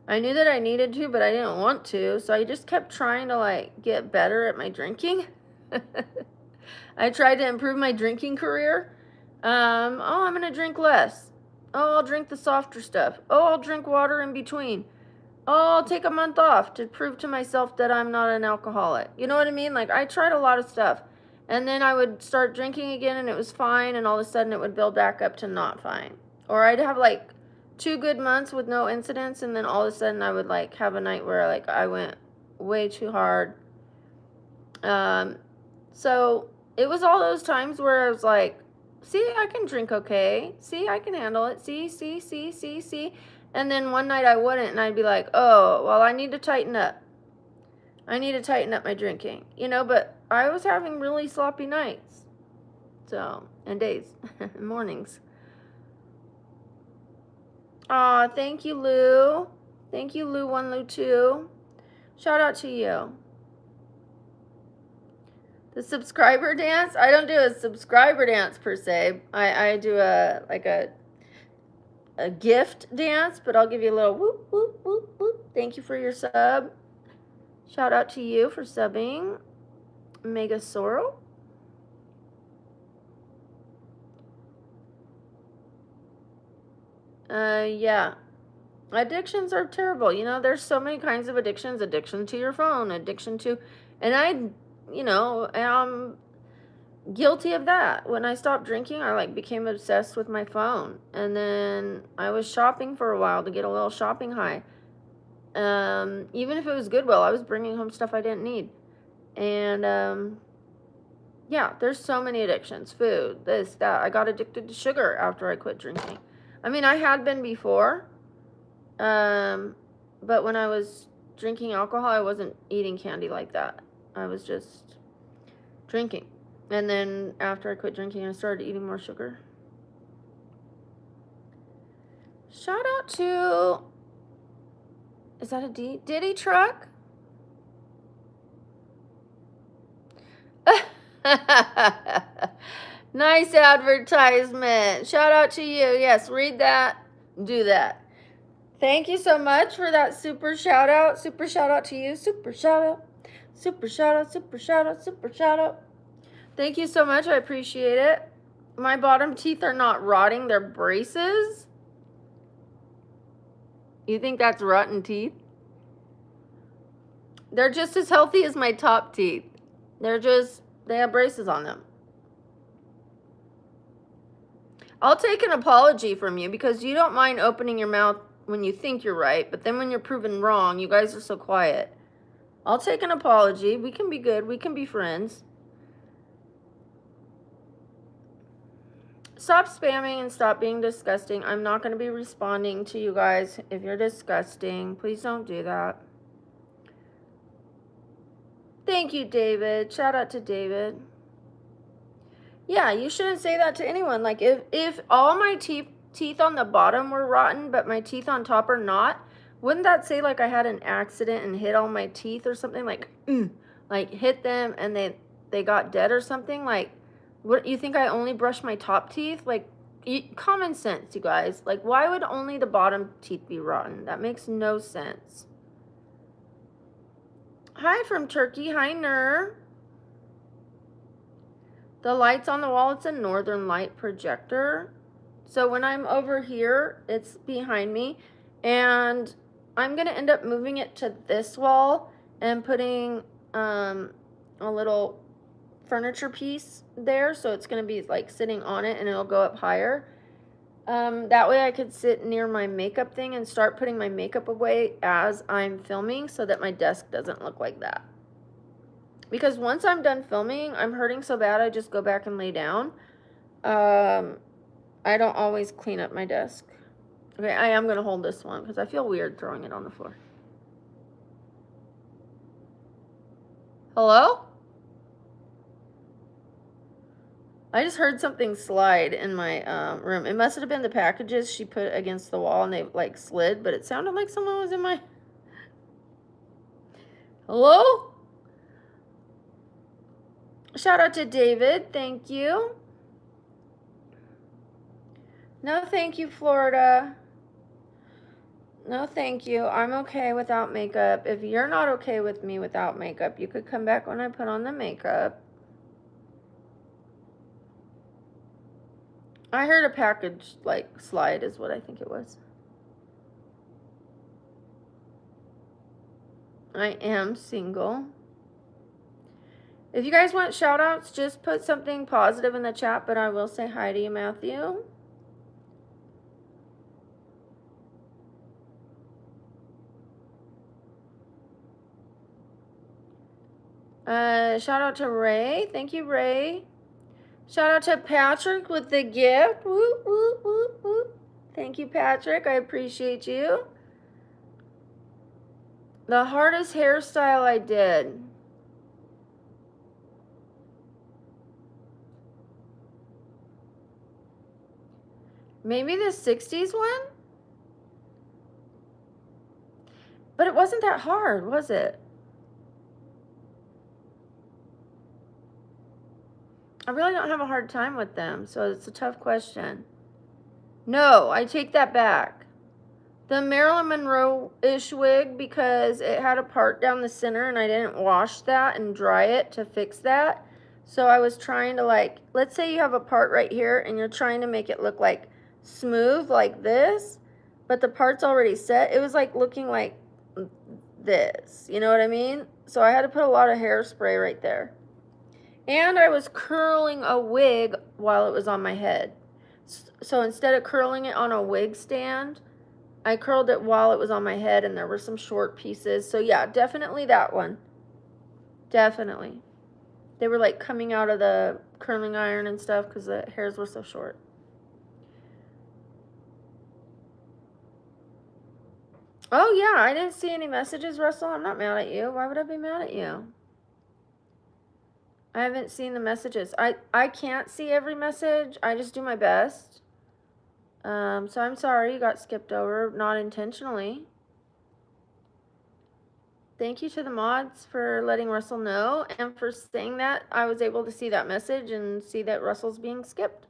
I knew that I needed to, but I didn't want to. So I just kept trying to, like, get better at my drinking. I tried to improve my drinking career. I'm going to drink less. Oh, I'll drink the softer stuff. Oh, I'll drink water in between. Oh, I'll take a month off to prove to myself that I'm not an alcoholic. You know what I mean? Like, I tried a lot of stuff. And then I would start drinking again and it was fine. And all of a sudden it would build back up to not fine. Or I'd have, like, 2 good months with no incidents. And then all of a sudden I would, like, have a night where, like, I went way too hard. So it was all those times where I was like, see, I can drink okay. See, I can handle it. See. And then one night I wouldn't, and I'd be like, oh, well, I need to tighten up. I need to tighten up my drinking. But I was having really sloppy nights. So, and days, and mornings. Aw, thank you, Lou. Thank you, Lou 1, Lou 2. Shout out to you. The subscriber dance? I don't do a subscriber dance per se. I do a gift dance, but I'll give you a little whoop, whoop, whoop, whoop. Thank you for your sub. Shout out to you for subbing. Mega Sorrow. Yeah. Addictions are terrible. There's so many kinds of addictions. Addiction to your phone, addiction to, and I am guilty of that. When I stopped drinking, I became obsessed with my phone. And then I was shopping for a while to get a little shopping high. Even if it was Goodwill, I was bringing home stuff I didn't need. And yeah, there's so many addictions. Food, this, that. I got addicted to sugar after I quit drinking. I mean, I had been before. But when I was drinking alcohol, I wasn't eating candy like that. I was just drinking. And then after I quit drinking, I started eating more sugar. Shout out to, is that a Diddy truck? Nice advertisement. Shout out to you. Yes, read that. Do that. Thank you so much for that super shout out. Super shout out to you. Super shout out. Super shout out. Super shout out. Super shout out. Thank you so much. I appreciate it. My bottom teeth are not rotting. They're braces. You think that's rotten teeth? They're just as healthy as my top teeth. They have braces on them. I'll take an apology from you because you don't mind opening your mouth when you think you're right, but then when you're proven wrong, you guys are so quiet. I'll take an apology. We can be good. We can be friends. Stop spamming and stop being disgusting. I'm not going to be responding to you guys if you're disgusting. Please don't do that. Thank you, David. Shout out to David. Yeah, you shouldn't say that to anyone. Like, if all my teeth on the bottom were rotten, but my teeth on top are not, wouldn't that say, like, I had an accident and hit all my teeth or something? Like, hit them and they got dead or something? Like, what, you think I only brush my top teeth? Like, common sense, you guys. Like, why would only the bottom teeth be rotten? That makes no sense. Hi from Turkey. Hi, Nur. The lights on the wall, it's a northern light projector. So when I'm over here, it's behind me. And I'm going to end up moving it to this wall and putting a little furniture piece there. So it's going to be like sitting on it and it'll go up higher. That way I could sit near my makeup thing and start putting my makeup away as I'm filming so that my desk doesn't look like that. Because once I'm done filming, I'm hurting so bad I just go back and lay down. I don't always clean up my desk. Okay, I am going to hold this one because I feel weird throwing it on the floor. Hello? I just heard something slide in my room. It must have been the packages she put against the wall and they like slid, but it sounded like someone was in my... Hello? Shout out to David. Thank you. No, thank you, Florida. No, thank you. I'm okay without makeup. If you're not okay with me without makeup, you could come back when I put on the makeup. I heard a package, like, slide is what I think it was. I am single. If you guys want shout outs, just put something positive in the chat, but I will say hi to you, Matthew. Shout out to Ray. Thank you, Ray. Shout out to Patrick with the gift. Whoop, whoop, whoop, whoop. Thank you, Patrick. I appreciate you. The hardest hairstyle I did. Maybe the 60s one? But it wasn't that hard, was it? I really don't have a hard time with them, so it's a tough question. No, I take that back. The Marilyn Monroe-ish wig, because it had a part down the center and I didn't wash that and dry it to fix that. So I was trying to, like, let's say you have a part right here and you're trying to make it look like smooth like this, but the part's already set. It was like looking like this, you know what I mean? So I had to put a lot of hairspray right there. And I was curling a wig while it was on my head. So instead of curling it on a wig stand, I curled it while it was on my head, and there were some short pieces. So yeah, definitely that one. Definitely. They were like coming out of the curling iron and stuff because the hairs were so short. Oh, yeah, I didn't see any messages, Russell. I'm not mad at you. Why would I be mad at you? I haven't seen the messages. I can't see every message. I just do my best. So I'm sorry you got skipped over, not intentionally. Thank you to the mods for letting Russell know and for saying that I was able to see that message and see that Russell's being skipped.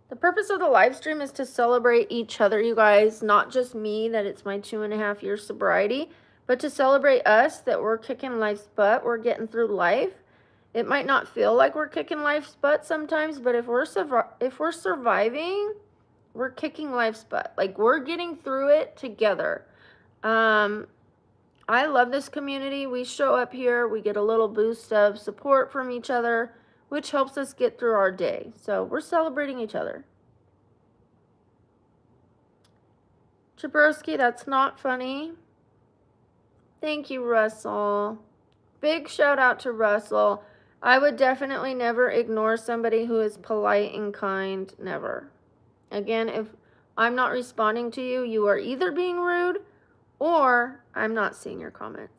The purpose of the live stream is to celebrate each other, you guys, not just me, that it's my 2.5 year sobriety, but to celebrate us, that we're kicking life's butt, we're getting through life. It might not feel like we're kicking life's butt sometimes, but if we're surviving, we're kicking life's butt. Like, we're getting through it together. I love this community. We show up here, we get a little boost of support from each other, which helps us get through our day. So we're celebrating each other. Jabrowski, that's not funny. Thank you, Russell. Big shout out to Russell. I would definitely never ignore somebody who is polite and kind. Never. Again, if I'm not responding to you, you are either being rude or I'm not seeing your comments.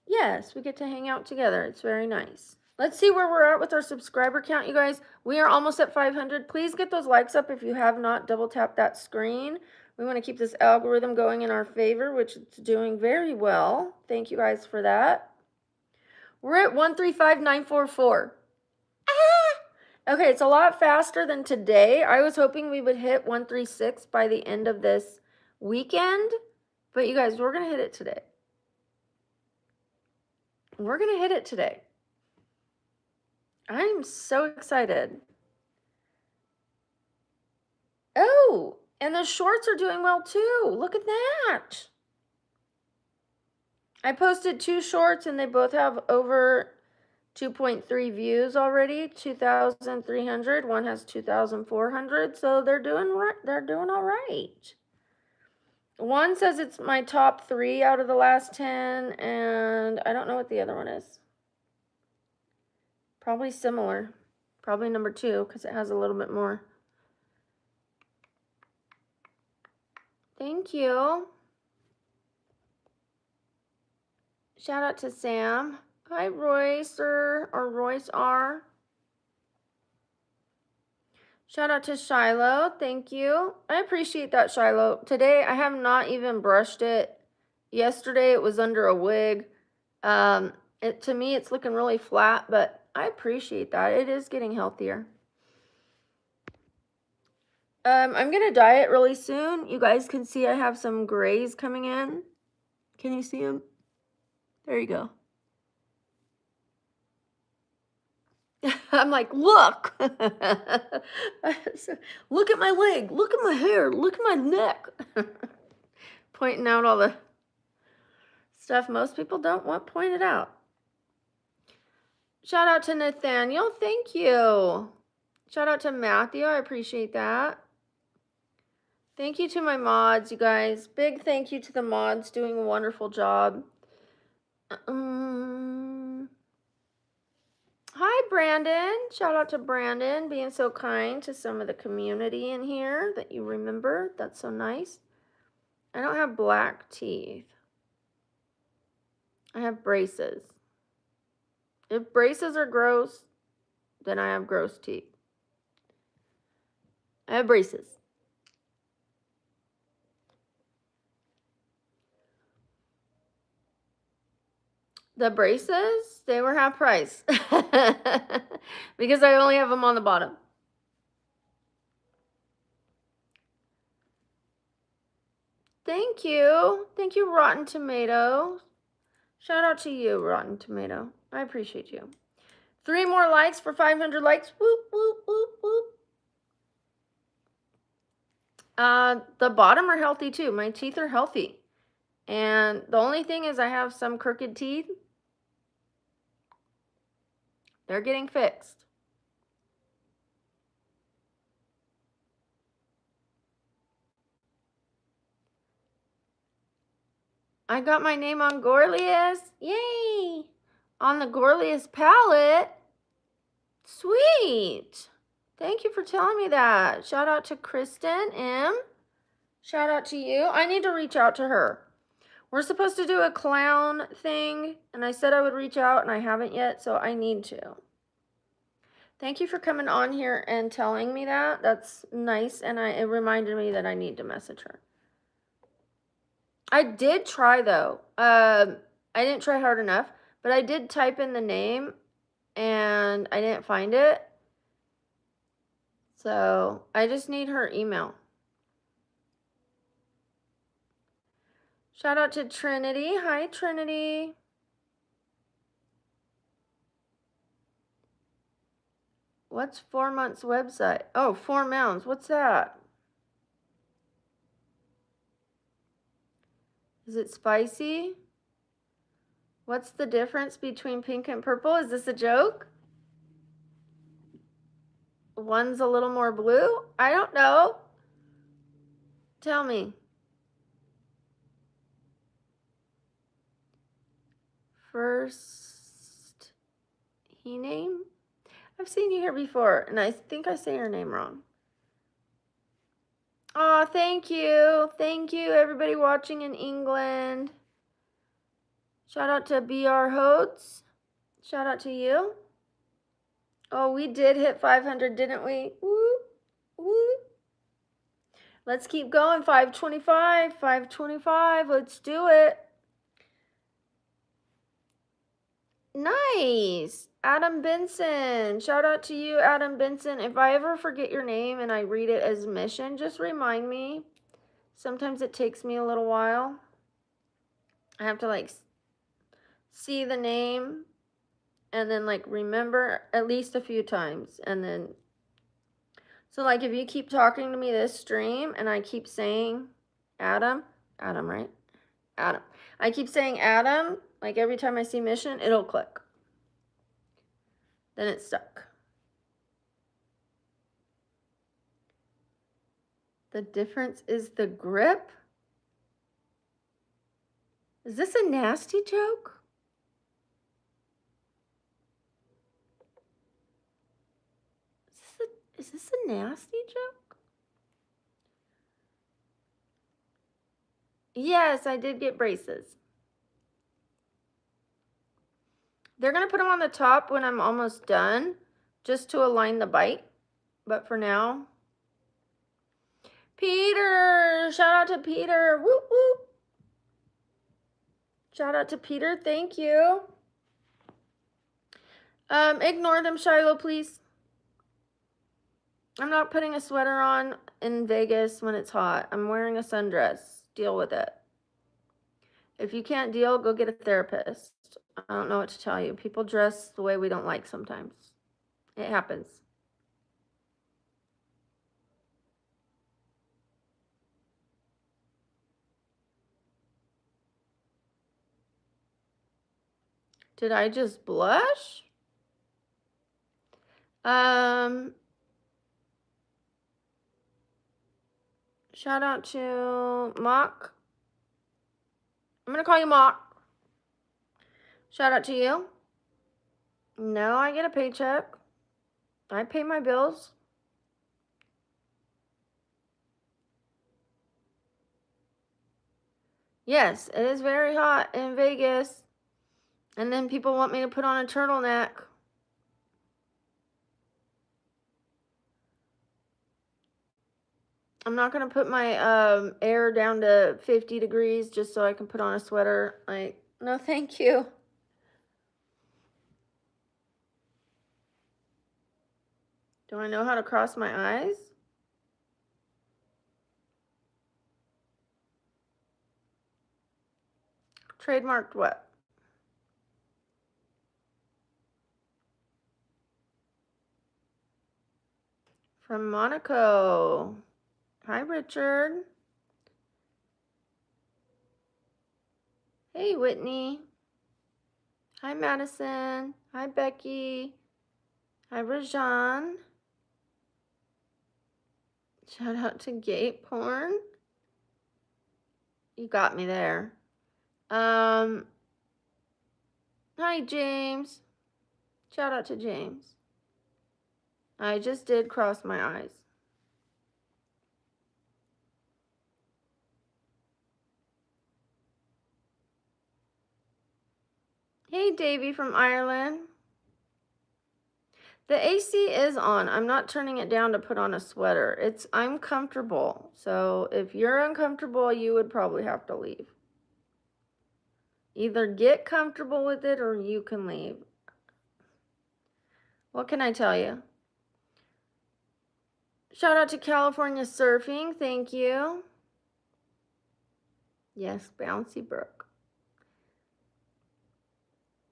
Yes, we get to hang out together. It's very nice. Let's see where we're at with our subscriber count, you guys. We are almost at 500. Please get those likes up if you have not. Double tap that screen. We want to keep this algorithm going in our favor, which it's doing very well. Thank you guys for that. We're at 135,944. Okay, it's a lot faster than today. I was hoping we would hit 136 by the end of this weekend, but you guys, we're going to hit it today. We're going to hit it today. I'm so excited. Oh, and the shorts are doing well too. Look at that. I posted 2 shorts and they both have over 2.3 views already, 2,300. One has 2,400. So they're doing all right. One says it's my top 3 out of the last 10, and I don't know what the other one is. Probably similar. Probably number 2 because it has a little bit more. Thank you. Shout out to Sam. Hi, Royce or Royce R. Shout out to Shiloh. Thank you. I appreciate that, Shiloh. Today, I have not even brushed it. Yesterday, it was under a wig. To me, it's looking really flat, but I appreciate that. It is getting healthier. I'm going to diet really soon. You guys can see I have some grays coming in. Can you see them? There you go. I'm like, look. Look at my leg. Look at my hair. Look at my neck. Pointing out all the stuff most people don't want pointed out. Shout out to Nathaniel. Thank you. Shout out to Matthew. I appreciate that. Thank you to my mods, you guys. Big thank you to the mods doing a wonderful job. Hi, Brandon. Shout out to Brandon being so kind to some of the community in here that you remember. That's so nice. I don't have black teeth. I have braces. If braces are gross, then I have gross teeth. I have braces. The braces, they were half price because I only have them on the bottom. Thank you. Thank you, Rotten Tomato. Shout out to you, Rotten Tomato. I appreciate you. 3 more likes for 500 likes. Whoop, whoop, whoop, whoop. The bottom are healthy too. My teeth are healthy. And the only thing is I have some crooked teeth. They're getting fixed. I got my name on Gorlius. Yay! On the Gorlius palette. Sweet. Thank you for telling me that. Shout out to Kristen M. Shout out to you. I need to reach out to her. We're supposed to do a clown thing, and I said I would reach out, and I haven't yet, so I need to. Thank you for coming on here and telling me that. That's nice, and it reminded me that I need to message her. I did try, though. I didn't try hard enough, but I did type in the name, and I didn't find it. So I just need her email. Shout out to Trinity. Hi, Trinity. What's 4 months website? Oh, 4 Mounds. What's that? Is it spicy? What's the difference between pink and purple? Is this a joke? One's a little more blue? I don't know. Tell me. First, he name? I've seen you here before, and I think I say your name wrong. Oh, thank you. Thank you, everybody watching in England. Shout out to BR Hodes. Shout out to you. Oh, we did hit 500, didn't we? Woo, woo. Let's keep going. 525, 525. Let's do it. Nice. Adam Benson. Shout out to you, Adam Benson. If I ever forget your name and I read it as Mission, just remind me. Sometimes it takes me a little while. I have to like see the name and then like remember at least a few times. And then, so like if you keep talking to me this stream and I keep saying Adam, right? Adam. I keep saying Adam, like every time I see Mission, it'll click. Then it's stuck. The difference is the grip? Is this a nasty joke? Is this a nasty joke? Yes, I did get braces. They're going to put them on the top when I'm almost done, just to align the bite. But for now, Peter, shout out to Peter. Whoop, whoop. Shout out to Peter. Thank you. Ignore them, Shiloh, please. I'm not putting a sweater on in Vegas when it's hot. I'm wearing a sundress. Deal with it. If you can't deal, go get a therapist. I don't know what to tell you. People dress the way we don't like sometimes. It happens. Did I just blush? Shout out to Mock. I'm going to call you Mock. Shout out to you. No, I get a paycheck. I pay my bills. Yes, it is very hot in Vegas. And then people want me to put on a turtleneck. I'm not going to put my air down to 50 degrees just so I can put on a sweater. Like, no, thank you. Do I know how to cross my eyes? Trademarked what? From Monaco. Hi, Richard. Hey, Whitney. Hi, Madison. Hi, Becky. Hi, Rajan. Shout out to Gate Porn. You got me there. Hi, James. Shout out to James. I just did cross my eyes. Hey, Davy from Ireland. The AC is on. I'm not turning it down to put on a sweater. I'm comfortable. So if you're uncomfortable, you would probably have to leave. Either get comfortable with it or you can leave. What can I tell you? Shout out to California Surfing. Thank you. Yes, Bouncy Brooke.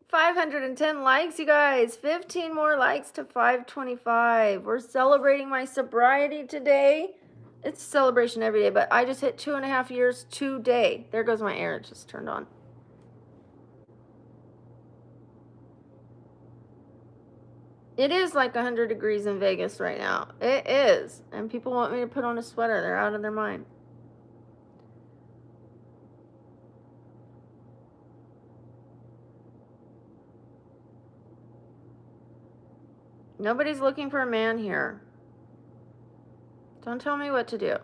510 likes, you guys. 15 more likes to 525. We're celebrating my sobriety today. It's a celebration every day, but I just hit 2.5 years today. There goes my air. It just turned on. It is like 100 degrees in Vegas right now. It is. And people want me to put on a sweater. They're out of their mind. Nobody's looking for a man here. Don't tell me what to do.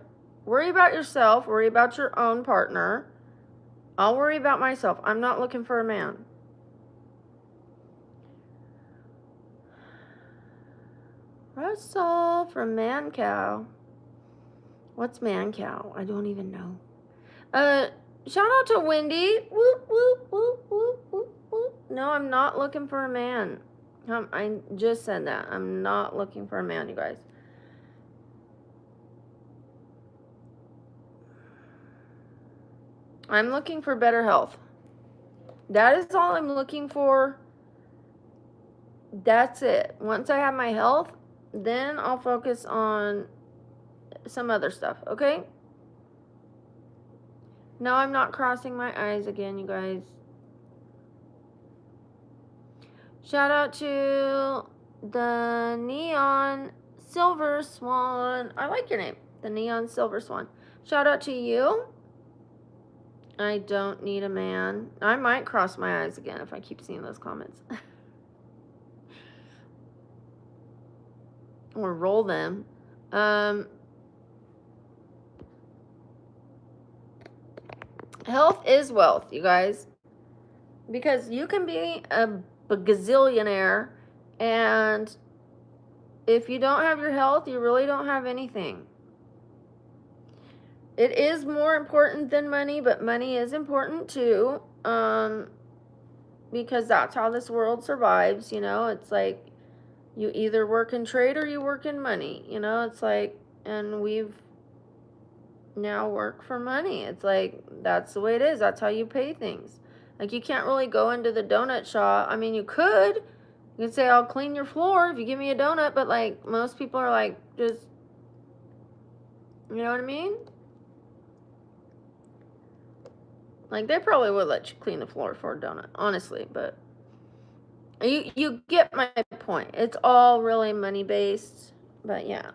Worry about yourself. Worry about your own partner. I'll worry about myself. I'm not looking for a man. Russell from Man Cow. What's Man Cow? I don't even know. Shout out to Wendy. Whoop, whoop, whoop, whoop, whoop, whoop. No, I'm not looking for a man. I just said that. I'm not looking for a man, you guys. I'm looking for better health. That is all I'm looking for. That's it. Once I have my health, then I'll focus on some other stuff, okay? No, I'm not crossing my eyes again, you guys. Shout out to the Neon Silver Swan. I like your name, the Neon Silver Swan. Shout out to you. I don't need a man. I might cross my eyes again if I keep seeing those comments. Or roll them. Health is wealth, you guys. Because you can be a gazillionaire, and if you don't have your health, you really don't have anything. It is more important than money, but money is important too. Because that's how this world survives, you know. It's like you either work in trade or you work in money, you know. It's like, and we've now work for money. It's like, that's the way it is. That's how you pay things. Like, you can't really go into the donut shop. I mean, you could say, I'll clean your floor if you give me a donut, but like, most people are like, just, you know what I mean? Like, they probably would let you clean the floor for a donut, honestly, but you get my point. It's all really money based, but yeah.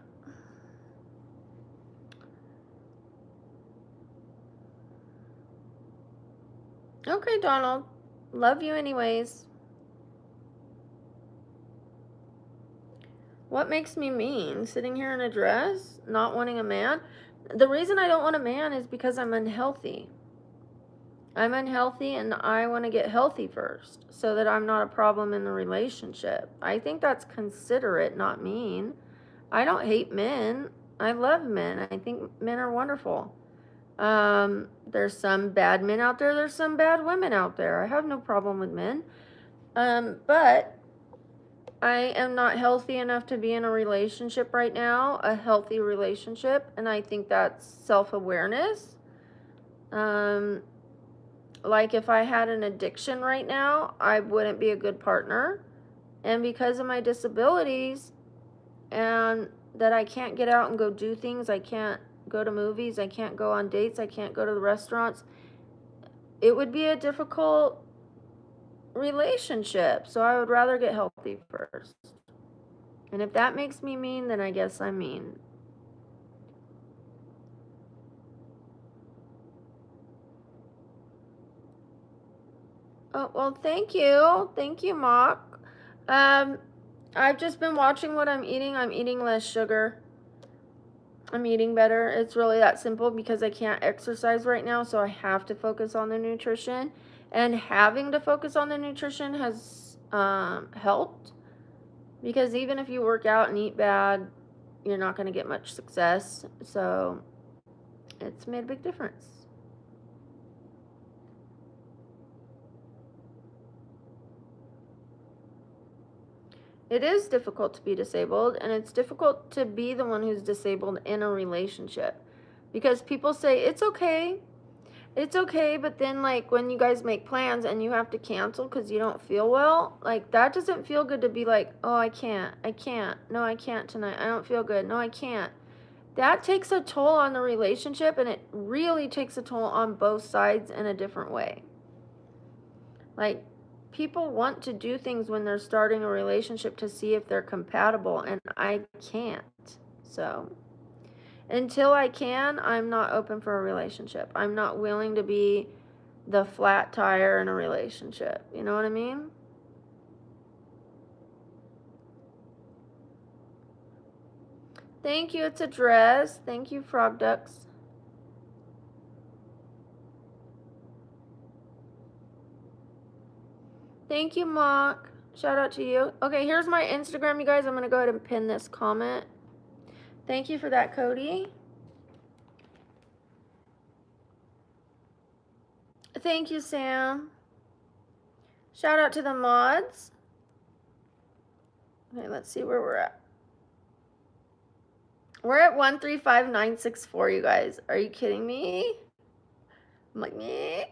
Okay, Donald. Love you anyways. What makes me mean? Sitting here in a dress? Not wanting a man? The reason I don't want a man is because I'm unhealthy. I'm unhealthy and I want to get healthy first so that I'm not a problem in the relationship. I think that's considerate, not mean. I don't hate men. I love men. I think men are wonderful. There's some bad men out there. There's some bad women out there. I have no problem with men. But I am not healthy enough to be in a relationship right now, a healthy relationship. And I think that's self-awareness. Like, if I had an addiction right now, I wouldn't be a good partner. And because of my disabilities and that I can't get out and go do things, I can't go to movies, I can't go on dates, I can't go to the restaurants, it would be a difficult relationship. So I would rather get healthy first. And if that makes me mean, then I guess I'm mean. Oh, well, thank you. Thank you, Mock. I've just been watching what I'm eating. I'm eating less sugar. I'm eating better. It's really that simple because I can't exercise right now, so I have to focus on the nutrition. And having to focus on the nutrition has helped, because even if you work out and eat bad, you're not going to get much success. So it's made a big difference. It is difficult to be disabled, and it's difficult to be the one who's disabled in a relationship, because people say it's okay, but then, like, when you guys make plans and you have to cancel because you don't feel well, like, that doesn't feel good to be like, oh, I can't, no, I can't tonight, I don't feel good, no, I can't. That takes a toll on the relationship, and it really takes a toll on both sides in a different way. Like, people want to do things when they're starting a relationship to see if they're compatible, and I can't. So until I can, I'm not open for a relationship. I'm not willing to be the flat tire in a relationship. You know what I mean? Thank you. It's a dress. Thank you, Frog Ducks. Thank you, Mock. Shout out to you. Okay, here's my Instagram, you guys. I'm going to go ahead and pin this comment. Thank you for that, Cody. Thank you, Sam. Shout out to the mods. Okay, let's see where we're at. We're at 135964, you guys. Are you kidding me? I'm like, meh.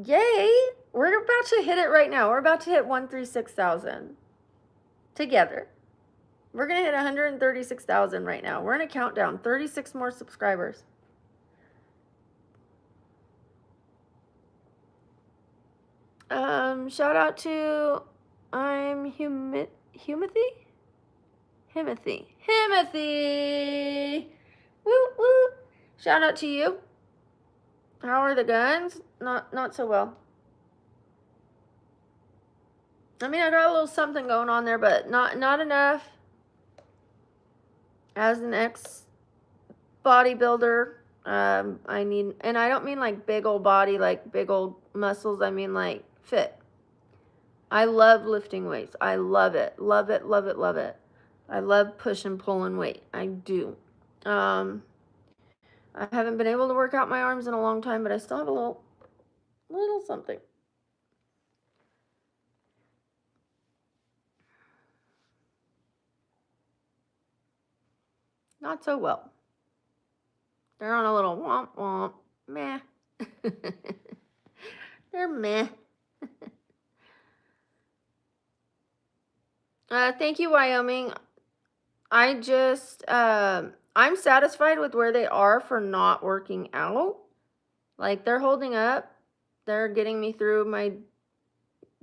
Yay. We're about to hit it right now. We're about to hit 136,000 together. We're going to hit 136,000 right now. We're in a countdown. 36 more subscribers. Shout out to Himothy. Woo woo. Shout out to you. How are the guns? Not so well. I mean, I got a little something going on there, but not enough. As an ex bodybuilder, I need, and I don't mean like big old body, like big old muscles. I mean like fit. I love lifting weights. I love it. Love it, love it, love it. I love pushing, pulling weight. I do. I haven't been able to work out my arms in a long time, but I still have a little something. Not so well. They're on a little womp womp. Meh. They're meh. Thank you, Wyoming. I just, I'm satisfied with where they are for not working out. Like, they're holding up. They're getting me through my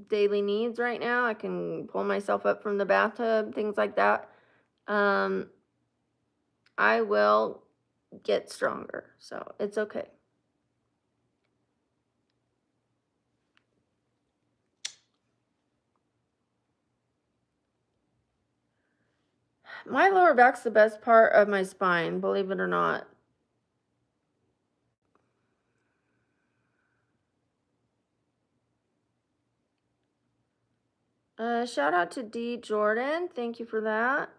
daily needs right now. I can pull myself up from the bathtub, things like that. I will get stronger, so it's okay. My lower back's the best part of my spine, believe it or not. Shout out to D. Jordan. Thank you for that.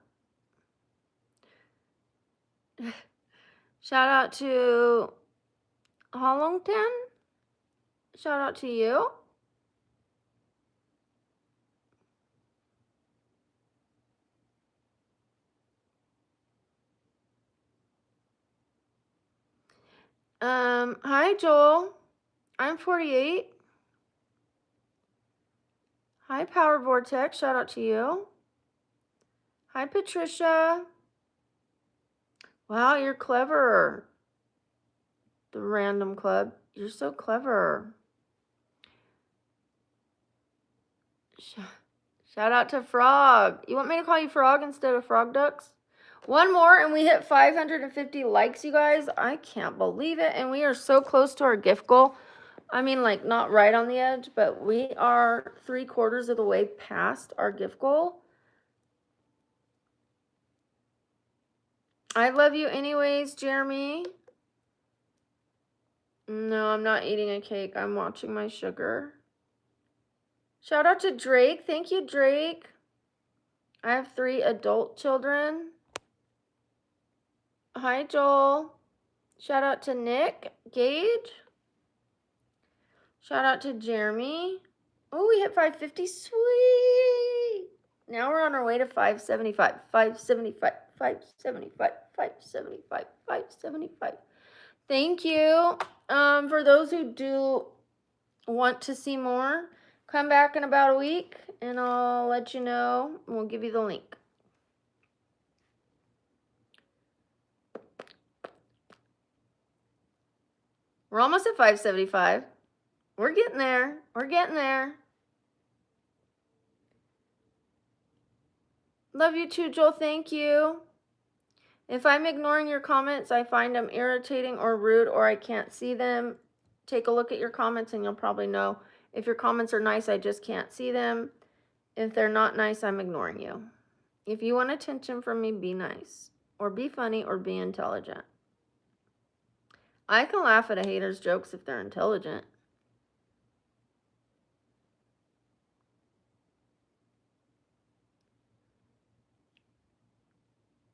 Shout out to Hollington. Shout out to you. Hi, Joel. I'm 48. Hi, Power Vortex. Shout out to you. Hi, Patricia. Wow, you're clever. The Random Club. You're so clever. Shout out to Frog. You want me to call you Frog instead of Frog Ducks? One more and we hit 550 likes, you guys. I can't believe it. And we are so close to our gift goal. I mean, like, not right on the edge, but we are 3/4 of the way past our gift goal. I love you anyways, Jeremy. No, I'm not eating a cake. I'm watching my sugar. Shout out to Drake. Thank you, Drake. I have 3 adult children. Hi, Joel. Shout out to Nick Gage. Shout out to Jeremy. Oh, we hit 550. Sweet. Now we're on our way to 575. 575. 575. 575. 575. Thank you. For those who do want to see more, come back in about a week and I'll let you know. We'll give you the link. We're almost at 575. We're getting there. We're getting there. Love you too, Joel. Thank you. If I'm ignoring your comments, I find them irritating or rude or I can't see them. Take a look at your comments and you'll probably know. If your comments are nice, I just can't see them. If they're not nice, I'm ignoring you. If you want attention from me, be nice. Or be funny or be intelligent. I can laugh at a hater's jokes if they're intelligent.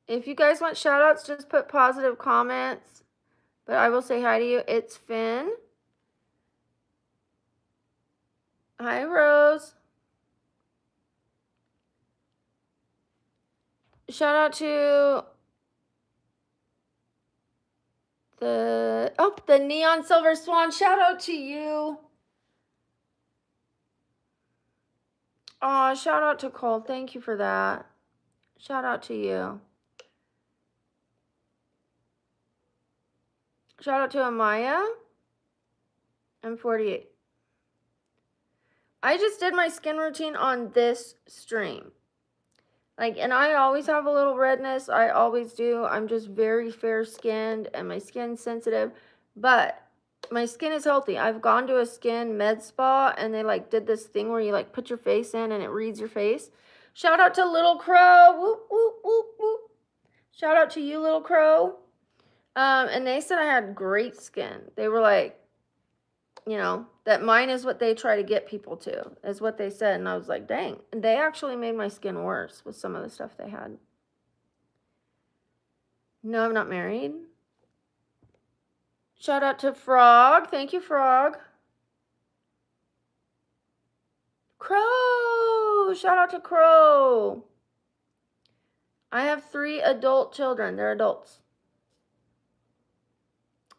If you guys want shout outs, just put positive comments. But I will say hi to you. It's Finn. Hi, Rose. Shout out to the Neon Silver Swan. Shout out to you. Oh, shout out to Cole. Thank you for that. Shout out to you. Shout out to Amaya. I'm 48. I just did my skin routine on this stream. Like, and I always have a little redness. I always do. I'm just very fair skinned and my skin's sensitive. But my skin is healthy. I've gone to a skin med spa and they like did this thing where you like put your face in and it reads your face. Shout out to Little Crow. Whoop, whoop, whoop, whoop. Shout out to you, Little Crow. And they said I had great skin. They were like, you know, that mine is what they try to get people to, is what they said. And I was like, dang. And they actually made my skin worse with some of the stuff they had. No, I'm not married. Shout out to Frog. Thank you, Frog. Crow. Shout out to Crow. I have 3 adult children. They're adults.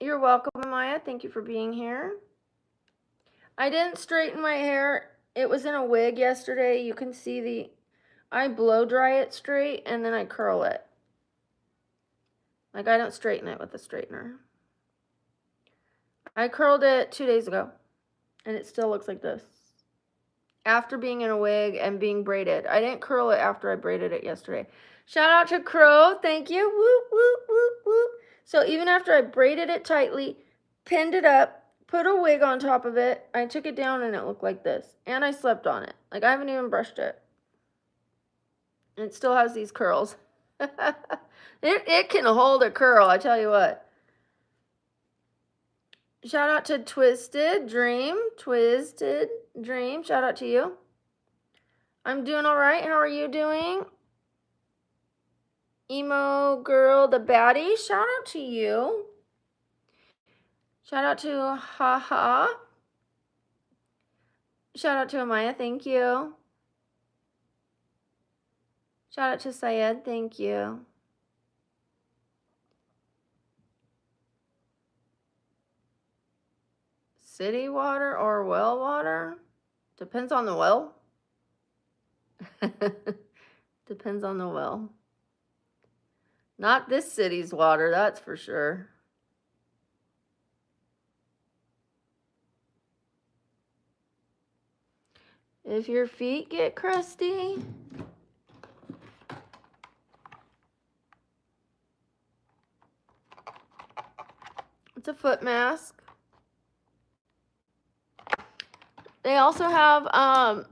You're welcome, Maya. Thank you for being here. I didn't straighten my hair. It was in a wig yesterday. You can see I blow dry it straight and then I curl it. Like, I don't straighten it with a straightener. I curled it 2 days ago and it still looks like this. After being in a wig and being braided. I didn't curl it after I braided it yesterday. Shout out to Crow. Thank you. Whoop, whoop, whoop, whoop. So even after I braided it tightly, pinned it up, put a wig on top of it, I took it down and it looked like this. And I slept on it. Like, I haven't even brushed it. And it still has these curls. It can hold a curl, I tell you what. Shout out to Twisted Dream. Twisted Dream. Shout out to you. I'm doing all right. How are you doing? Emo Girl the Baddie. Shout out to you. Shout out to Haha. Shout out to Amaya. Thank you. Shout out to Syed. Thank you. City water or well water? Depends on the well. Depends on the well. Not this city's water, that's for sure. If your feet get crusty, it's a foot mask. They also have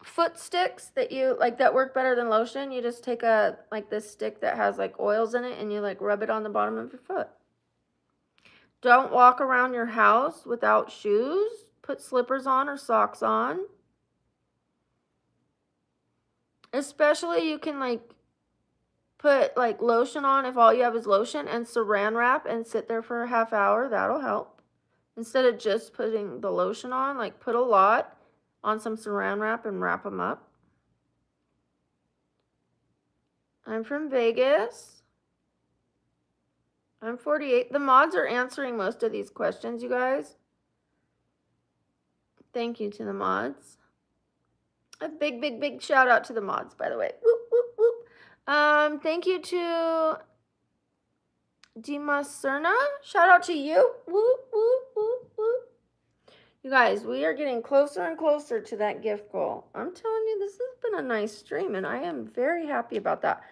foot sticks that you like that work better than lotion. You just take this stick that has like oils in it and you like rub it on the bottom of your foot. Don't walk around your house without shoes. Put slippers on or socks on. Especially you can like put like lotion on if all you have is lotion and saran wrap and sit there for a half hour. That'll help. Instead of just putting the lotion on, like put a lot on some saran wrap and wrap them up. I'm from Vegas. I'm 48. The mods are answering most of these questions, you guys. Thank you to the mods. A big, big, big shout out to the mods, by the way. Whoop, whoop, whoop. Thank you to Dima Serna. Shout out to you. Whoop, whoop, whoop, whoop. You guys, we are getting closer and closer to that gift goal. I'm telling you, this has been a nice stream, and I am very happy about that.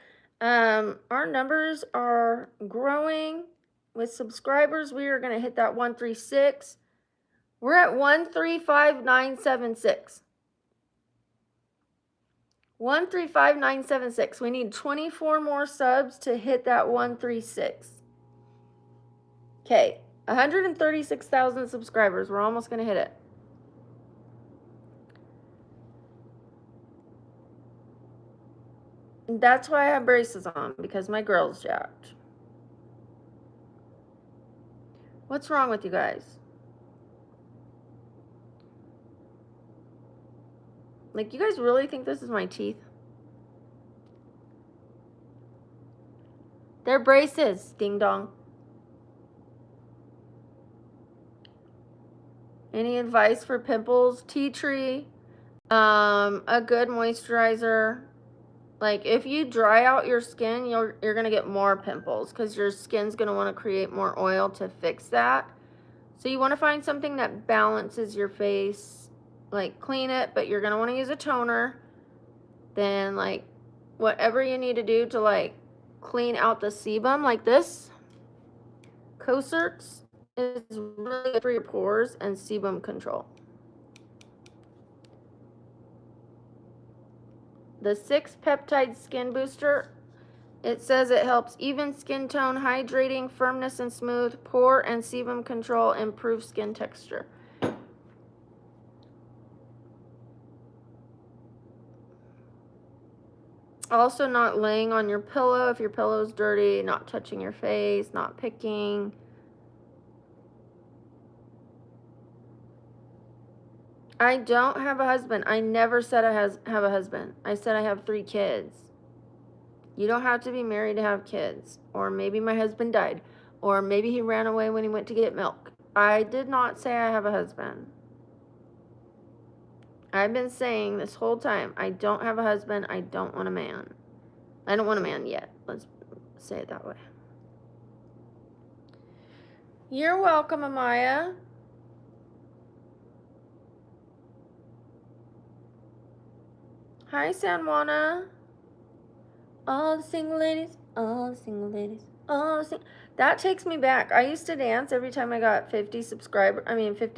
Our numbers are growing with subscribers. We are going to hit that 136. We're at 135,976. 135,976. We need 24 more subs to hit that 136. Okay, 136,000 subscribers. We're almost going to hit it. And that's why I have braces on, because my girl's jacked. What's wrong with you guys? Like, you guys really think this is my teeth? They're braces, ding dong. Any advice for pimples? Tea tree, a good moisturizer. Like, if you dry out your skin, you're going to get more pimples because your skin's going to want to create more oil to fix that. So you want to find something that balances your face, like clean it, but you're going to want to use a toner. Then, like, whatever you need to do to, like, clean out the sebum, like this. Cocerts is really good for your pores and sebum control. The 6 peptide skin booster, it says it helps even skin tone, hydrating, firmness and smooth, pore and sebum control, improve skin texture. Also, not laying on your pillow if your pillow is dirty, not touching your face, not picking. I don't have a husband. I never said I have a husband. I said I have 3 kids. You don't have to be married to have kids. Or maybe my husband died. Or maybe he ran away when he went to get milk. I did not say I have a husband. I've been saying this whole time, I don't have a husband. I don't want a man. I don't want a man yet. Let's say it that way. You're welcome, Amaya. Hi, San Juana. All the single ladies, all the single ladies, all the single. That takes me back. I used to dance every time I got 50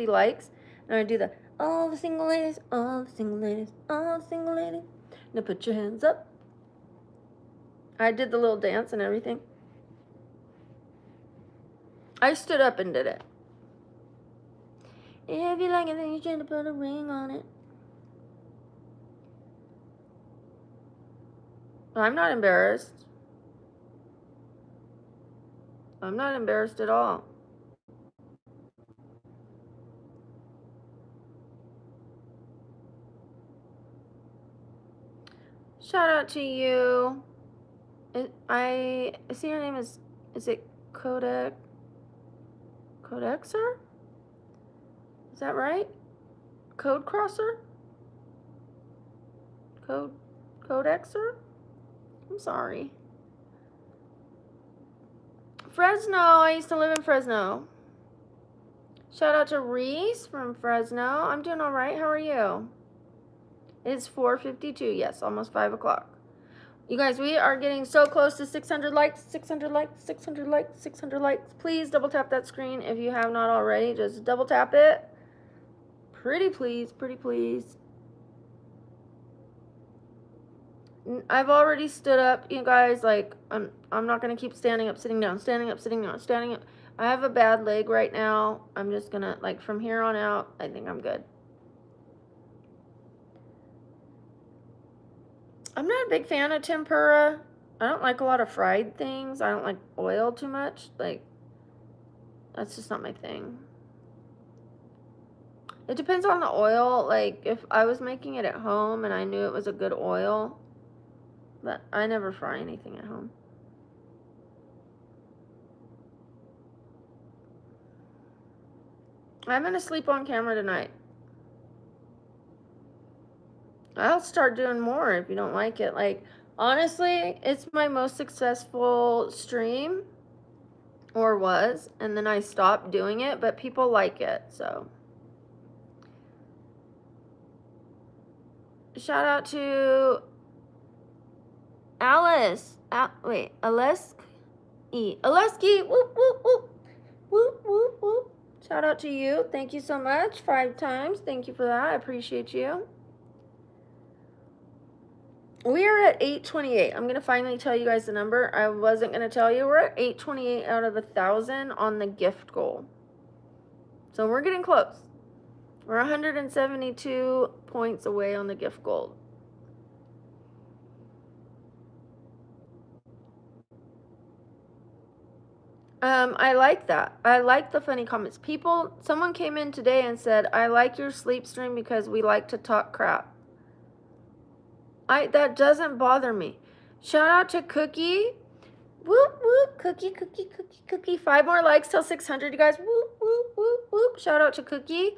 likes. And I'd do the all the single ladies, all the single ladies, all the single ladies. Now put your hands up. I did the little dance and everything. I stood up and did it. If you like it, then you should put a ring on it. I'm not embarrassed. I'm not embarrassed at all. Shout out to you. I see your name is it Codexer? Is that right? Code Crosser? Codexer? I'm sorry. Fresno. I used to live in Fresno. Shout out to Reese from Fresno. I'm doing all right. How are you? It's 4:52. Yes, almost 5 o'clock. You guys, we are getting so close to 600 likes, 600 likes, 600 likes, 600 likes. Please double tap that screen if you have not already. Just double tap it. Pretty please, pretty please. I've already stood up, you guys. Like, I'm not gonna keep standing up, sitting down, standing up, sitting down, standing up. I have a bad leg right now. I'm just gonna, like, from here on out, I think I'm good. I'm not a big fan of tempura. I don't like a lot of fried things. I don't like oil too much. Like, that's just not my thing. It depends on the oil. Like, if I was making it at home and I knew it was a good oil, but I never fry anything at home. I'm gonna sleep on camera tonight. I'll start doing more if you don't like it. Like, honestly, it's my most successful stream, or was, and then I stopped doing it, but people like it, so. Shout out to Alice. Wait, Aleski. Whoop, whoop, whoop. Whoop, whoop, whoop. Shout out to you. Thank you so much. 5 times. Thank you for that. I appreciate you. We are at 828. I'm going to finally tell you guys the number. I wasn't going to tell you. We're at 828 out of 1,000 on the gift goal. So we're getting close. We're 172 points away on the gift goal. I like that. I like the funny comments. Someone came in today and said, I like your sleep stream because we like to talk crap. That doesn't bother me. Shout out to Cookie. Whoop, whoop. Cookie. 5 more likes till 600, you guys. Whoop, whoop, whoop, whoop. Shout out to Cookie.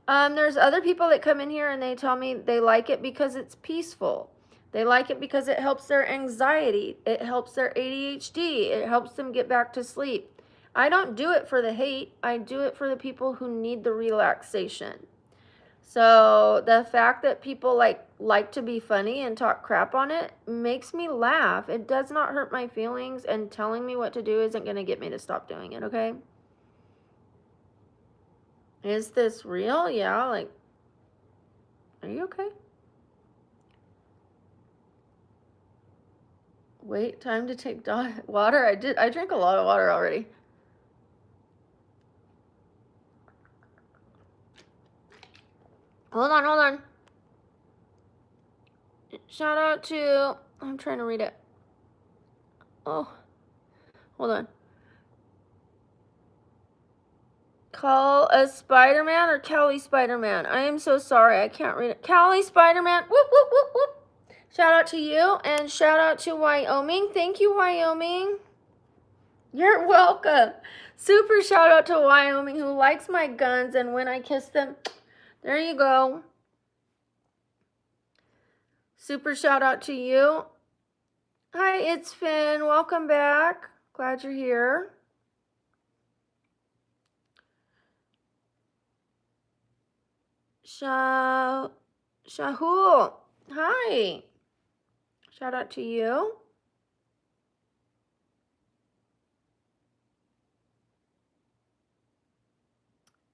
There's other people that come in here and they tell me they like it because it's peaceful. They like it because it helps their anxiety. It helps their ADHD. It helps them get back to sleep. I don't do it for the hate. I do it for the people who need the relaxation. So the fact that people like to be funny and talk crap on it makes me laugh. It does not hurt my feelings, and telling me what to do isn't going to get me to stop doing it, okay? Is this real? Yeah, like, are you okay? Wait, time to take water. I drank a lot of water already. Hold on. Shout out to, I'm trying to read it. Oh, hold on. Call a Spider-Man or Cali Spider-Man? I am so sorry. I can't read it. Cali Spider-Man. Whoop, whoop, whoop, whoop. Shout out to you, and shout out to Wyoming. Thank you, Wyoming. You're welcome. Super shout out to Wyoming, who likes my guns, and when I kiss them, there you go. Super shout out to you. Hi, it's Finn. Welcome back. Glad you're here. Shahul. Hi. Shout out to you.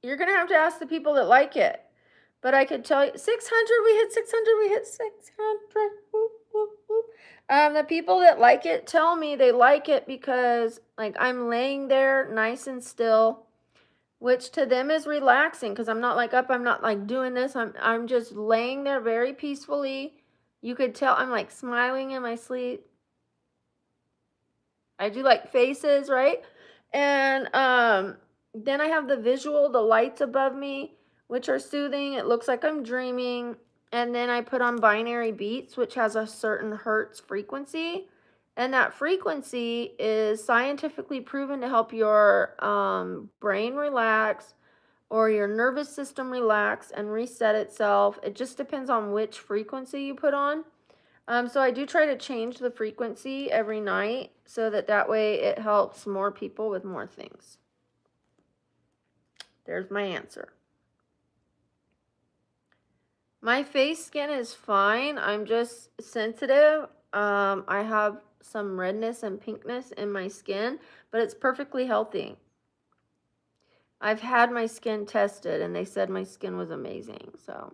You're going to have to ask the people that like it. But I could tell you, 600, we hit 600. Whoop, whoop, whoop. The people that like it tell me they like it because, like, I'm laying there nice and still, which to them is relaxing because I'm not like up, I'm not like doing this. I'm just laying there very peacefully. You could tell I'm like smiling in my sleep. I do like faces, right? And then I have the visual, the lights above me, which are soothing. It looks like I'm dreaming. And then I put on binary beats, which has a certain hertz frequency. And that frequency is scientifically proven to help your brain relax or your nervous system relax and reset itself. It just depends on which frequency you put on. So I do try to change the frequency every night so that way it helps more people with more things. There's my answer. My face skin is fine. I'm just sensitive. I have some redness and pinkness in my skin, but it's perfectly healthy. I've had my skin tested and they said my skin was amazing, so.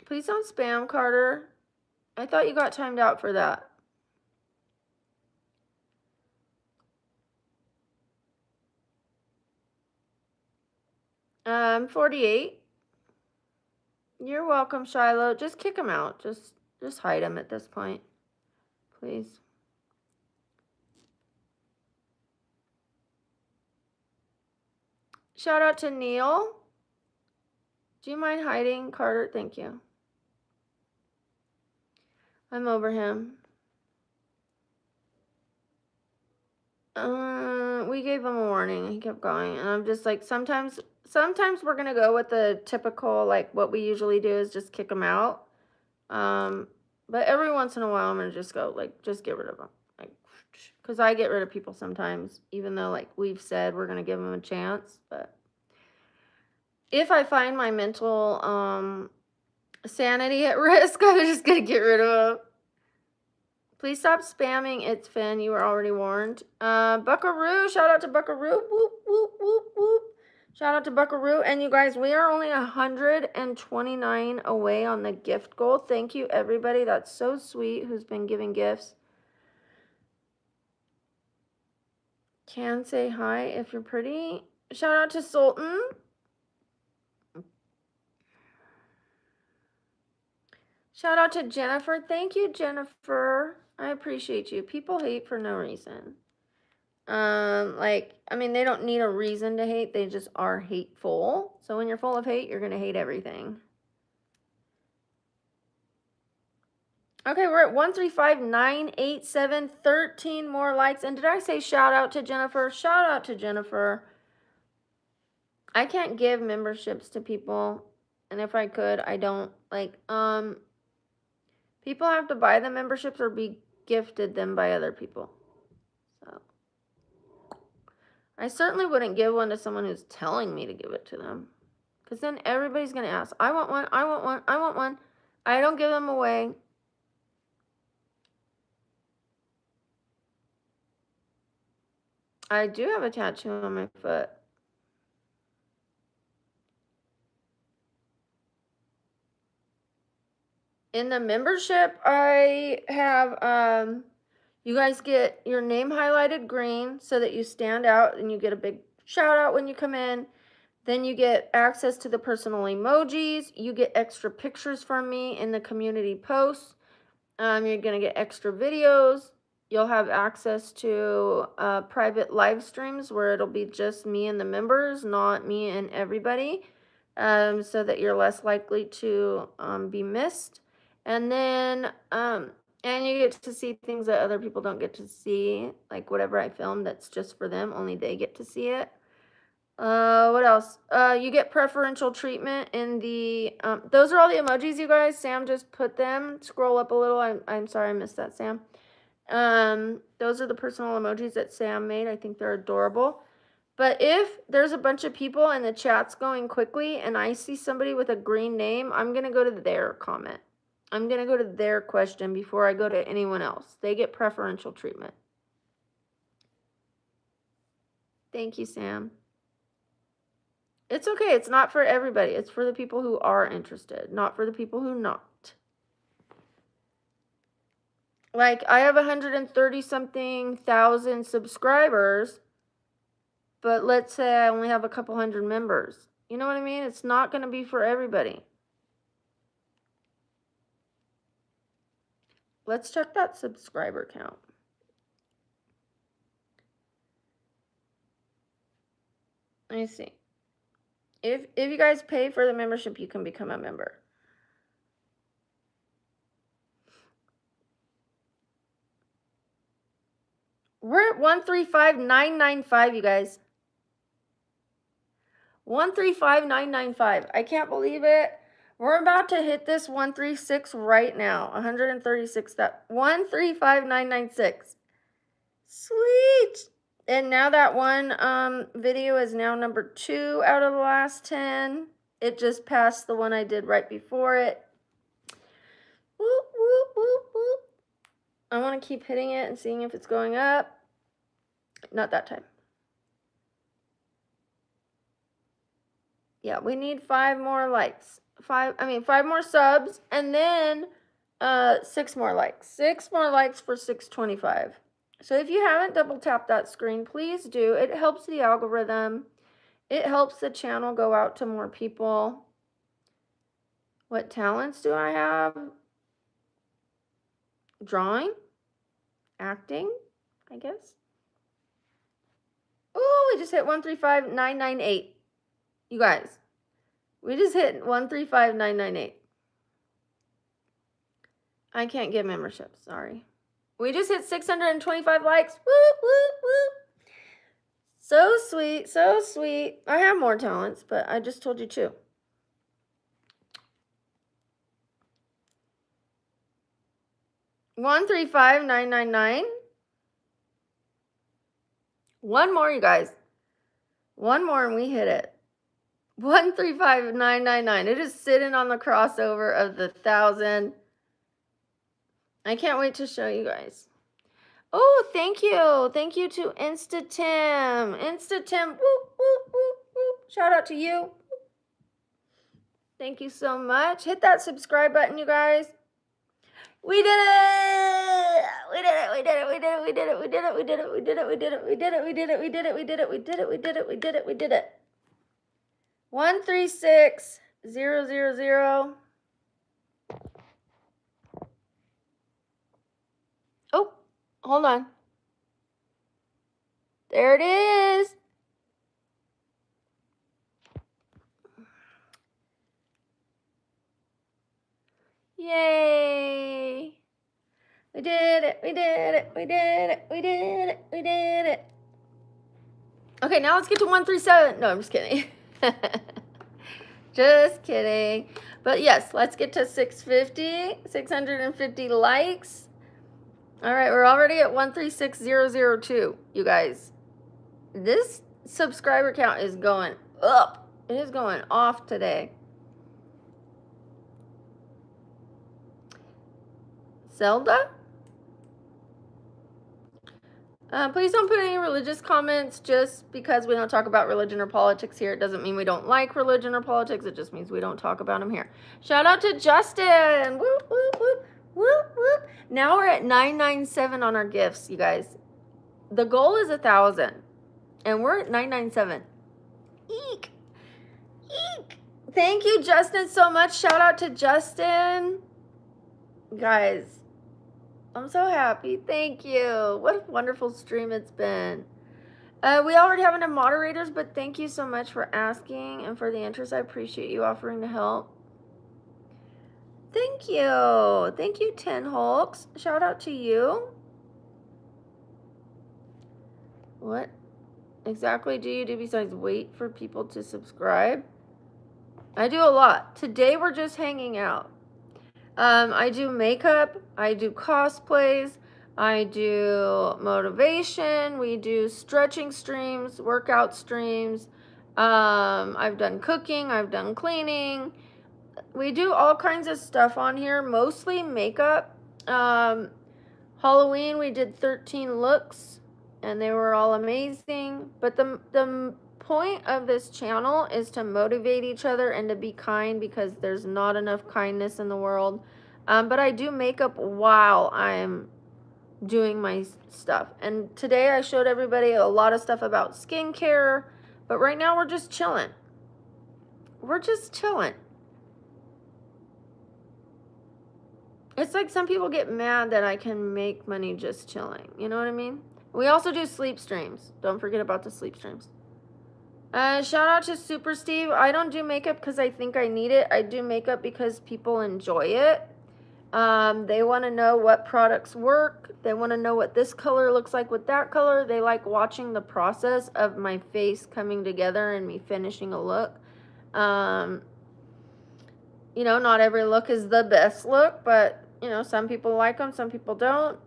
Please don't spam, Carter. I thought you got timed out for that. 48. You're welcome, Shiloh. Just kick him out. Just hide him at this point, please. Shout out to Neil. Do you mind hiding, Carter? Thank you. I'm over him. We gave him a warning. He kept going, and I'm just like, sometimes we're gonna go with the typical, like what we usually do is just kick him out. But every once in a while, I'm gonna just go like, just get rid of him, like, because I get rid of people sometimes, even though like we've said we're gonna give them a chance. But if I find my mental sanity at risk, I'm just gonna get rid of him. Please stop spamming. It's Finn. You were already warned. Buckaroo. Shout out to Buckaroo. Whoop, whoop, whoop, whoop. Shout out to Buckaroo. And you guys, we are only 129 away on the gift goal. Thank you, everybody. That's so sweet who's been giving gifts. Can say hi if you're pretty. Shout out to Sultan. Shout out to Jennifer. Thank you, Jennifer. I appreciate you. People hate for no reason. Like, I mean, they don't need a reason to hate. They just are hateful. So when you're full of hate, you're going to hate everything. Okay, we're at 135,987, 13 more likes. And did I say shout out to Jennifer? Shout out to Jennifer. I can't give memberships to people. And if I could, I don't. Like, people have to buy the memberships or be gifted them by other people. So I certainly wouldn't give one to someone who's telling me to give it to them. Because then everybody's going to ask, I want one, I want one, I want one. I don't give them away. I do have a tattoo on my foot. In the membership, I have, you guys get your name highlighted green so that you stand out and you get a big shout out when you come in. Then you get access to the personal emojis. You get extra pictures from me in the community posts. You're going to get extra videos. You'll have access to private live streams where it'll be just me and the members, not me and everybody, so that you're less likely to be missed. And then, and you get to see things that other people don't get to see, like whatever I film that's just for them, only they get to see it. What else? You get preferential treatment in the, those are all the emojis, you guys. Sam just put them. Scroll up a little. I'm sorry I missed that, Sam. Those are the personal emojis that Sam made. I think they're adorable. But if there's a bunch of people and the chat's going quickly and I see somebody with a green name, I'm going to go to their comment. I'm going to go to their question before I go to anyone else. They get preferential treatment. Thank you, Sam. It's okay. It's not for everybody. It's for the people who are interested, not for the people who not. Like, I have 130 something thousand subscribers, but let's say I only have a couple hundred members. You know what I mean? It's not going to be for everybody. Let's check that subscriber count. Let me see. If you guys pay for the membership, you can become a member. We're at 135,995, you guys. 135,995. I can't believe it. We're about to hit this 136 right now. 136. That 135,996. Sweet. And now that one video is now number 2 out of the last 10. It just passed the one I did right before it. Whoop, whoop, whoop, whoop. I want to keep hitting it and seeing if it's going up. Not that time. Yeah, we need 5 more likes. 5 more subs, and then 6 more likes. 6 more likes for 625. So if you haven't double tapped that screen, please do. It helps the algorithm. It helps the channel go out to more people. What talents do I have? Drawing, acting, I guess. Oh, we just hit 135,998. You guys, we just hit 135,998. I can't get memberships, sorry. We just hit 625 likes. Whoop, whoop, whoop. So sweet, so sweet. I have more talents, but I just told you 2. One 135,999. One more, you guys. One more and we hit it. 135,999. It is sitting on the crossover of the 1,000. I can't wait to show you guys. Oh, thank you. Thank you to Insta-Tim. Insta-Tim. Whoop, whoop, whoop, whoop. Shout out to you. Thank you so much. Hit that subscribe button, you guys. We did it! We did it! We did it! We did it! We did it! We did it! We did it! We did it! We did it! We did it! We did it! We did it! We did it! We did it! We did it! We did it! We did it! 136,000. Oh, hold on. There it is. Yay! We did it! We did it! We did it! We did it! We did it! Okay, now let's get to 137. No, I'm just kidding. Just kidding. But yes, let's get to 650 likes. All right, we're already at 136,002, you guys. This subscriber count is going up. It is going off today. Zelda? Please don't put any religious comments. Just because we don't talk about religion or politics here, it doesn't mean we don't like religion or politics. It just means we don't talk about them here. Shout out to Justin. Whoop, whoop, whoop, whoop, whoop. Now we're at 997 on our gifts, you guys. The goal is 1,000, and we're at 997. Eek. Eek. Thank you, Justin, so much. Shout out to Justin. Guys, I'm so happy. Thank you. What a wonderful stream it's been. We already have enough moderators, but thank you so much for asking and for the interest. I appreciate you offering to help. Thank you. Thank you, 10 Hulks. Shout out to you. What exactly do you do besides wait for people to subscribe? I do a lot. Today we're just hanging out. I do makeup, I do cosplays, I do motivation, we do stretching streams, workout streams, I've done cooking, I've done cleaning. We do all kinds of stuff on here, mostly makeup. Halloween we did 13 looks and they were all amazing. But the point of this channel is to motivate each other and to be kind, because there's not enough kindness in the world. But I do makeup while I'm doing my stuff. And today I showed everybody a lot of stuff about skincare, but right now we're just chilling. We're just chilling. It's like some people get mad that I can make money just chilling. You know what I mean? We also do sleep streams. Don't forget about the sleep streams. Shout out to Super Steve. I don't do makeup because I think I need it. I do makeup because people enjoy it. They want to know what products work. They want to know what this color looks like with that color. They like watching the process of my face coming together and me finishing a look. You know, not every look is the best look, but, you know, some people like them, some people don't.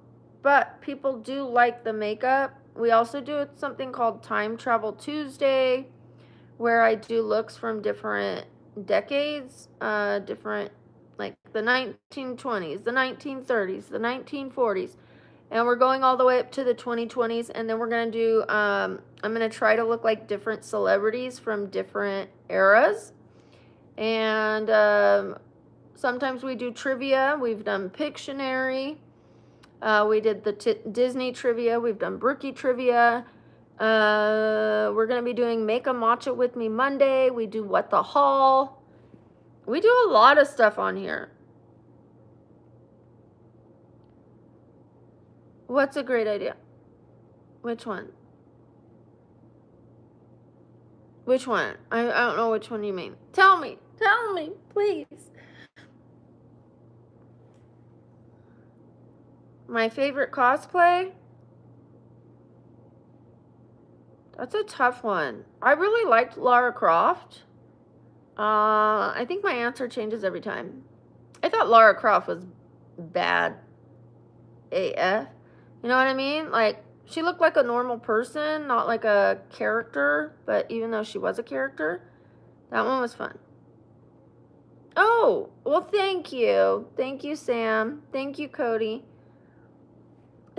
But people do like the makeup. We also do something called Time Travel Tuesday, where I do looks from different decades, different, like the 1920s, the 1930s, the 1940s. And we're going all the way up to the 2020s. And then we're going to do, I'm going to try to look like different celebrities from different eras. And sometimes we do trivia. We've done Pictionary. We did the Disney trivia. We've done Brookie trivia. We're going to be doing Make a Matcha with Me Monday. We do What the Haul. We do a lot of stuff on here. What's a great idea? Which one? Which one? I don't know which one you mean. Tell me, please. My favorite cosplay? That's a tough one. I really liked Lara Croft. I think my answer changes every time. I thought Lara Croft was bad AF. You know what I mean? Like, she looked like a normal person, not like a character, but even though she was a character, that one was fun. Oh, well, thank you. Thank you, Sam. Thank you, Cody.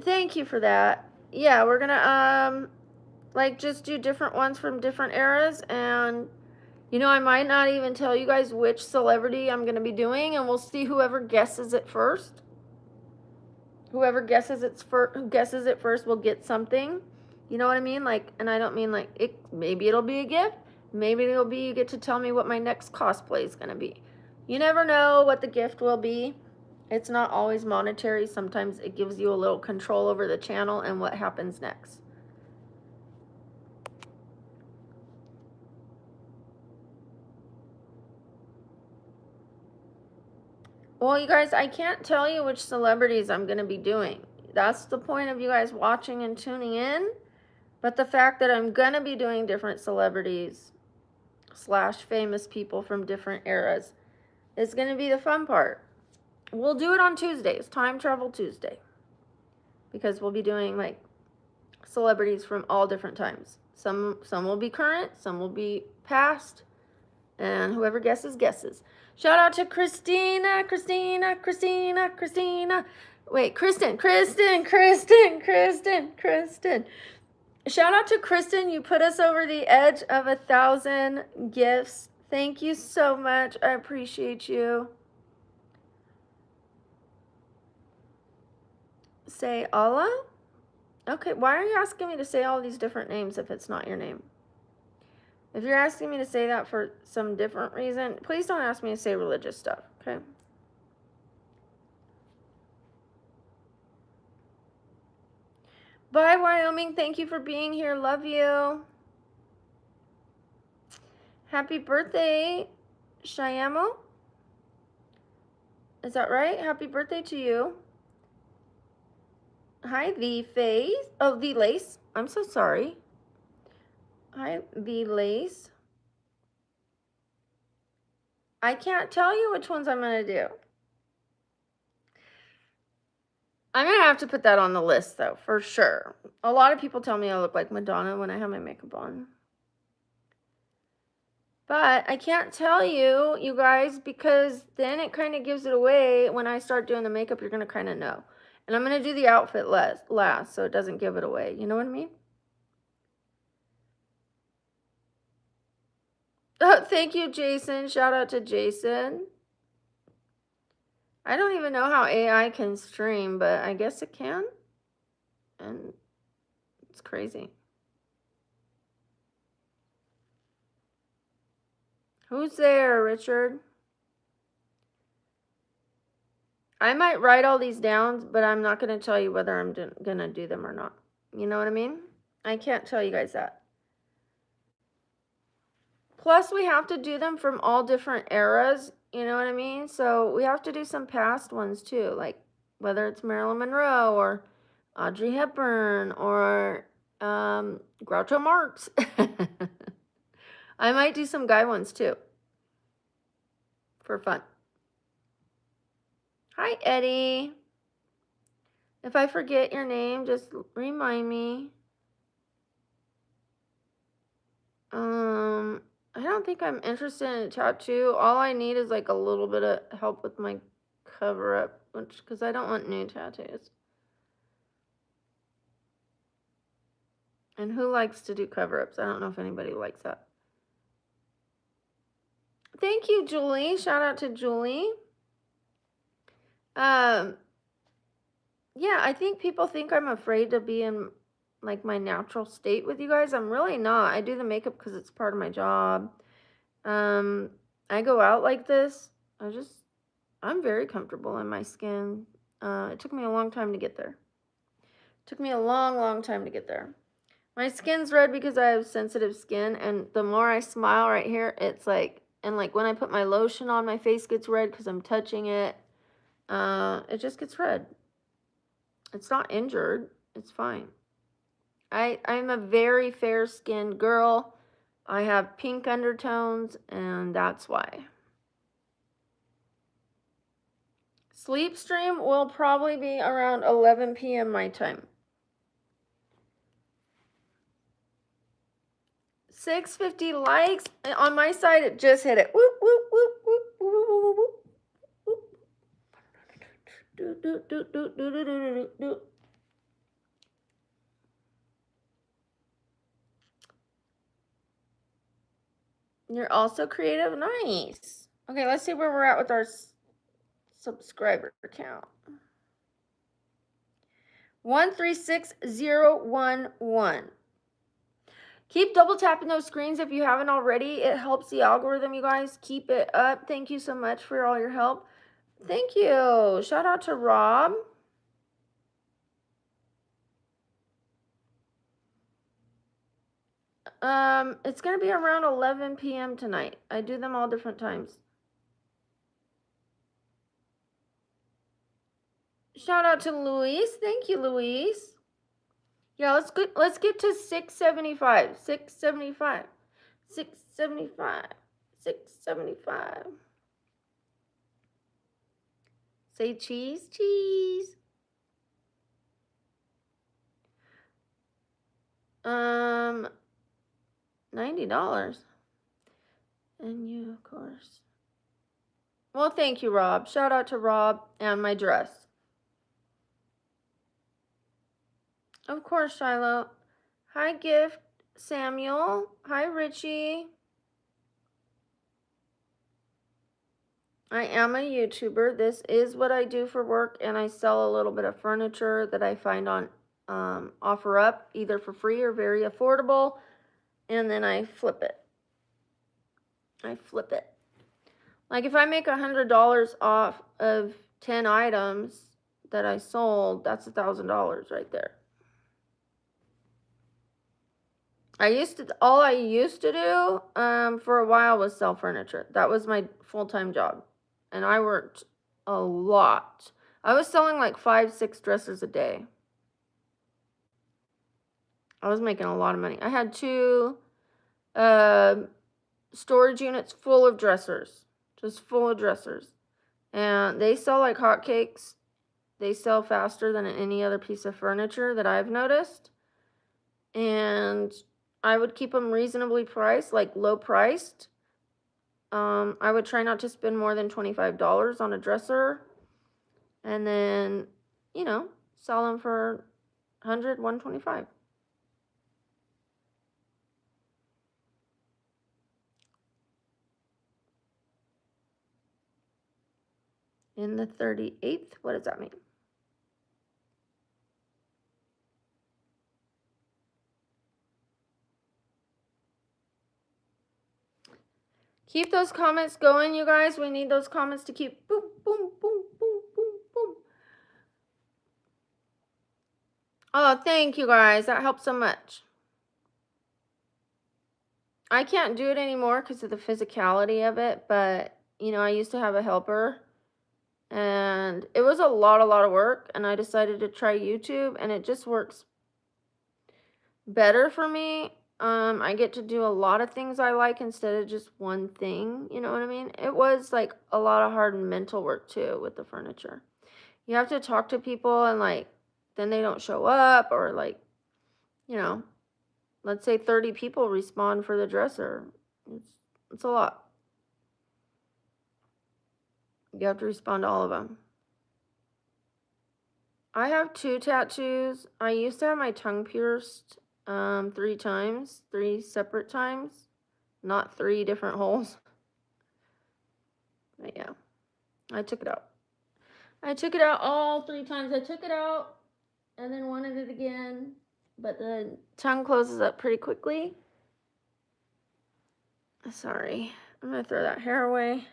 Thank you for that. Yeah, we're gonna, like, just do different ones from different eras, and, you know, I might not even tell you guys which celebrity I'm gonna be doing, and we'll see whoever guesses it first. Whoever guesses it first will get something. You know what I mean? Like, and I don't mean like it. Maybe it'll be a gift. Maybe it'll be you get to tell me what my next cosplay is gonna be. You never know what the gift will be. It's not always monetary. Sometimes it gives you a little control over the channel and what happens next. Well, you guys, I can't tell you which celebrities I'm gonna be doing. That's the point of you guys watching and tuning in. But the fact that I'm gonna be doing different celebrities / famous people from different eras is gonna be the fun part. We'll do it on Tuesdays, Time Travel Tuesday, because we'll be doing like celebrities from all different times. Some will be current, some will be past, and whoever guesses. Shout out to Christina. Wait, Kristen. Shout out to Kristen. You put us over the edge of 1,000 gifts. Thank you so much. I appreciate you. Say Allah? Okay, why are you asking me to say all these different names if it's not your name? If you're asking me to say that for some different reason, please don't ask me to say religious stuff, okay? Bye, Wyoming. Thank you for being here. Love you. Happy birthday, Shayamo. Is that right? Happy birthday to you. Hi, the face. Oh, the lace. I'm so sorry. Hi, the lace. I can't tell you which ones I'm going to do. I'm going to have to put that on the list, though, for sure. A lot of people tell me I look like Madonna when I have my makeup on. But I can't tell you, you guys, because then it kind of gives it away. When I start doing the makeup, you're going to kind of know. And I'm going to do the outfit last, so it doesn't give it away. You know what I mean? Oh, thank you, Jason. Shout out to Jason. I don't even know how AI can stream, but I guess it can. And it's crazy. Who's there, Richard? I might write all these down, but I'm not going to tell you whether I'm going to do them or not. You know what I mean? I can't tell you guys that. Plus, we have to do them from all different eras. You know what I mean? So we have to do some past ones too, like whether it's Marilyn Monroe or Audrey Hepburn or Groucho Marx. I might do some guy ones too for fun. Hi, Eddie. If I forget your name, just remind me. I don't think I'm interested in a tattoo. All I need is like a little bit of help with my cover up, because I don't want new tattoos. And who likes to do cover-ups? I don't know if anybody likes that. Thank you, Julie. Shout out to Julie. Yeah, I think people think I'm afraid to be in like my natural state with you guys. I'm really not. I do the makeup because it's part of my job. I go out like this. I'm very comfortable in my skin. It took me a long time to get there. It took me a long, long time to get there. My skin's red because I have sensitive skin, and the more I smile right here, it's like, and like when I put my lotion on, my face gets red because I'm touching it. It just gets red. It's not injured. It's fine. I'm a very fair-skinned girl. I have pink undertones, and that's why. Sleep stream will probably be around 11 p.m. my time. 650 likes on my side. It just hit it. Whoop whoop whoop whoop whoop whoop whoop. Do do do do do do do do. You're also creative. Nice. Okay, let's see where we're at with our subscriber count. 136011. Keep double tapping those screens if you haven't already. It helps the algorithm, you guys. Keep it up. Thank you so much for all your help. Thank you. Shout out to Rob. It's going to be around 11 p.m. tonight. I do them all different times. Shout out to Luis. Thank you, Luis. Yeah, let's get to 675. 675. 675. 675. Say cheese, cheese. $90. And you, of course. Well, thank you, Rob. Shout out to Rob and my dress. Of course, Shiloh. Hi, Gift Samuel. Hi, Richie. I am a YouTuber. This is what I do for work, and I sell a little bit of furniture that I find on OfferUp, either for free or very affordable, and then I flip it. Like if I make $100 off of 10 items that I sold, that's $1,000 right there. All I used to do for a while was sell furniture. That was my full-time job. And I worked a lot. I was selling like 5-6 dressers a day. I was making a lot of money. I had 2 storage units full of dressers. Just full of dressers. And they sell like hotcakes. They sell faster than any other piece of furniture that I've noticed. And I would keep them reasonably priced, like low priced. I would try not to spend more than $25 on a dresser. And then, sell them for $100, $125. In the 38th, what does that mean? Keep those comments going, you guys. We need those comments to keep boom, boom, boom, boom, boom, boom. Oh, thank you guys. That helps so much. I can't do it anymore because of the physicality of it, but, I used to have a helper, and it was a lot of work, and I decided to try YouTube, and it just works better for me. I get to do a lot of things I like instead of just one thing, you know what I mean? It was like a lot of hard mental work too with the furniture. You have to talk to people and like, then they don't show up, or like, let's say 30 people respond for the dresser. It's a lot. You have to respond to all of them. I have 2 tattoos. I used to have my tongue pierced 3 times, 3 separate times, not 3 different holes. But yeah, I took it out. I took it out all 3 times. I took it out and then wanted it again, but the tongue closes up pretty quickly. Sorry, I'm gonna throw that hair away.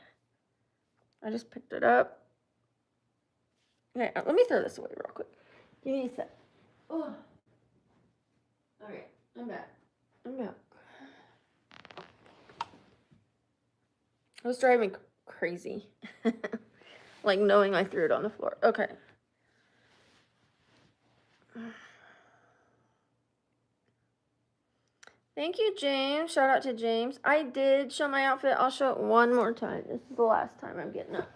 I just picked it up. Okay, let me throw this away real quick. Give me a sec. Oh. All right, I'm back. It was driving me crazy. Like knowing I threw it on the floor. Okay. Thank you, James. Shout out to James. I did show my outfit. I'll show it one more time. This is the last time I'm getting up.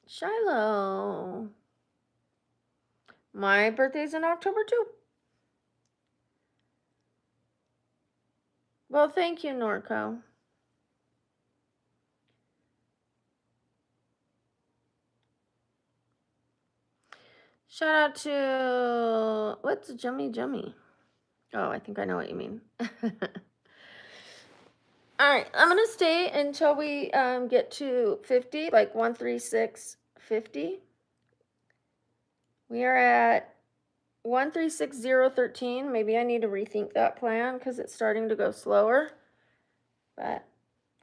Shiloh. My birthday's in October too. Well, thank you, Norco. Shout out to, what's Jummy? Oh, I think I know what you mean. All right, I'm going to stay until we get to 50, like 136.50. We are at 136.013. Maybe I need to rethink that plan because it's starting to go slower. But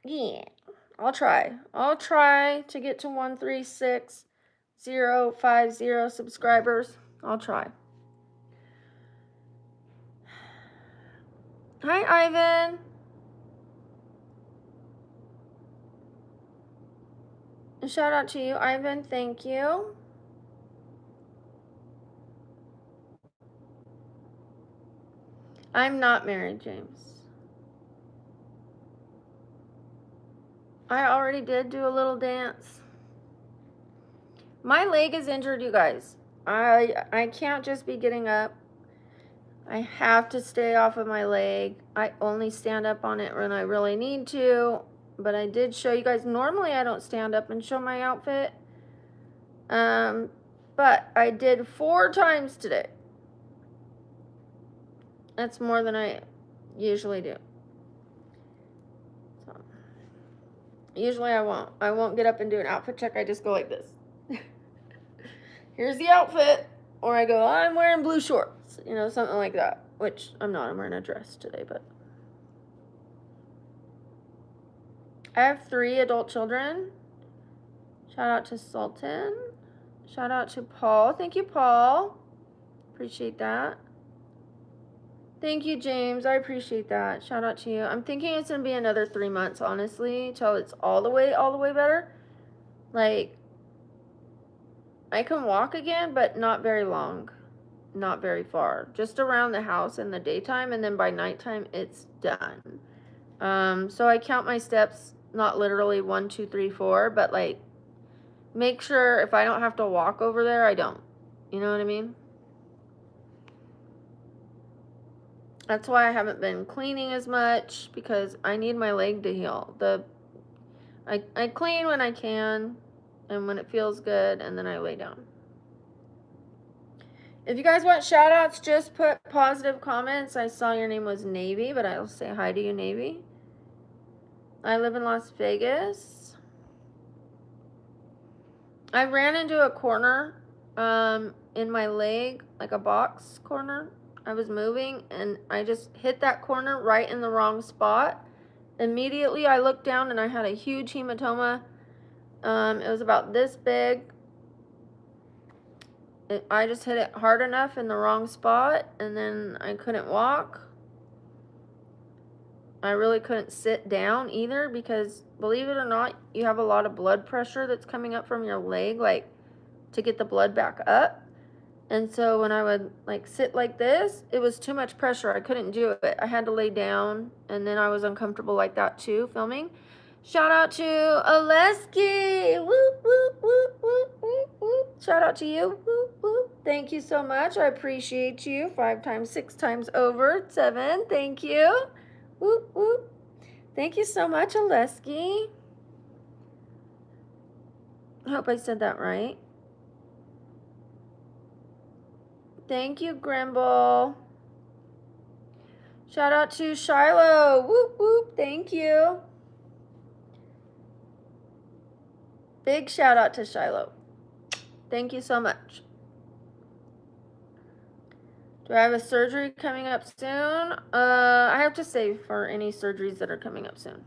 yeah, I'll try. I'll try to get to 136.050 subscribers. I'll try. Hi, Ivan. Shout out to you, Ivan. Thank you. I'm not married, James. I already did do a little dance. My leg is injured, you guys. I can't just be getting up. I have to stay off of my leg. I only stand up on it when I really need to. But I did show you guys. Normally I don't stand up and show my outfit. But I did 4 times today. That's more than I usually do. So usually I won't get up and do an outfit check. I just go like this. Here's the outfit. Or I go, I'm wearing blue shorts. You know, something like that. Which I'm not. I'm wearing a dress today, but I have 3 adult children. Shout out to Sultan. Shout out to Paul. Thank you, Paul. Appreciate that. Thank you, James. I appreciate that. Shout out to you. I'm thinking it's going to be another 3 months, honestly, till it's all the way better. Like, I can walk again, but not very long. Not very far. Just around the house in the daytime, and then by nighttime, it's done. So I count my steps, not literally 1, 2, 3, 4, but like, make sure if I don't have to walk over there, I don't. You know what I mean? That's why I haven't been cleaning as much, because I need my leg to heal. I clean when I can and when it feels good, and then I lay down. If you guys want shout outs, just put positive comments. I saw your name was Navy, but I'll say hi to you, Navy. I live in Las Vegas. I ran into a corner in my leg, like a box corner. I was moving and I just hit that corner right in the wrong spot. Immediately I looked down and I had a huge hematoma. It was about this big. I just hit it hard enough in the wrong spot, and then I couldn't walk. I really couldn't sit down either, because believe it or not, you have a lot of blood pressure that's coming up from your leg, like to get the blood back up. And so when I would like sit like this, it was too much pressure. I couldn't do it. I had to lay down, and then I was uncomfortable like that too, filming. Shout out to Oleski. Whoop, whoop, whoop, whoop, whoop, whoop. Shout out to you. Whoop, whoop. Thank you so much. I appreciate you. 5 times, 6 times over. 7. Thank you. Whoop, whoop. Thank you so much, Oleski. I hope I said that right. Thank you, Grimble. Shout out to Shiloh. Whoop, whoop. Thank you. Big shout out to Shiloh. Thank you so much. Do I have a surgery coming up soon? I have to save for any surgeries that are coming up soon.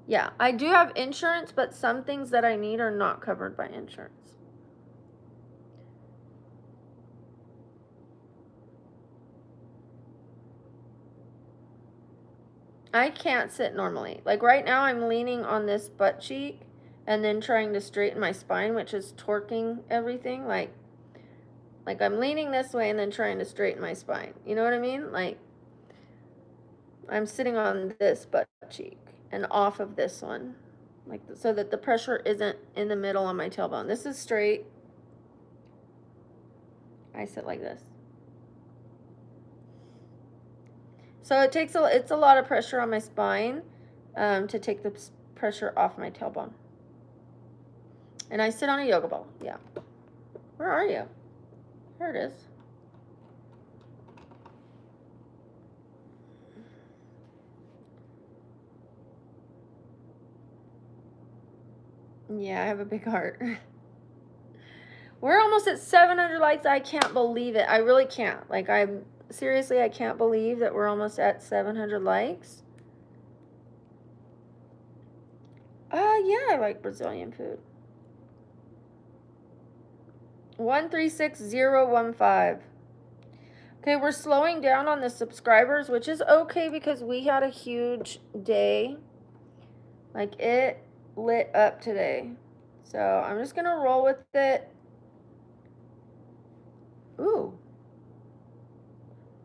Yeah, I do have insurance, but some things that I need are not covered by insurance. I can't sit normally. Like right now, I'm leaning on this butt cheek and then trying to straighten my spine, which is torquing everything. Like I'm leaning this way and then trying to straighten my spine. You know what I mean? Like I'm sitting on this butt cheek and off of this one, like so that the pressure isn't in the middle on my tailbone. This is straight. I sit like this. So it's a lot of pressure on my spine to take the pressure off my tailbone. And I sit on a yoga ball. Yeah. Where are you? There it is. Yeah, I have a big heart. We're almost at 700 likes. I can't believe it. I really can't. Like, seriously, I can't believe that we're almost at 700 likes. Yeah, I like Brazilian food. 136015. Okay, we're slowing down on the subscribers, which is okay because we had a huge day. Like, it lit up today. So I'm just going to roll with it. Ooh.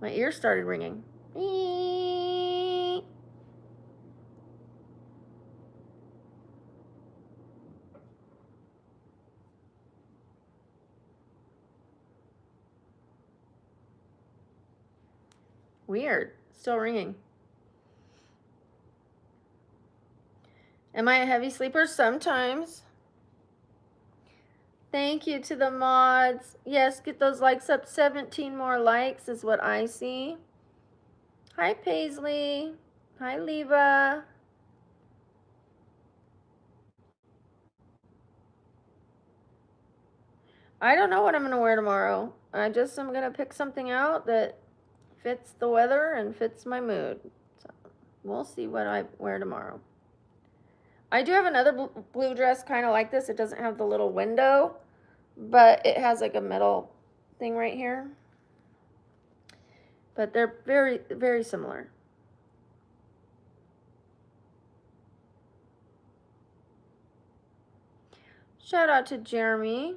My ear started ringing. Weird. Still ringing. Am I a heavy sleeper? Sometimes. Thank you to the mods. Yes, get those likes up. 17 more likes is what I see. Hi, Paisley. Hi, Leva. I don't know what I'm going to wear tomorrow. I'm going to pick something out that fits the weather and fits my mood. So we'll see what I wear tomorrow. I do have another blue dress kind of like this. It doesn't have the little window, but it has like a metal thing right here. But they're very, very similar. Shout out to Jeremy.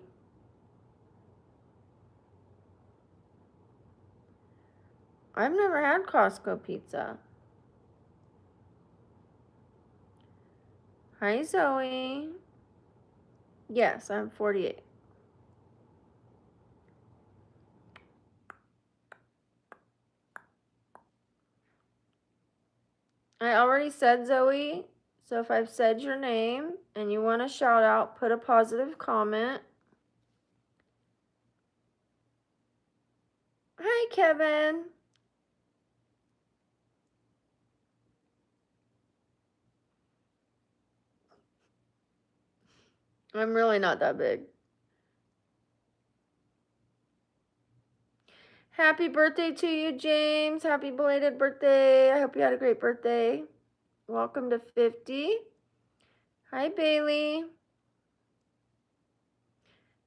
I've never had Costco pizza. Hi, Zoe. Yes, I'm 48. I already said Zoe, so if I've said your name and you want a shout out, put a positive comment. Hi, Kevin. I'm really not that big. Happy birthday to you, James. Happy belated birthday. I hope you had a great birthday. Welcome to 50. Hi, Bailey.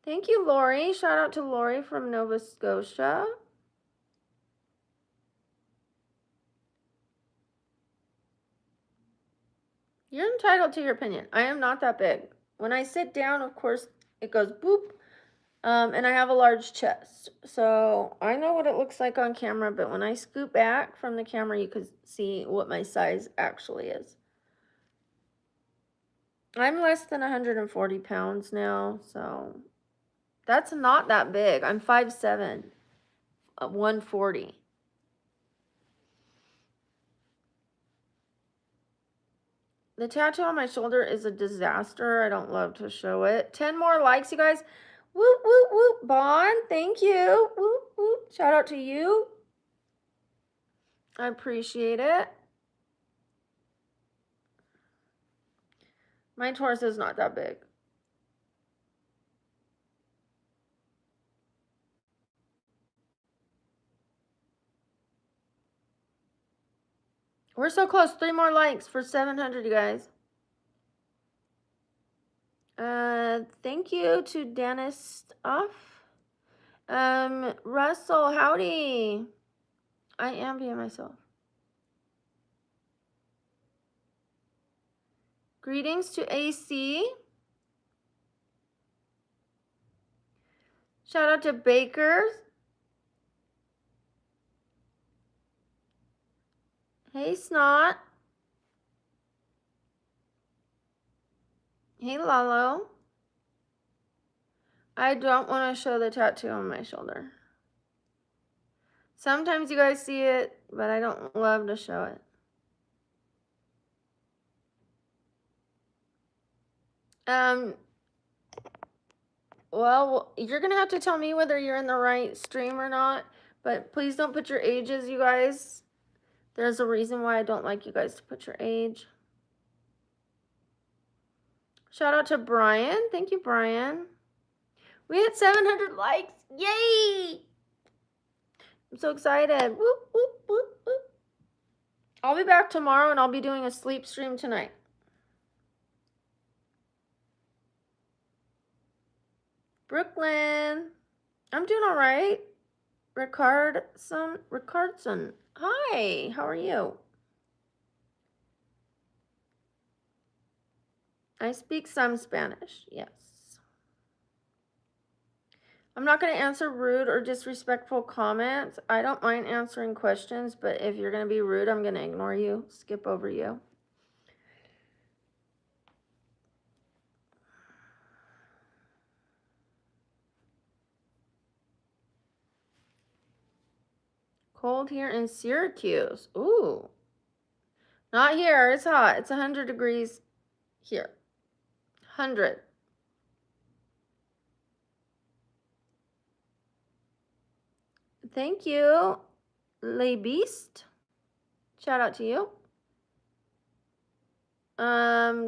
Thank you, Lori. Shout out to Lori from Nova Scotia. You're entitled to your opinion. I am not that big. When I sit down, of course, it goes boop. And I have a large chest. So I know what it looks like on camera, but when I scoot back from the camera, you can see what my size actually is. I'm less than 140 pounds now, so that's not that big. I'm 5'7", 140. The tattoo on my shoulder is a disaster. I don't love to show it. 10 more likes, you guys. Whoop, whoop, whoop. Bond, thank you. Whoop, whoop. Shout out to you. I appreciate it. My torso is not that big. We're so close. 3 more likes for 700, you guys. Thank you to Dennis Off. Russell, howdy. I am being myself. Greetings to AC. Shout out to Bakers. Hey, Snot. Hey, Lalo. I don't want to show the tattoo on my shoulder. Sometimes you guys see it, but I don't love to show it. Well, you're going to have to tell me whether you're in the right stream or not, but please don't put your ages, you guys. There's a reason why I don't like you guys to put your age. Shout out to Brian. Thank you, Brian. We hit 700 likes. Yay! I'm so excited. Whoop, whoop, whoop, whoop. I'll be back tomorrow and I'll be doing a sleep stream tonight. Brooklyn. I'm doing all right. Ricardson. Hi, how are you? I speak some Spanish, yes. I'm not going to answer rude or disrespectful comments. I don't mind answering questions, but if you're going to be rude, I'm going to ignore you, skip over you. Cold here in Syracuse. Ooh. Not here. It's hot. It's 100 degrees here. 100. Thank you, Le Beast. Shout out to you.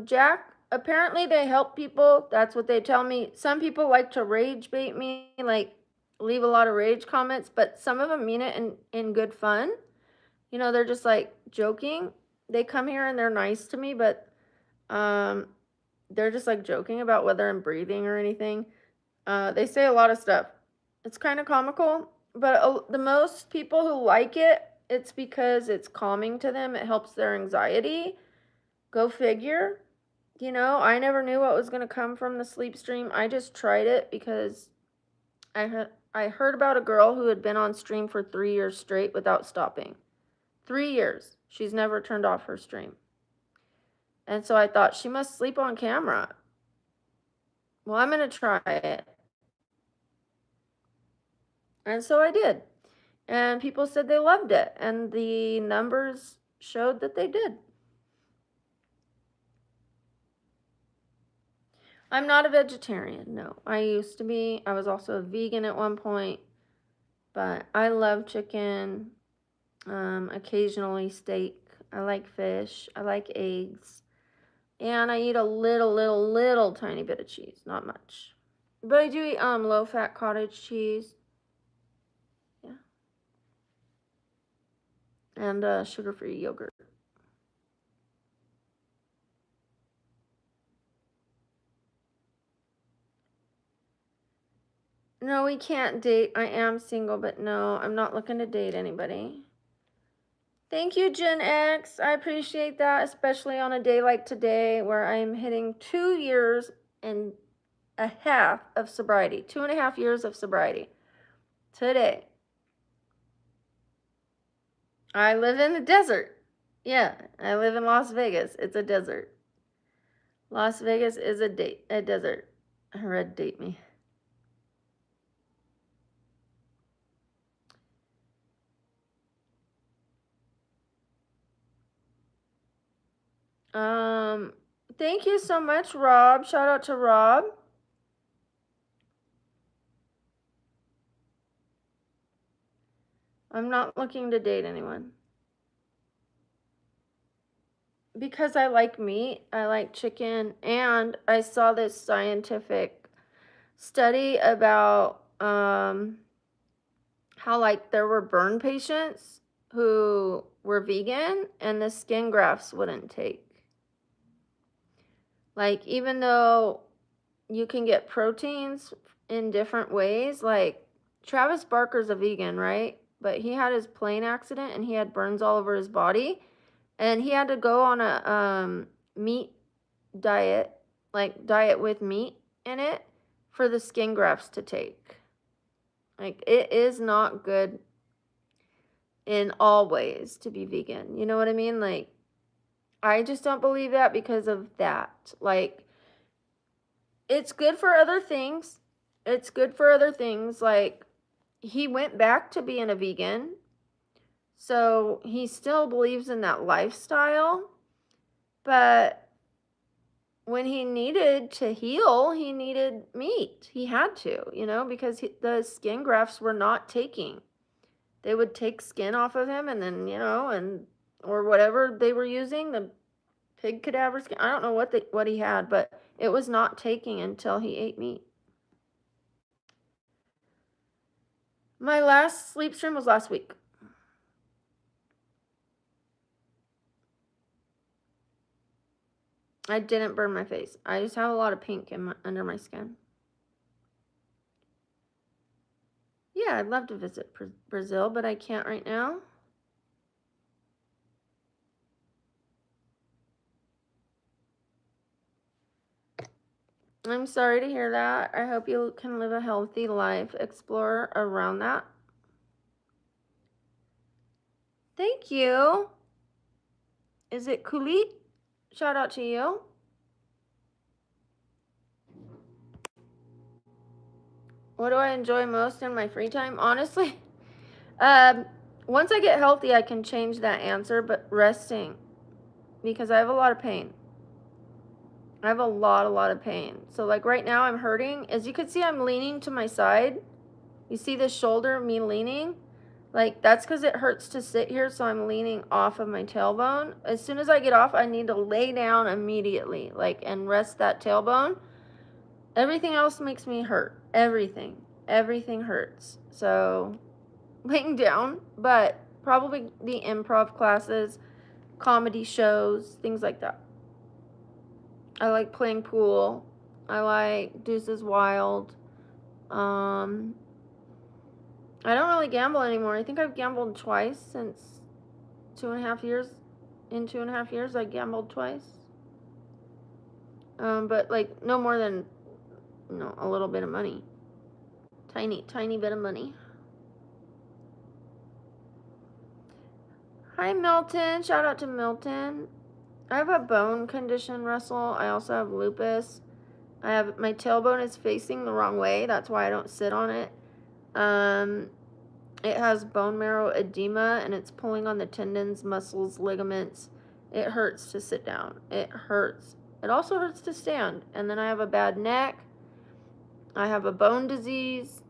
Jack, apparently they help people. That's what they tell me. Some people like to rage bait me, like leave a lot of rage comments, but some of them mean it in good fun. You know, they're just like joking. They come here and they're nice to me, but they're just like joking about whether I'm breathing or anything. They say a lot of stuff. It's kind of comical, but the most people who like it, it's because it's calming to them. It helps their anxiety. Go figure. You know, I never knew what was going to come from the sleep stream. I just tried it because I heard about a girl who had been on stream for 3 years straight without stopping. 3 years. She's never turned off her stream. And so I thought, she must sleep on camera. Well, I'm going to try it. And so I did. And people said they loved it. And the numbers showed that they did. I'm not a vegetarian, no. I used to be. I was also a vegan at one point. But I love chicken, occasionally steak. I like fish. I like eggs. And I eat a little tiny bit of cheese. Not much. But I do eat low-fat cottage cheese. Yeah. And sugar-free yogurt. No, we can't date. I am single, but no, I'm not looking to date anybody. Thank you, Gen X. I appreciate that, especially on a day like today where I'm hitting 2 years and a half of sobriety. 2.5 years of sobriety. Today. I live in the desert. Yeah, I live in Las Vegas. It's a desert. Las Vegas is a desert. Red date me. Thank you so much, Rob. Shout out to Rob. I'm not looking to date anyone. Because I like meat, I like chicken, and I saw this scientific study about how like there were burn patients who were vegan and the skin grafts wouldn't take. Like even though you can get proteins in different ways, like Travis Barker's a vegan, right? But he had his plane accident and he had burns all over his body and he had to go on a meat diet, like diet with meat in it for the skin grafts to take. Like it is not good in all ways to be vegan. You know what I mean? Like I just don't believe that because of that. Like it's good for other things. It's good for other things. Like he went back to being a vegan. So he still believes in that lifestyle. But when he needed to heal, he needed meat. He had to, you know, because the skin grafts were not taking. They would take skin off of him and then, you know, and or whatever they were using, the pig cadaver skin. I don't know what he had, but it was not taking until he ate meat. My last sleep stream was last week. I didn't burn my face. I just have a lot of pink under my skin. Yeah, I'd love to visit Brazil, but I can't right now. I'm sorry to hear that. I hope you can live a healthy life. Explore around that. Thank you. Is it Kulit? Shout out to you. What do I enjoy most in my free time? Honestly, once I get healthy, I can change that answer, but resting because I have a lot of pain. I have a lot of pain. So like right now I'm hurting. As you can see, I'm leaning to my side. You see the shoulder, me leaning? Like that's because it hurts to sit here, so I'm leaning off of my tailbone. As soon as I get off, I need to lay down immediately, like, and rest that tailbone. Everything else makes me hurt. Everything hurts. So laying down, but probably the improv classes, comedy shows, things like that. I like playing pool. I like Deuces Wild. I don't really gamble anymore. I think I've gambled twice since 2.5 years. In 2.5 years, I gambled twice. But like no more than, you know, a little bit of money. Tiny bit of money. Hi, Milton. Shout out to Milton. I have a bone condition, Russell. I also have lupus. My tailbone is facing the wrong way. That's why I don't sit on it. It has bone marrow edema and it's pulling on the tendons, muscles, ligaments. It hurts to sit down. It hurts. It also hurts to stand. And then I have a bad neck. I have a bone disease.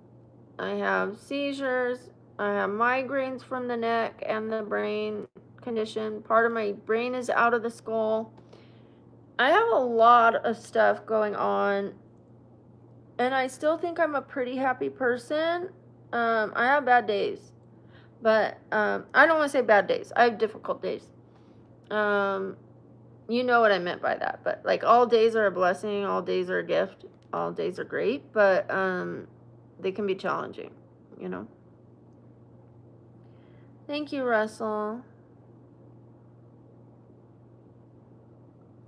I have seizures. I have migraines from the neck and the brain condition. Part of my brain is out of the skull. I have a lot of stuff going on. And I still think I'm a pretty happy person. I have bad days. But I don't want to say bad days. I have difficult days. You know what I meant by that. But like all days are a blessing. All days are a gift. All days are great. But they can be challenging, you know. Thank you, Russell.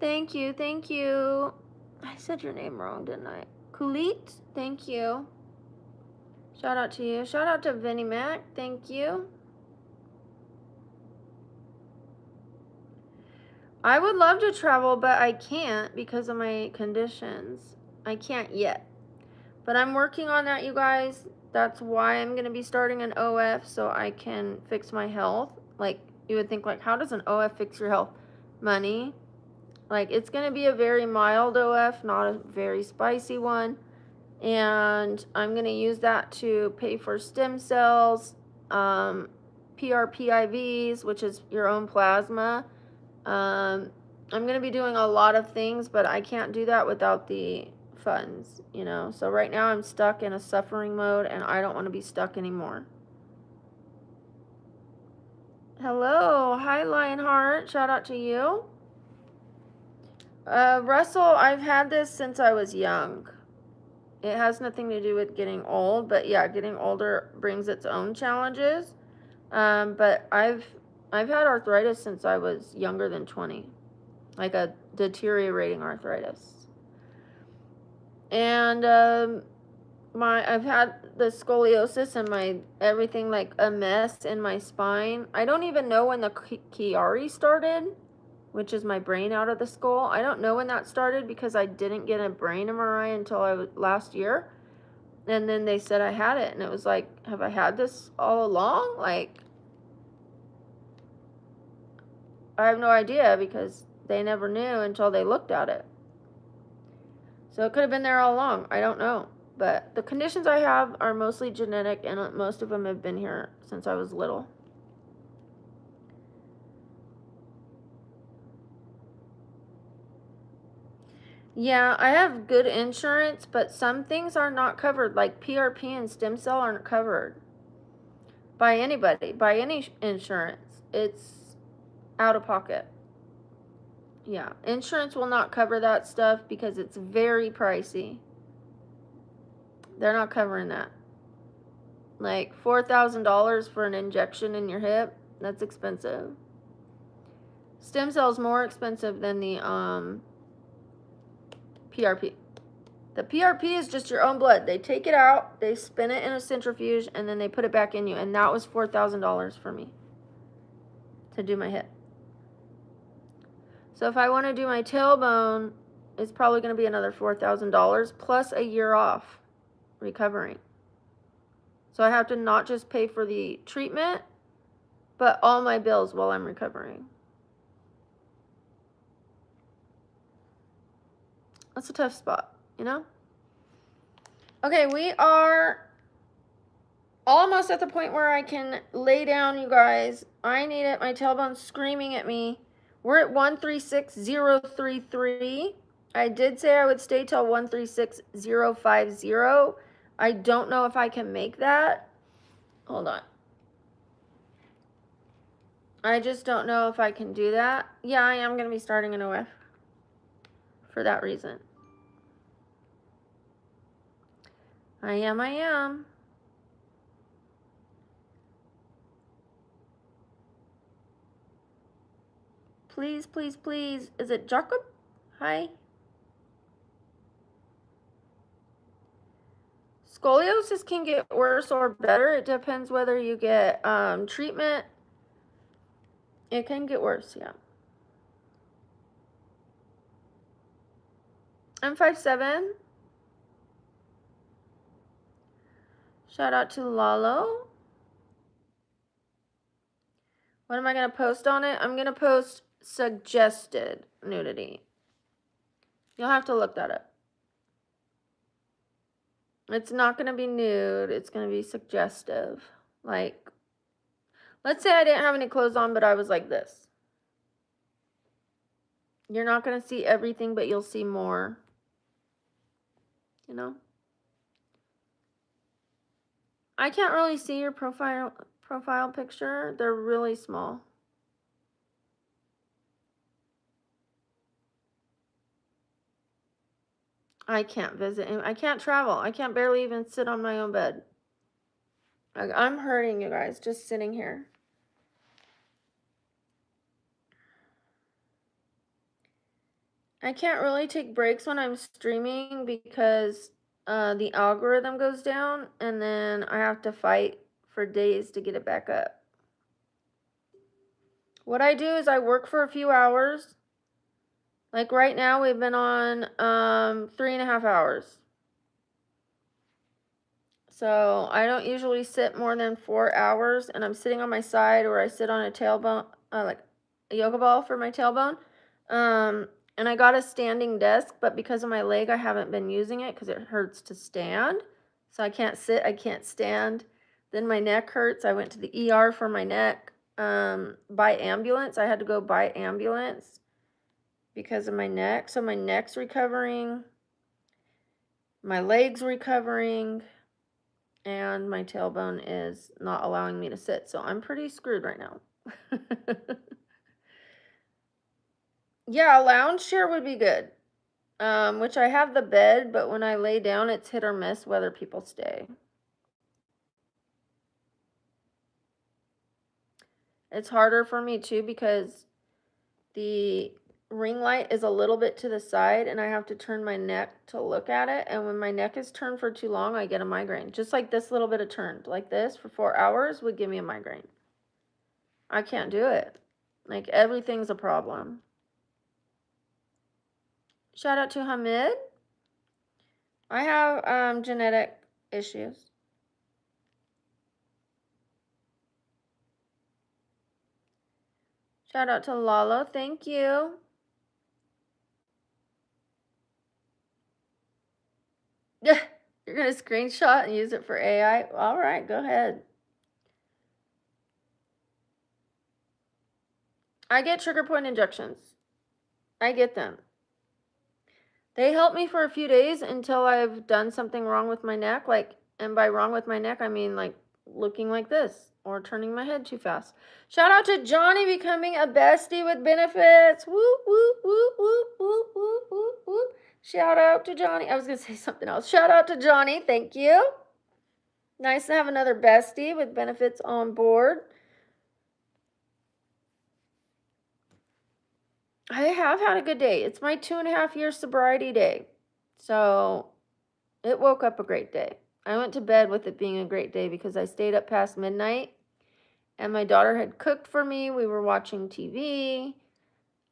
Thank you. I said your name wrong, didn't I? Kulit, thank you. Shout out to you. Shout out to Vinnie Mac, thank you. I would love to travel, but I can't because of my conditions. I can't yet. But I'm working on that, you guys. That's why I'm going to be starting an OF so I can fix my health. Like, you would think, like, how does an OF fix your health? Money. Like, it's going to be a very mild OF, not a very spicy one. And I'm going to use that to pay for stem cells, PRP IVs, which is your own plasma. I'm going to be doing a lot of things, but I can't do that without the funds, you know. So right now I'm stuck in a suffering mode, and I don't want to be stuck anymore. Hello. Hi, Lionheart. Shout out to you. Russell, I've had this since I was young. It has nothing to do with getting old, but yeah, getting older brings its own challenges. But I've had arthritis since I was younger than 20, like a deteriorating arthritis. And I've had the scoliosis and my everything like a mess in my spine. I don't even know when the Chiari started, which is my brain out of the skull. I don't know when that started because I didn't get a brain MRI until last year. And then they said I had it, and it was like, have I had this all along? Like, I have no idea because they never knew until they looked at it. So it could have been there all along. I don't know. But the conditions I have are mostly genetic, and most of them have been here since I was little. Yeah, I have good insurance, but some things are not covered, like PRP and stem cell aren't covered by anybody, by any insurance. It's out of pocket. Yeah, insurance will not cover that stuff because it's very pricey. They're not covering that. Like $4,000 for an injection in your hip, that's expensive. Stem cells more expensive than the PRP. The PRP is just your own blood. They take it out, they spin it in a centrifuge, and then they put it back in you. And that was $4,000 for me to do my hip. So if I want to do my tailbone, it's probably going to be another $4,000 plus a year off recovering. So I have to not just pay for the treatment, but all my bills while I'm recovering. That's a tough spot, you know? Okay, we are almost at the point where I can lay down, you guys. I need it. My tailbone's screaming at me. We're at 136033. I did say I would stay till 136050. I don't know if I can make that. Hold on. I just don't know if I can do that. Yeah, I am going to be starting an OF for that reason. I am. Please, please, please. Is it Jacob? Hi. Scoliosis can get worse or better. It depends whether you get treatment. It can get worse, yeah. I'm 5'7". Shout out to Lalo. What am I going to post on it? I'm going to post suggested nudity. You'll have to look that up. It's not going to be nude. It's going to be suggestive. Like, let's say I didn't have any clothes on, but I was like this. You're not going to see everything, but you'll see more. You know? I can't really see your profile picture. They're really small. I can't visit him. I can't travel. I can't barely even sit on my own bed. I'm hurting, you guys, just sitting here. I can't really take breaks when I'm streaming because the algorithm goes down, and then I have to fight for days to get it back up. What I do is I work for a few hours, Like right now we've been on 3.5 hours. So I don't usually sit more than 4 hours, and I'm sitting on my side, or I sit on a tailbone, like a yoga ball for my tailbone. And I got a standing desk, but because of my leg, I haven't been using it because it hurts to stand. So I can't sit, I can't stand. Then my neck hurts. I went to the ER for my neck by ambulance. I had to go by ambulance because of my neck. So my neck's recovering, my leg's recovering, and my tailbone is not allowing me to sit. So I'm pretty screwed right now. Yeah, a lounge chair would be good. Which I have the bed, but when I lay down, it's hit or miss whether people stay. It's harder for me too because the ring light is a little bit to the side and I have to turn my neck to look at it. And when my neck is turned for too long, I get a migraine. Just like this little bit of turned, like this for 4 hours would give me a migraine. I can't do it. Like everything's a problem. Shout out to Hamid. I have genetic issues. Shout out to Lalo. Thank you. You're going to screenshot and use it for AI? All right, go ahead. I get trigger point injections. I get them. They help me for a few days until I've done something wrong with my neck. And by wrong with my neck, I mean like looking like this or turning my head too fast. Shout out to Johnny becoming a bestie with benefits. Whoop, whoop, whoop, whoop, whoop, whoop, whoop, whoop. Shout out to Johnny. I was going to say something else. Shout out to Johnny. Thank you. Nice to have another bestie with benefits on board. I have had a good day. It's my 2.5-year sobriety day. So it woke up a great day. I went to bed with it being a great day because I stayed up past midnight and my daughter had cooked for me. We were watching TV.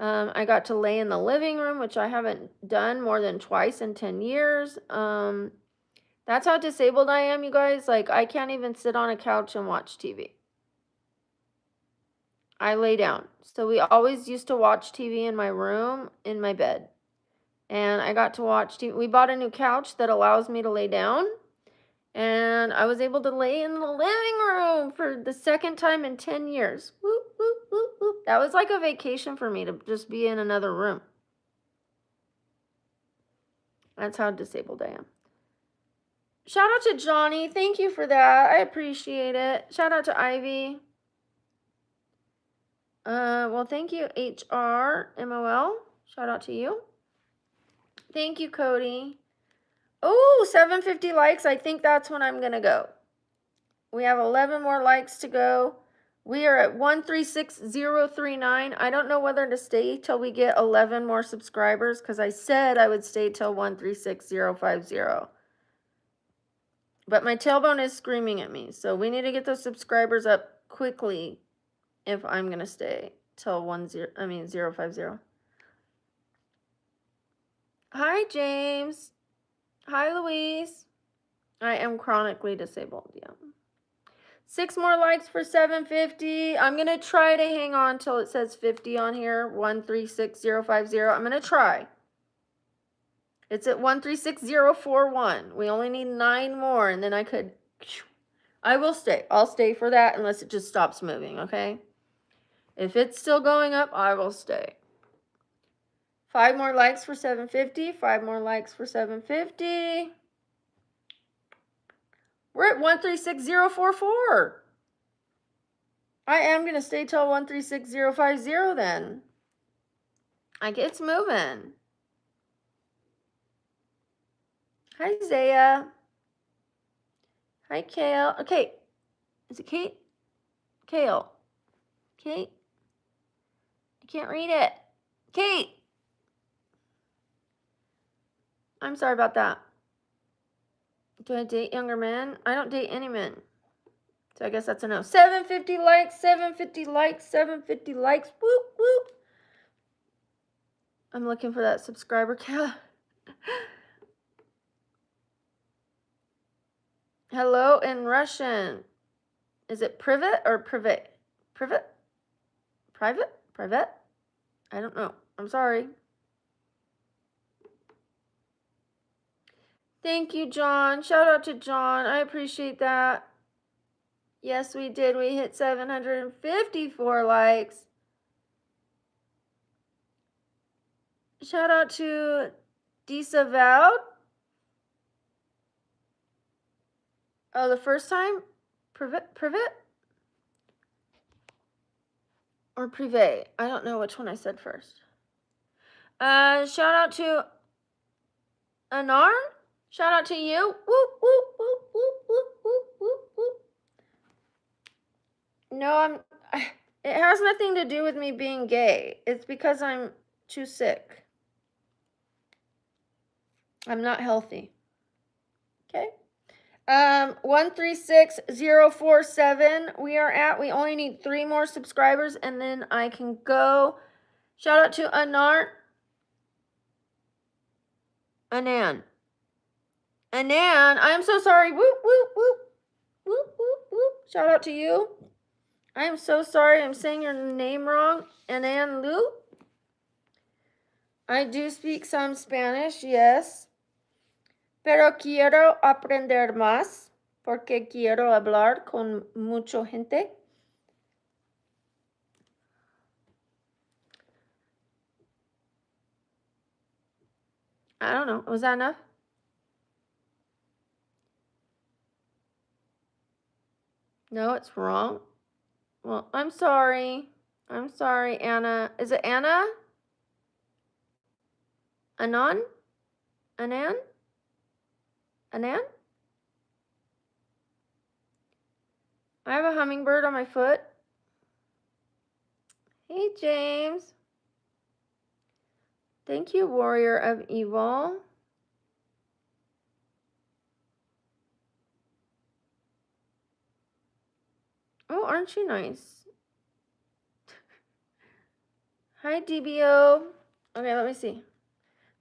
I got to lay in the living room, which I haven't done more than twice in 10 years. That's how disabled I am, you guys. Like, I can't even sit on a couch and watch TV. I lay down. So we always used to watch TV in my room, in my bed. And I got to watch TV. We bought a new couch that allows me to lay down. And I was able to lay in the living room for the second time in 10 years. Whoop, whoop, whoop, whoop. That was like a vacation for me to just be in another room. That's how disabled I am. Shout out to Johnny. Thank you for that. I appreciate it. Shout out to Ivy. Well, thank you, HRMOL. Shout out to you. Thank you, Cody. Oh, 750 likes. I think that's when I'm going to go. We have 11 more likes to go. We are at 136039. I don't know whether to stay till we get 11 more subscribers because I said I would stay till 136050. But my tailbone is screaming at me. So we need to get those subscribers up quickly if I'm going to stay till 050. Hi, James. Hi, Louise. I am chronically disabled, yeah. 6 more likes for 750. I'm going to try to hang on till it says 50 on here. 136050. I'm going to try. It's at 136041. We only need 9 more, and then I will stay. I'll stay for that unless it just stops moving, okay? If it's still going up, I will stay. 5 more likes for 750. 5 more likes for 750. We're at 136044. I am going to stay till 136050 then. Like, it's moving. Hi, Zaya. Hi, Kale. Okay. Is it Kate? Kale. Kate? I can't read it. Kate! I'm sorry about that. Do I date younger men? I don't date any men. So I guess that's a no. 750 likes, 750 likes, 750 likes. Whoop, whoop. I'm looking for that subscriber count. Hello in Russian. Is it privet or privet? Privet? Private? Private? I don't know. I'm sorry. Thank you, John. Shout out to John. I appreciate that. Yes, we did. We hit 754 likes. Shout out to Disavowed. Oh, the first time? Privet? Or privé? I don't know which one I said first. Shout out to Anar. Shout out to you. Whoop, whoop, whoop, whoop, whoop, whoop, whoop, whoop. No, it has nothing to do with me being gay. It's because I'm too sick. I'm not healthy. Okay. 136047. We only need 3 more subscribers and then I can go. Shout out to Anar. Anan, I'm so sorry. Whoop, whoop, whoop. Whoop, whoop, whoop. Shout out to you. I am so sorry. I'm saying your name wrong. Anan Lu. I do speak some Spanish, yes. Pero quiero aprender más porque quiero hablar con mucha gente. I don't know. Was that enough? No, it's wrong. Well, I'm sorry. I'm sorry, Anna. Is it Anna? Anan? Anan? Anan? I have a hummingbird on my foot. Hey, James. Thank you, Warrior of Evil. Oh, aren't you nice? Hi, DBO. Okay, let me see.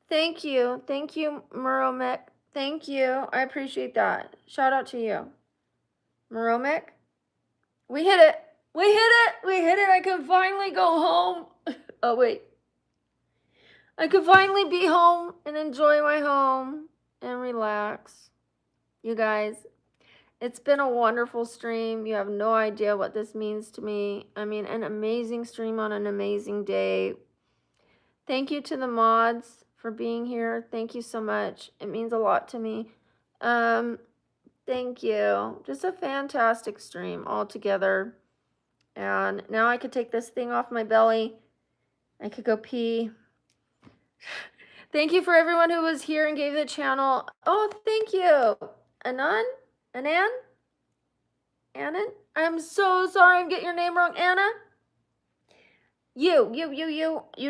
Thank you. Thank you, Muromek. Thank you. I appreciate that. Shout out to you. Muromek. We hit it. We hit it. We hit it. I can finally go home. Oh, wait. I could finally be home and enjoy my home and relax. You guys, it's been a wonderful stream. You have no idea what this means to me. I mean, an amazing stream on an amazing day. Thank you to the mods for being here. Thank you so much. It means a lot to me. Thank you. Just a fantastic stream altogether. And now I could take this thing off my belly. I could go pee. Thank you for everyone who was here and gave the channel. Oh, thank you. Anan? Annan? I'm so sorry I'm getting your name wrong. Anna? You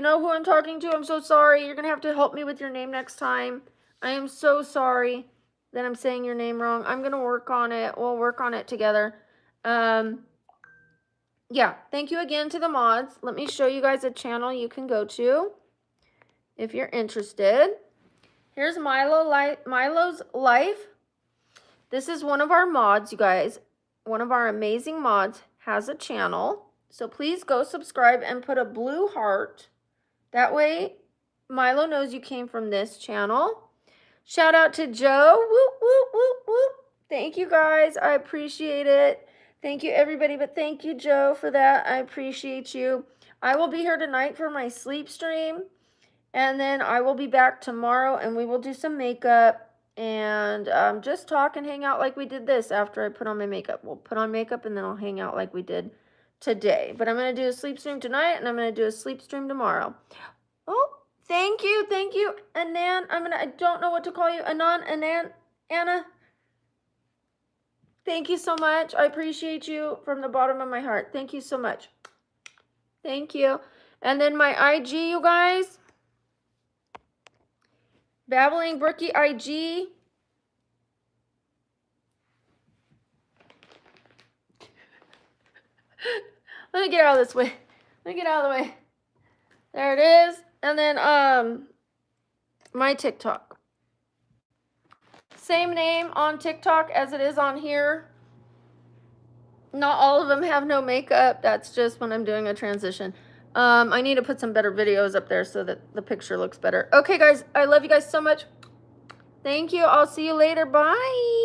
know who I'm talking to. I'm so sorry. You're going to have to help me with your name next time. I am so sorry that I'm saying your name wrong. I'm going to work on it. We'll work on it together. Yeah, thank you again to the mods. Let me show you guys a channel you can go to if you're interested. Here's Milo's Life. This is one of our mods, you guys. One of our amazing mods has a channel. So please go subscribe and put a blue heart. That way, Milo knows you came from this channel. Shout out to Joe. Whoop, whoop, whoop, whoop. Thank you, guys. I appreciate it. Thank you, everybody. But thank you, Joe, for that. I appreciate you. I will be here tonight for my sleep stream. And then I will be back tomorrow and we will do some makeup and just talk and hang out like we did this after I put on my makeup. We'll put on makeup and then I'll hang out like we did today. But I'm going to do a sleep stream tonight and I'm going to do a sleep stream tomorrow. Oh, thank you. Thank you, Anan. I don't know what to call you. Anan, Anna. Thank you so much. I appreciate you from the bottom of my heart. Thank you so much. Thank you. And then my IG, you guys. Babbling Brookie IG. Let me get out of this way. Let me get out of the way. There it is. And then my TikTok. Same name on TikTok as it is on here. Not all of them have no makeup. That's just when I'm doing a transition. I need to put some better videos up there so that the picture looks better. Okay, guys, I love you guys so much. Thank you. I'll see you later. Bye.